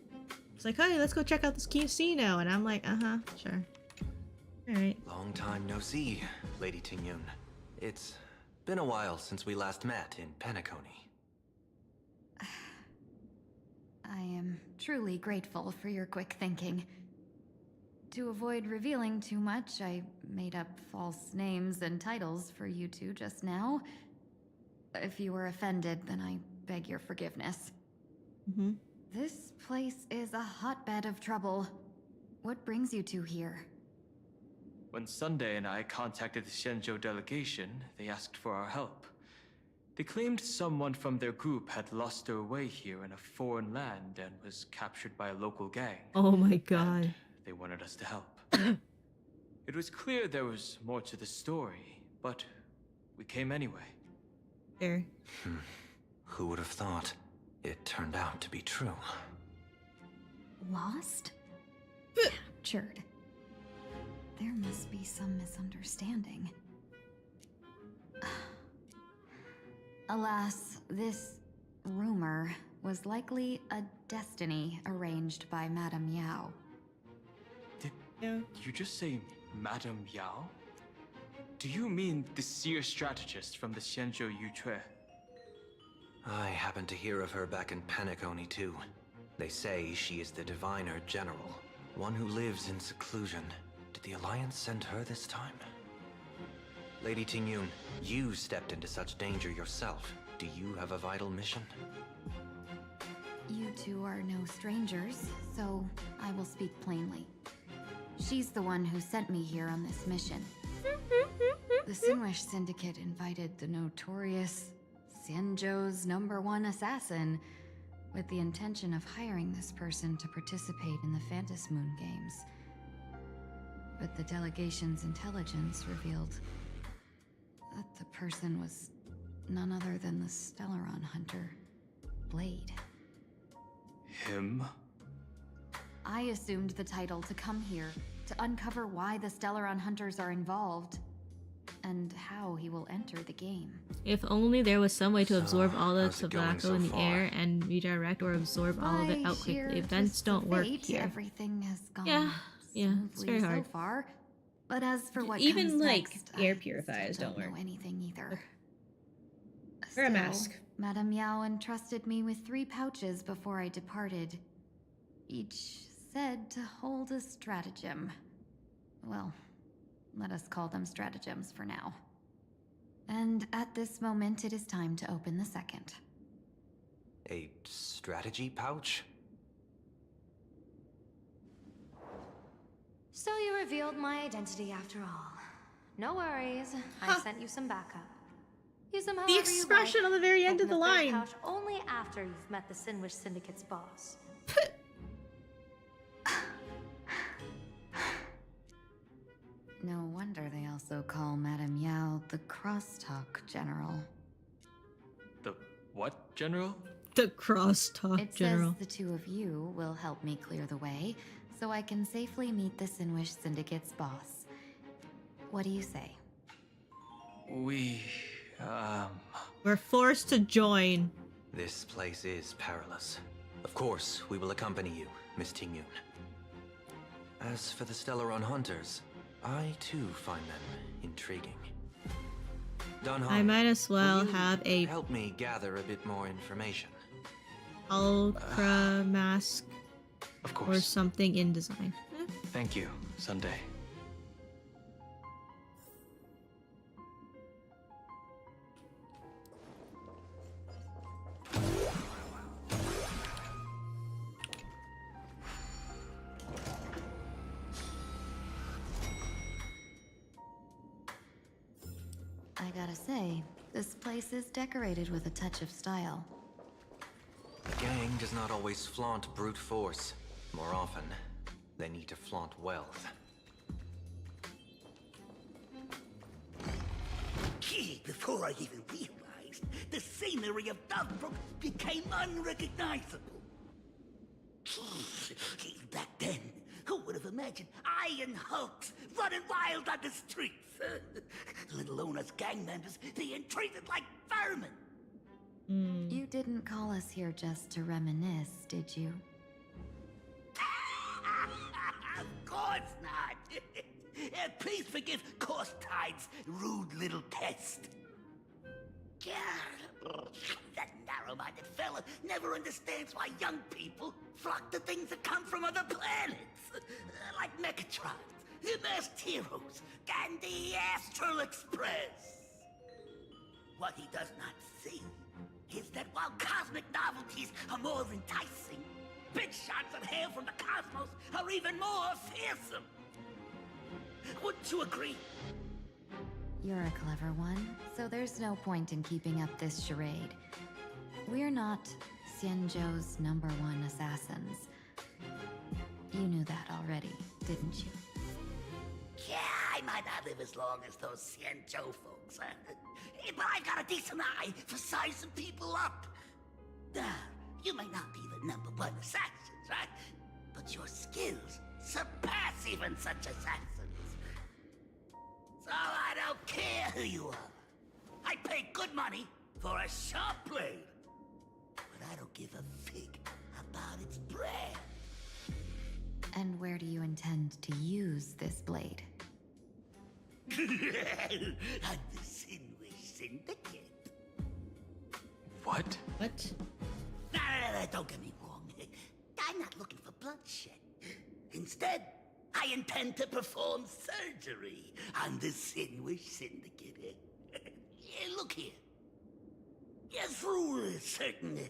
it's like, hey, let's go check out this casino, and I'm like, sure. Alright. Long time no see, Lady Tingyun. It's been a while since we last met in Penacony. I am truly grateful for your quick thinking. To avoid revealing too much, I made up false names and titles for you two just now. If you were offended, then I beg your forgiveness. Mm-hmm. This place is a hotbed of trouble. What brings you two here? When Sunday and I contacted the Shenzhou delegation, they asked for our help. They claimed someone from their group had lost their way here in a foreign land and was captured by a local gang. Oh my god. And they wanted us to help. It was clear there was more to the story, but we came anyway. There. Who would have thought? It turned out to be true. Lost? Captured. There must be some misunderstanding. Alas, this rumor was likely a destiny arranged by Madame Yao. Did you just say Madame Yao? Do you mean the seer strategist from the Shenzhou Yuchue? I happened to hear of her back in Penacony too. They say she is the diviner general, one who lives in seclusion. Did the Alliance send her this time? Lady Tingyun, you stepped into such danger yourself. Do you have a vital mission? You two are no strangers, so I will speak plainly. She's the one who sent me here on this mission. The Sinwish Syndicate invited the notorious Xianzhou's #1 assassin with the intention of hiring this person to participate in the Phantom Moon Games. But the delegation's intelligence revealed that the person was none other than the Stellaron hunter, Blade. Him? I assumed the title to come here to uncover why the Stellaron hunters are involved and how he will enter the game. If only there was some way to absorb all the how's it going tobacco so in the far? air and redirect or absorb all of it By out sheer quickly. Events twist don't of work fate, here. Everything has gone Yeah, it's smoothly very hard. so far. But as for what Even, comes like, next, air I purifiers still don't know work. anything either. Wear a Still, mask. Madame Yao entrusted me with 3 pouches before I departed. Each said to hold a stratagem. Well, let us call them stratagems for now. And at this moment, it is time to open the second. A strategy pouch? So you revealed my identity after all. No worries, I sent you some backup. Use them however The expression you like. on the very end Open of the third line. pouch only after you've met the Sinwish Syndicate's boss. No wonder they also call Madame Yao the Crosstalk General. The what, General? The crosstalk It general. says the two of you will help me clear the way, so I can safely meet the Sinwish Syndicate's boss. What do you say? We're forced to join. This place is perilous. Of course, we will accompany you, Miss Tingyun. As for the Stellaron Hunters, I too find them intriguing. Dunhan, I might as well will you have a help me gather a bit more information. ultra mask Of or course. something in design. Thank you, Sunday. I gotta say, this place is decorated with a touch of style. The gang does not always flaunt brute force. More often, they need to flaunt wealth. Gee, before I even realized, the scenery of Dovebrook became unrecognizable. Gee, back then, who would have imagined iron hulks running wild on the streets? Let alone us gang members being treated like vermin. You didn't call us here just to reminisce, did you? Of course not. Please forgive Korstide's rude little test. That narrow-minded fella never understands why young people flock to things that come from other planets. Like Mechatrons, the masked heroes, and the Astral Express. What he does not see is that while cosmic novelties are more enticing, big shots of hail from the cosmos are even more fearsome. Wouldn't you agree? You're a clever one, so there's no point in keeping up this charade. We're not Xianzhou's #1 assassins. You knew that already, didn't you? Yeah, I might not live as long as those Xianzhou folks, but I've got a decent eye for sizing people up. You may not be the #1 assassins, right? But your skills surpass even such assassins. So I don't care who you are. I pay good money for a sharp blade. But I don't give a fig about its brand. And where do you intend to use this blade? On the Sinwish Syndicate. What? What? No, don't get me wrong. I'm not looking for bloodshed. Instead, I intend to perform surgery on the Sinwish Syndicate. Look here. Through certain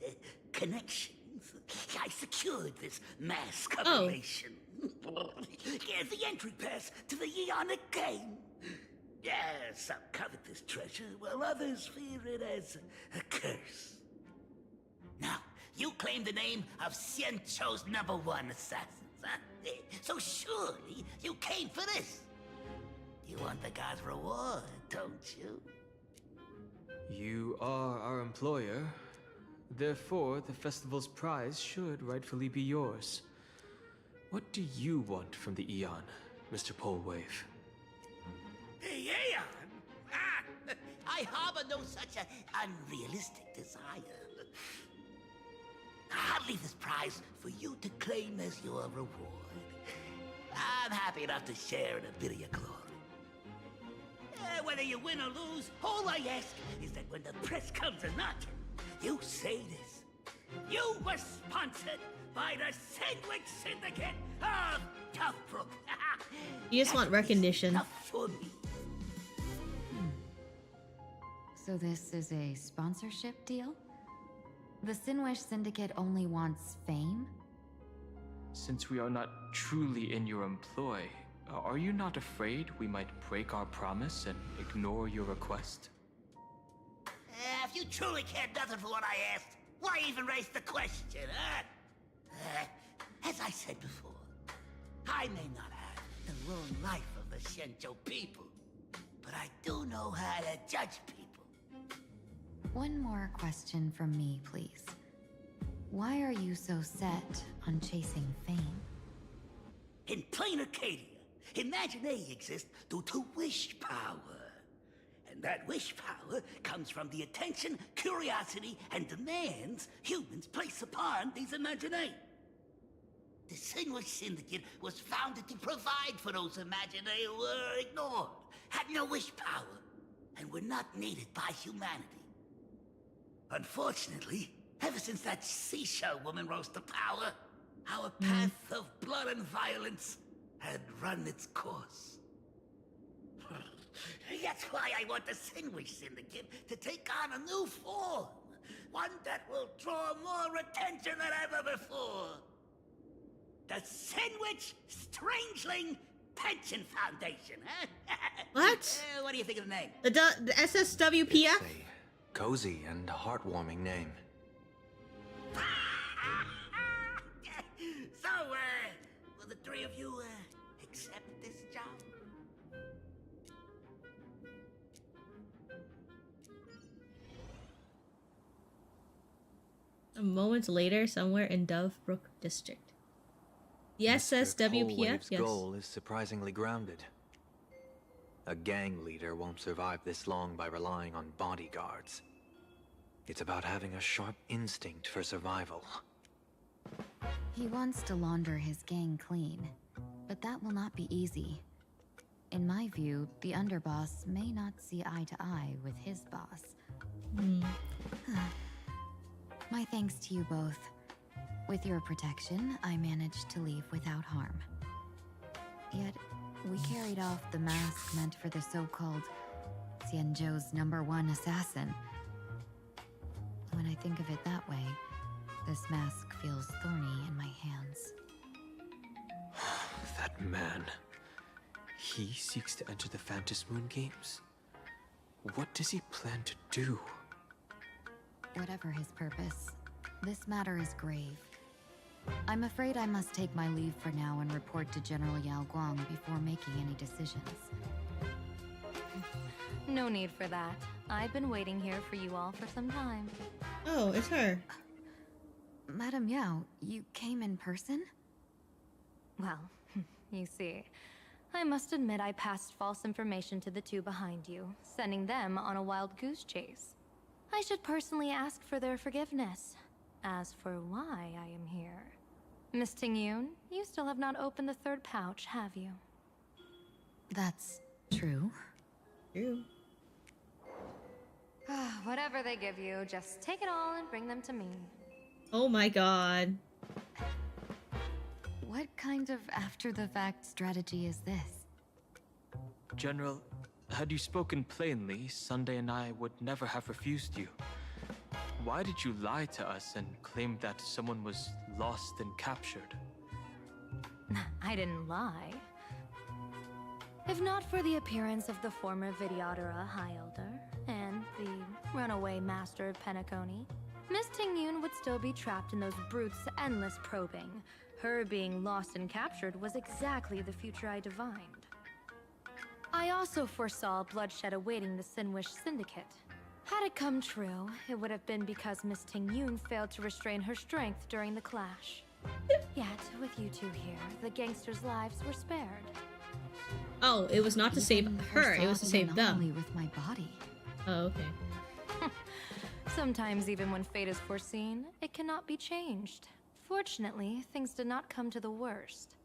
connections, I secured this mass combination. The entry pass to the Eonic game. Some covet this treasure, while others fear it as a curse. Now, you claim the name of Xianzhou's #1 assassins, huh? So surely you came for this. You want the god's reward, don't you? You are our employer. Therefore, the festival's prize should rightfully be yours. What do you want from the Eon, Mr. Polewave? Aeon? I harbor no such an unrealistic desire. I'll leave this prize for you to claim as your reward. I'm happy enough to share in a bit of your glory. Whether you win or lose, all I ask is that when the press comes a-knocking, you say this. You were sponsored by the Sinwish Syndicate of Dovebrook. You just want recognition. For me. So this is a sponsorship deal? The Sinwish Syndicate only wants fame? Since we are not truly in your employ, Are you not afraid we might break our promise and ignore your request? If you truly cared nothing for what I asked, why even raise the question, huh? As I said before, I may not have the long life of the Shenzhou people, but I do know how to judge people. One more question from me, please. Why are you so set on chasing fame? In plain Arcadia, Imagination exists due to wish power. And that wish power comes from the attention, curiosity, and demands humans place upon these Imaginae. The Sinwish Syndicate was founded to provide for those Imaginae who were ignored, had no wish power, and were not needed by humanity. Unfortunately, ever since that seashell woman rose to power, our path of blood and violence had run its course. That's why I want the Sinwish Syndicate to take on a new form. One that will draw more attention than ever before. The Sinwish Strangeling Pension Foundation, huh? What? What do you think of the name? The SSWPF? It's a cozy and heartwarming name. So, will the three of you, accept this job? A moment later, somewhere in Dovebrook District. The SSWPF, Colewave's yes. goal is surprisingly grounded. A gang leader won't survive this long by relying on bodyguards. It's about having a sharp instinct for survival. He wants to launder his gang clean, but that will not be easy. In my view, the underboss may not see eye to eye with his boss. My thanks to you both. With your protection, I managed to leave without harm. Yet, we carried off the mask meant for the so-called Xianzhou's #1 assassin. When I think of it that way, this mask feels thorny in my hands. That man. He seeks to enter the Phantom Moon Games? What does he plan to do? Whatever his purpose, this matter is grave. I'm afraid I must take my leave for now and report to General Yao Guang before making any decisions. No need for that. I've been waiting here for you all for some time. Oh, it's her. Madam Yao, you came in person? Well, you see, I must admit I passed false information to the two behind you, sending them on a wild goose chase. I should personally ask for their forgiveness. As for why I am here, Miss Tingyun, you still have not opened the third pouch, have you? That's true. True. Whatever they give you, just take it all and bring them to me. Oh my god. What kind of after-the-fact strategy is this? General, had you spoken plainly, Sunday and I would never have refused you. Why did you lie to us and claim that someone was lost and captured? I didn't lie. If not for the appearance of the former Vidyadhara High Elder and the runaway Master of Penacony, Miss Tingyun would still be trapped in those brutes' endless probing. Her being lost and captured was exactly the future I divined. I also foresaw bloodshed awaiting the Sinwish Syndicate. Had it come true, it would have been because Miss Tingyun failed to restrain her strength during the clash. Yet, with you two here, the gangsters' lives were spared. Oh, it was not to save her, it was to save them. With my body. Oh, okay. Sometimes even when fate is foreseen, it cannot be changed. Fortunately, things did not come to the worst.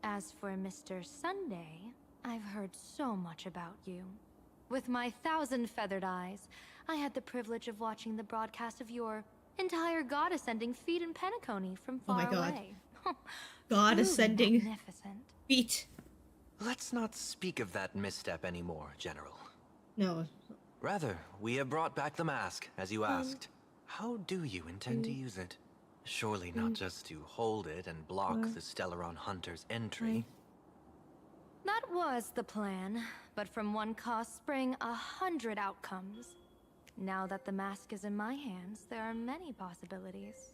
As for Mr. Sunday, I've heard so much about you. With my 1,000 feathered eyes, I had the privilege of watching the broadcast of your entire god-ascending feat in Penacony from far away. God-ascending magnificent. feat. Let's not speak of that misstep anymore, General. No. Rather, we have brought back the mask, as you asked. How do you intend to use it? Surely not just to hold it and block the Stellaron Hunter's entry. That was the plan, but from one cause spring 100 outcomes. Now that the mask is in my hands, there are many possibilities.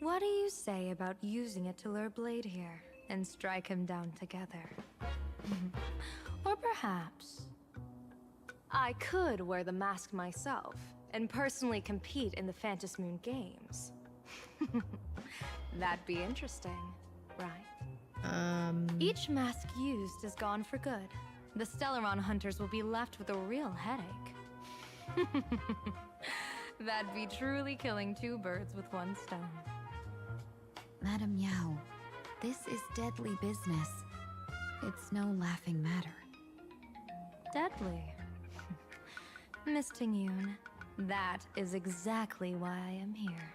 What do you say about using it to lure Blade here and strike him down together? Or perhaps I could wear the mask myself and personally compete in the Phantom Moon Games. That'd be interesting, right? Each mask used is gone for good. The Stellaron hunters will be left with a real headache. That'd be truly killing two birds with one stone. Madam Yao, this is deadly business. It's no laughing matter. Deadly? Miss Tingyun, that is exactly why I am here.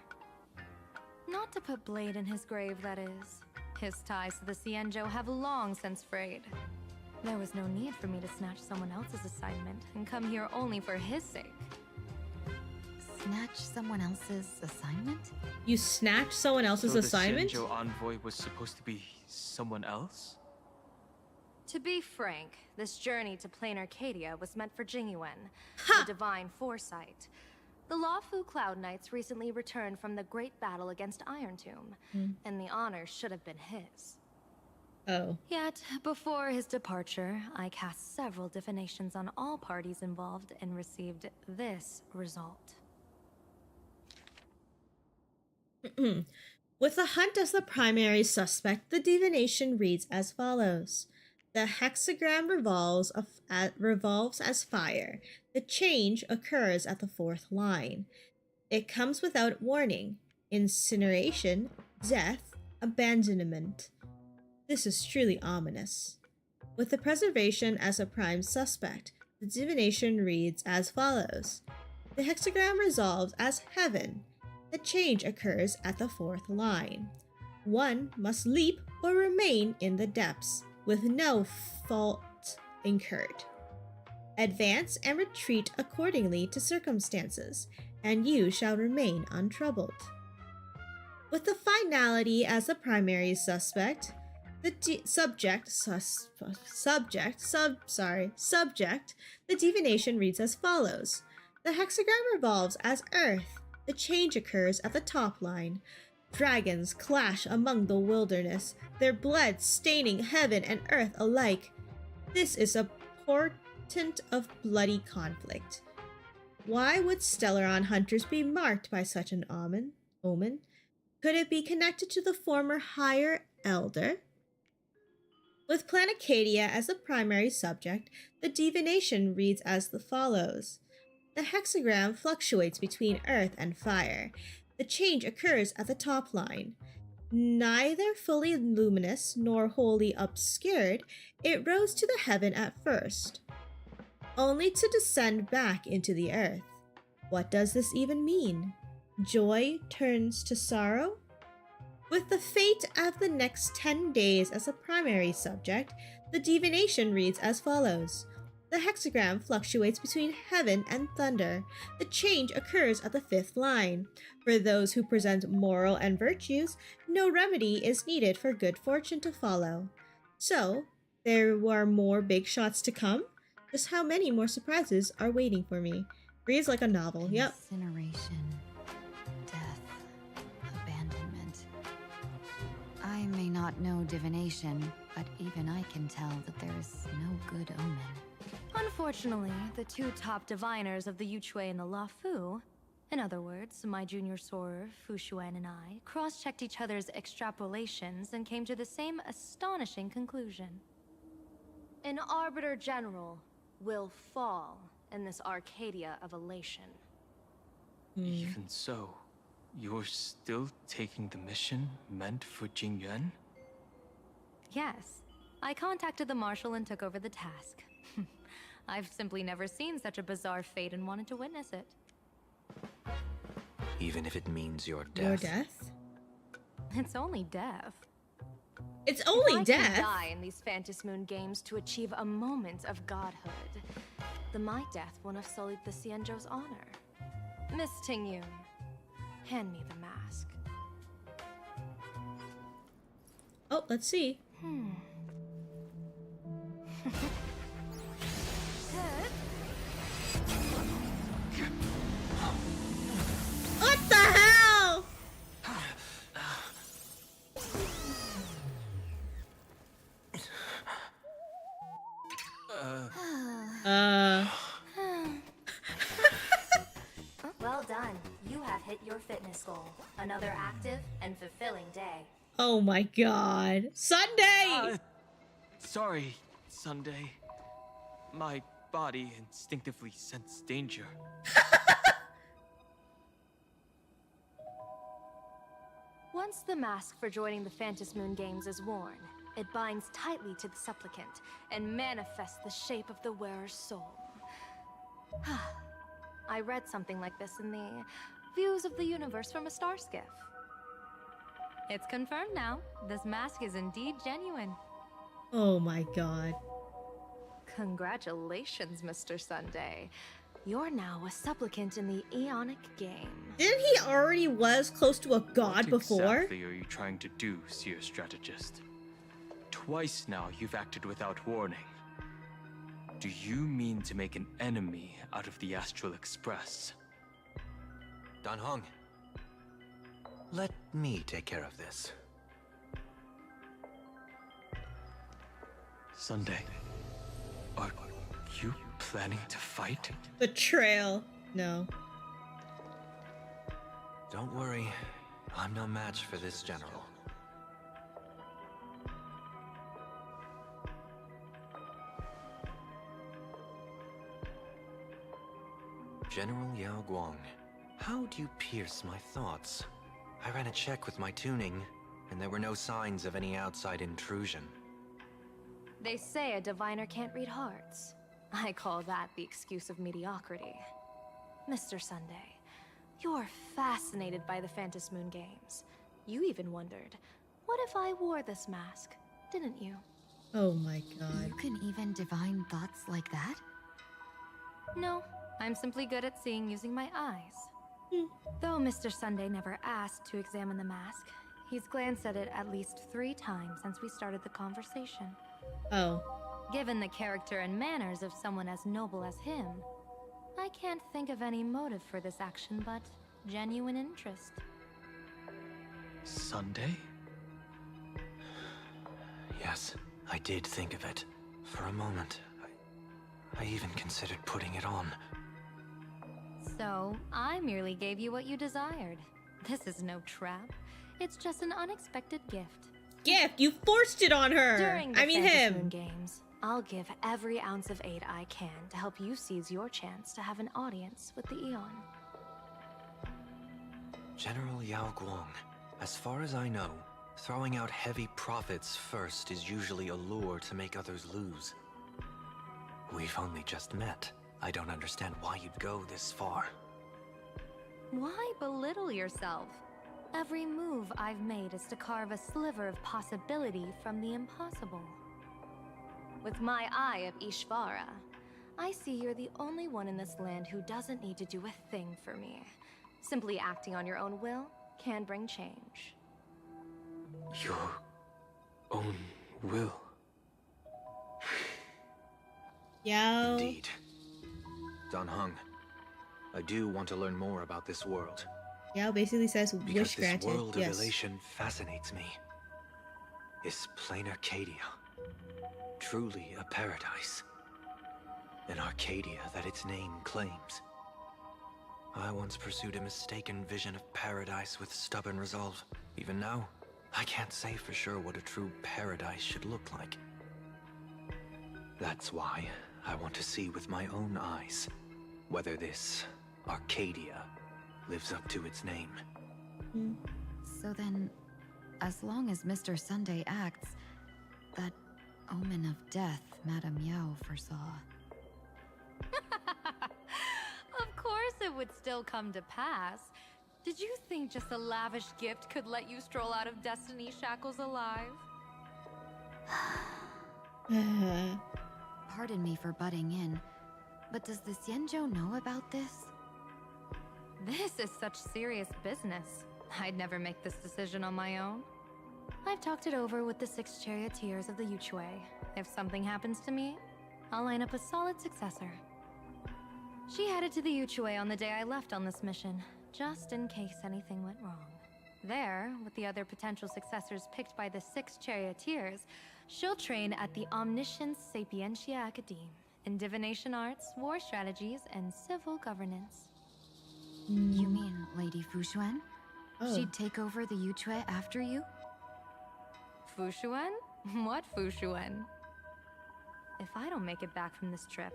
Not to put Blade in his grave, that is. His ties to the Xianzhou have long since frayed. There was no need for me to snatch someone else's assignment and come here only for his sake. Snatch someone else's assignment? You snatched someone else's assignment? So the Xianzhou envoy was supposed to be someone else? To be frank, this journey to Plain Arcadia was meant for Jingyuan, the divine foresight. The Lawfu Cloud Knights recently returned from the great battle against Iron Tomb, and the honor should have been his. Oh. Yet, before his departure, I cast several divinations on all parties involved and received this result. With the hunt as the primary suspect, the divination reads as follows. The hexagram revolves as fire. The change occurs at the fourth line. It comes without warning. Incineration, death, abandonment. This is truly ominous. With the preservation as a prime suspect, the divination reads as follows. The hexagram resolves as heaven. The change occurs at the fourth line. One must leap or remain in the depths, with no fault incurred. Advance and retreat accordingly to circumstances, and you shall remain untroubled. With the finality as the primary suspect, the subject, the divination reads as follows. The hexagram revolves as earth. The change occurs at the top line. Dragons clash among the wilderness, their blood staining heaven and earth alike. This is a portent of bloody conflict. Why would Stellaron hunters be marked by such an omen? Could it be connected to the former higher elder? With Planicadia as the primary subject, the divination reads as follows. The hexagram fluctuates between earth and fire. The change occurs at the top line. Neither fully luminous nor wholly obscured, it rose to the heaven at first, only to descend back into the earth. What does this even mean? Joy turns to sorrow? With the fate of the next 10 days as a primary subject, the divination reads as follows. The hexagram fluctuates between heaven and thunder. The change occurs at the fifth line. For those who present moral and virtues, no remedy is needed for good fortune to follow. So, there are more big shots to come? Just how many more surprises are waiting for me? Reads like a novel, yep. Incineration, death, abandonment. I may not know divination, but even I can tell that there is no good omen. Unfortunately, the two top diviners of the Yuchui and the Lafu, in other words, my junior sorer, Fu Xuan, and I, cross-checked each other's extrapolations and came to the same astonishing conclusion. An Arbiter General will fall in this Arcadia of elation. Even so, you're still taking the mission meant for Jingyuan? Yes, I contacted the Marshal and took over the task. I've simply never seen such a bizarre fate and wanted to witness it. Even if it means your death? Your death? It's only death. It's only if I death? can die in these Phantom Moon Games to achieve a moment of godhood, then my death won't have sullied the Xianzhou's honor. Miss Tingyun, hand me the mask. Oh, let's see. What the hell? Well done. You have hit your fitness goal. Another active and fulfilling day. Oh my god. Sunday! Sorry, Sunday. My body instinctively sensed danger. Once the mask for joining the Phantom Moon Games is worn, it binds tightly to the supplicant and manifests the shape of the wearer's soul. I read something like this in the Views of the Universe from a Star Skiff. It's confirmed now. This mask is indeed genuine. Oh my god. Congratulations, Mr. Sunday. You're now a supplicant in the Aeonic game. Didn't he already was close to a god before? What exactly are you trying to do, Seer Strategist? Twice now you've acted without warning. Do you mean to make an enemy out of the Astral Express? Dan Hong, let me take care of this. Sunday, are you planning to fight? Betrayal. No. Don't worry, I'm no match for this general. General Yao Guang, how do you pierce my thoughts? I ran a check with my tuning, and there were no signs of any outside intrusion. They say a diviner can't read hearts. I call that the excuse of mediocrity. Mr. Sunday, you're fascinated by the Phantom Moon Games. You even wondered, what if I wore this mask, didn't you? Oh my god. You can even divine thoughts like that? No, I'm simply good at seeing using my eyes. Though Mr. Sunday never asked to examine the mask, he's glanced at it at least 3 times since we started the conversation. Oh. Given the character and manners of someone as noble as him, I can't think of any motive for this action but genuine interest. Sunday? Yes, I did think of it. For a moment, I even considered putting it on. So, I merely gave you what you desired. This is no trap. It's just an unexpected gift. Gift? You forced it on her! During the I mean Phantom him! Moon Games, I'll give every ounce of aid I can to help you seize your chance to have an audience with the Eon. General Yao Guang, as far as I know, throwing out heavy profits first is usually a lure to make others lose. We've only just met. I don't understand why you'd go this far. Why belittle yourself? Every move I've made is to carve a sliver of possibility from the impossible. With my eye of Ishvara, I see you're the only one in this land who doesn't need to do a thing for me. Simply acting on your own will can bring change. Your own will? Yo. Indeed. Dan Hong, I do want to learn more about this world. Yao basically says Because wish this granted. world of Yes. elation fascinates me. Is plain Arcadia truly a paradise? An Arcadia that its name claims. I once pursued a mistaken vision of paradise with stubborn resolve. Even now, I can't say for sure what a true paradise should look like. That's why I want to see with my own eyes whether this Arcadia lives up to its name. So then, as long as Mr. Sunday acts, that omen of death Madame Yao foresaw. Of course it would still come to pass. Did you think just a lavish gift could let you stroll out of Destiny shackles alive? Pardon me for butting in, but does the Xianzhou know about this? This is such serious business. I'd never make this decision on my own. I've talked it over with the 6 charioteers of the Yuchue. If something happens to me, I'll line up a solid successor. She headed to the Yuchue on the day I left on this mission, just in case anything went wrong. There, with the other potential successors picked by the 6 charioteers, she'll train at the Omniscience Sapientia Academe in divination arts, war strategies, and civil governance. You mean Lady Fushuan? Oh. She'd take over the Yuchue after you? Fushuan? What Fushuan? If I don't make it back from this trip,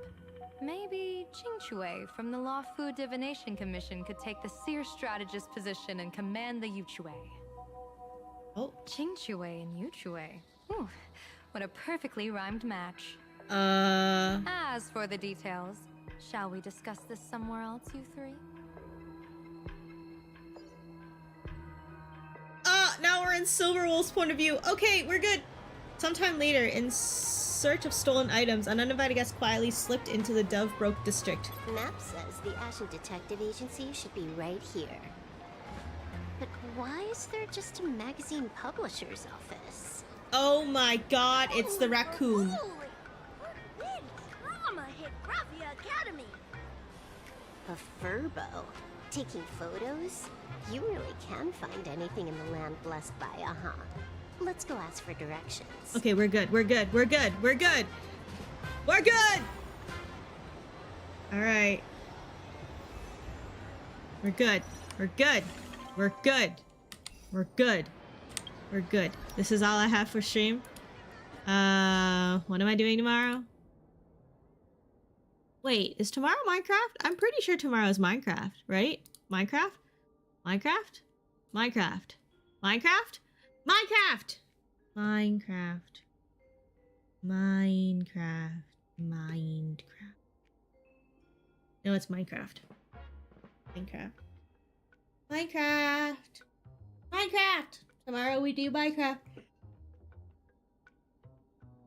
maybe Qingchue from the Law Fu Divination Commission could take the seer strategist position and command the Yuchue. Oh. Qingchue and Yuchue. Ooh, what a perfectly rhymed match. As for the details, shall we discuss this somewhere else, you three? Now we're in Silverwolf's point of view. Okay, we're good. Sometime later, in search of stolen items, an uninvited guest quietly slipped into the Dovebroke district. Map says the Ashen Detective Agency should be right here. But why is there just a magazine publisher's office? Oh my god, it's the raccoon. Drama hit Raffia Academy. A furbo? Taking photos? You really can find anything in the land blessed by, Let's go ask for directions. Okay, we're good. We're good. We're good. We're good. We're good! Alright. We're good. We're good. We're good. We're good. We're good. This is all I have for stream. What am I doing tomorrow? Wait, is tomorrow Minecraft? I'm pretty sure tomorrow is Minecraft, right? Minecraft? Minecraft? Minecraft? Minecraft? Minecraft! Minecraft. Minecraft. Minecraft. No, it's Minecraft. Minecraft. Minecraft! Minecraft! Tomorrow we do Minecraft.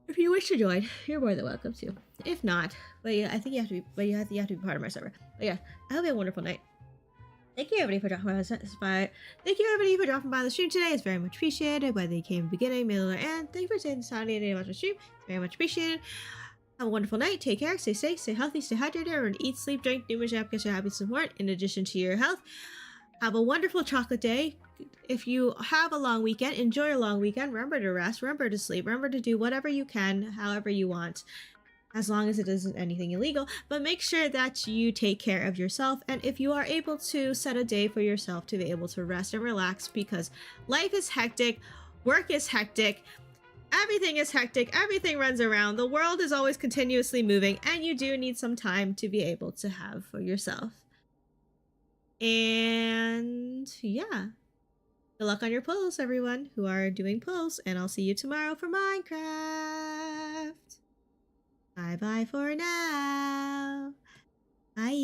If you wish to join, you're more than welcome to. If not, but yeah, I think you have to be. But you have to be part of my server. But yeah, I hope you have a wonderful night. Thank you everybody for dropping by. Thank you everybody for dropping by the stream today. It's very much appreciated. Whether you came in the beginning, middle, or end. Thank you for staying Saturday and watching the stream. It's very much appreciated. Have a wonderful night. Take care. Stay safe. Stay healthy. Stay hydrated. Remember to eat, sleep, drink, numerous applications, happiness, and support. In addition to your health, have a wonderful chocolate day. If you have a long weekend, enjoy your long weekend. Remember to rest. Remember to sleep. Remember to do whatever you can, however you want. As long as it isn't anything illegal, but make sure that you take care of yourself. And if you are able to set a day for yourself to be able to rest and relax, because life is hectic, work is hectic, everything is hectic, everything runs around, the world is always continuously moving, and you do need some time to be able to have for yourself. And yeah, good luck on your pulls, everyone who are doing pulls, and I'll see you tomorrow for Minecraft. Bye bye for now. Bye.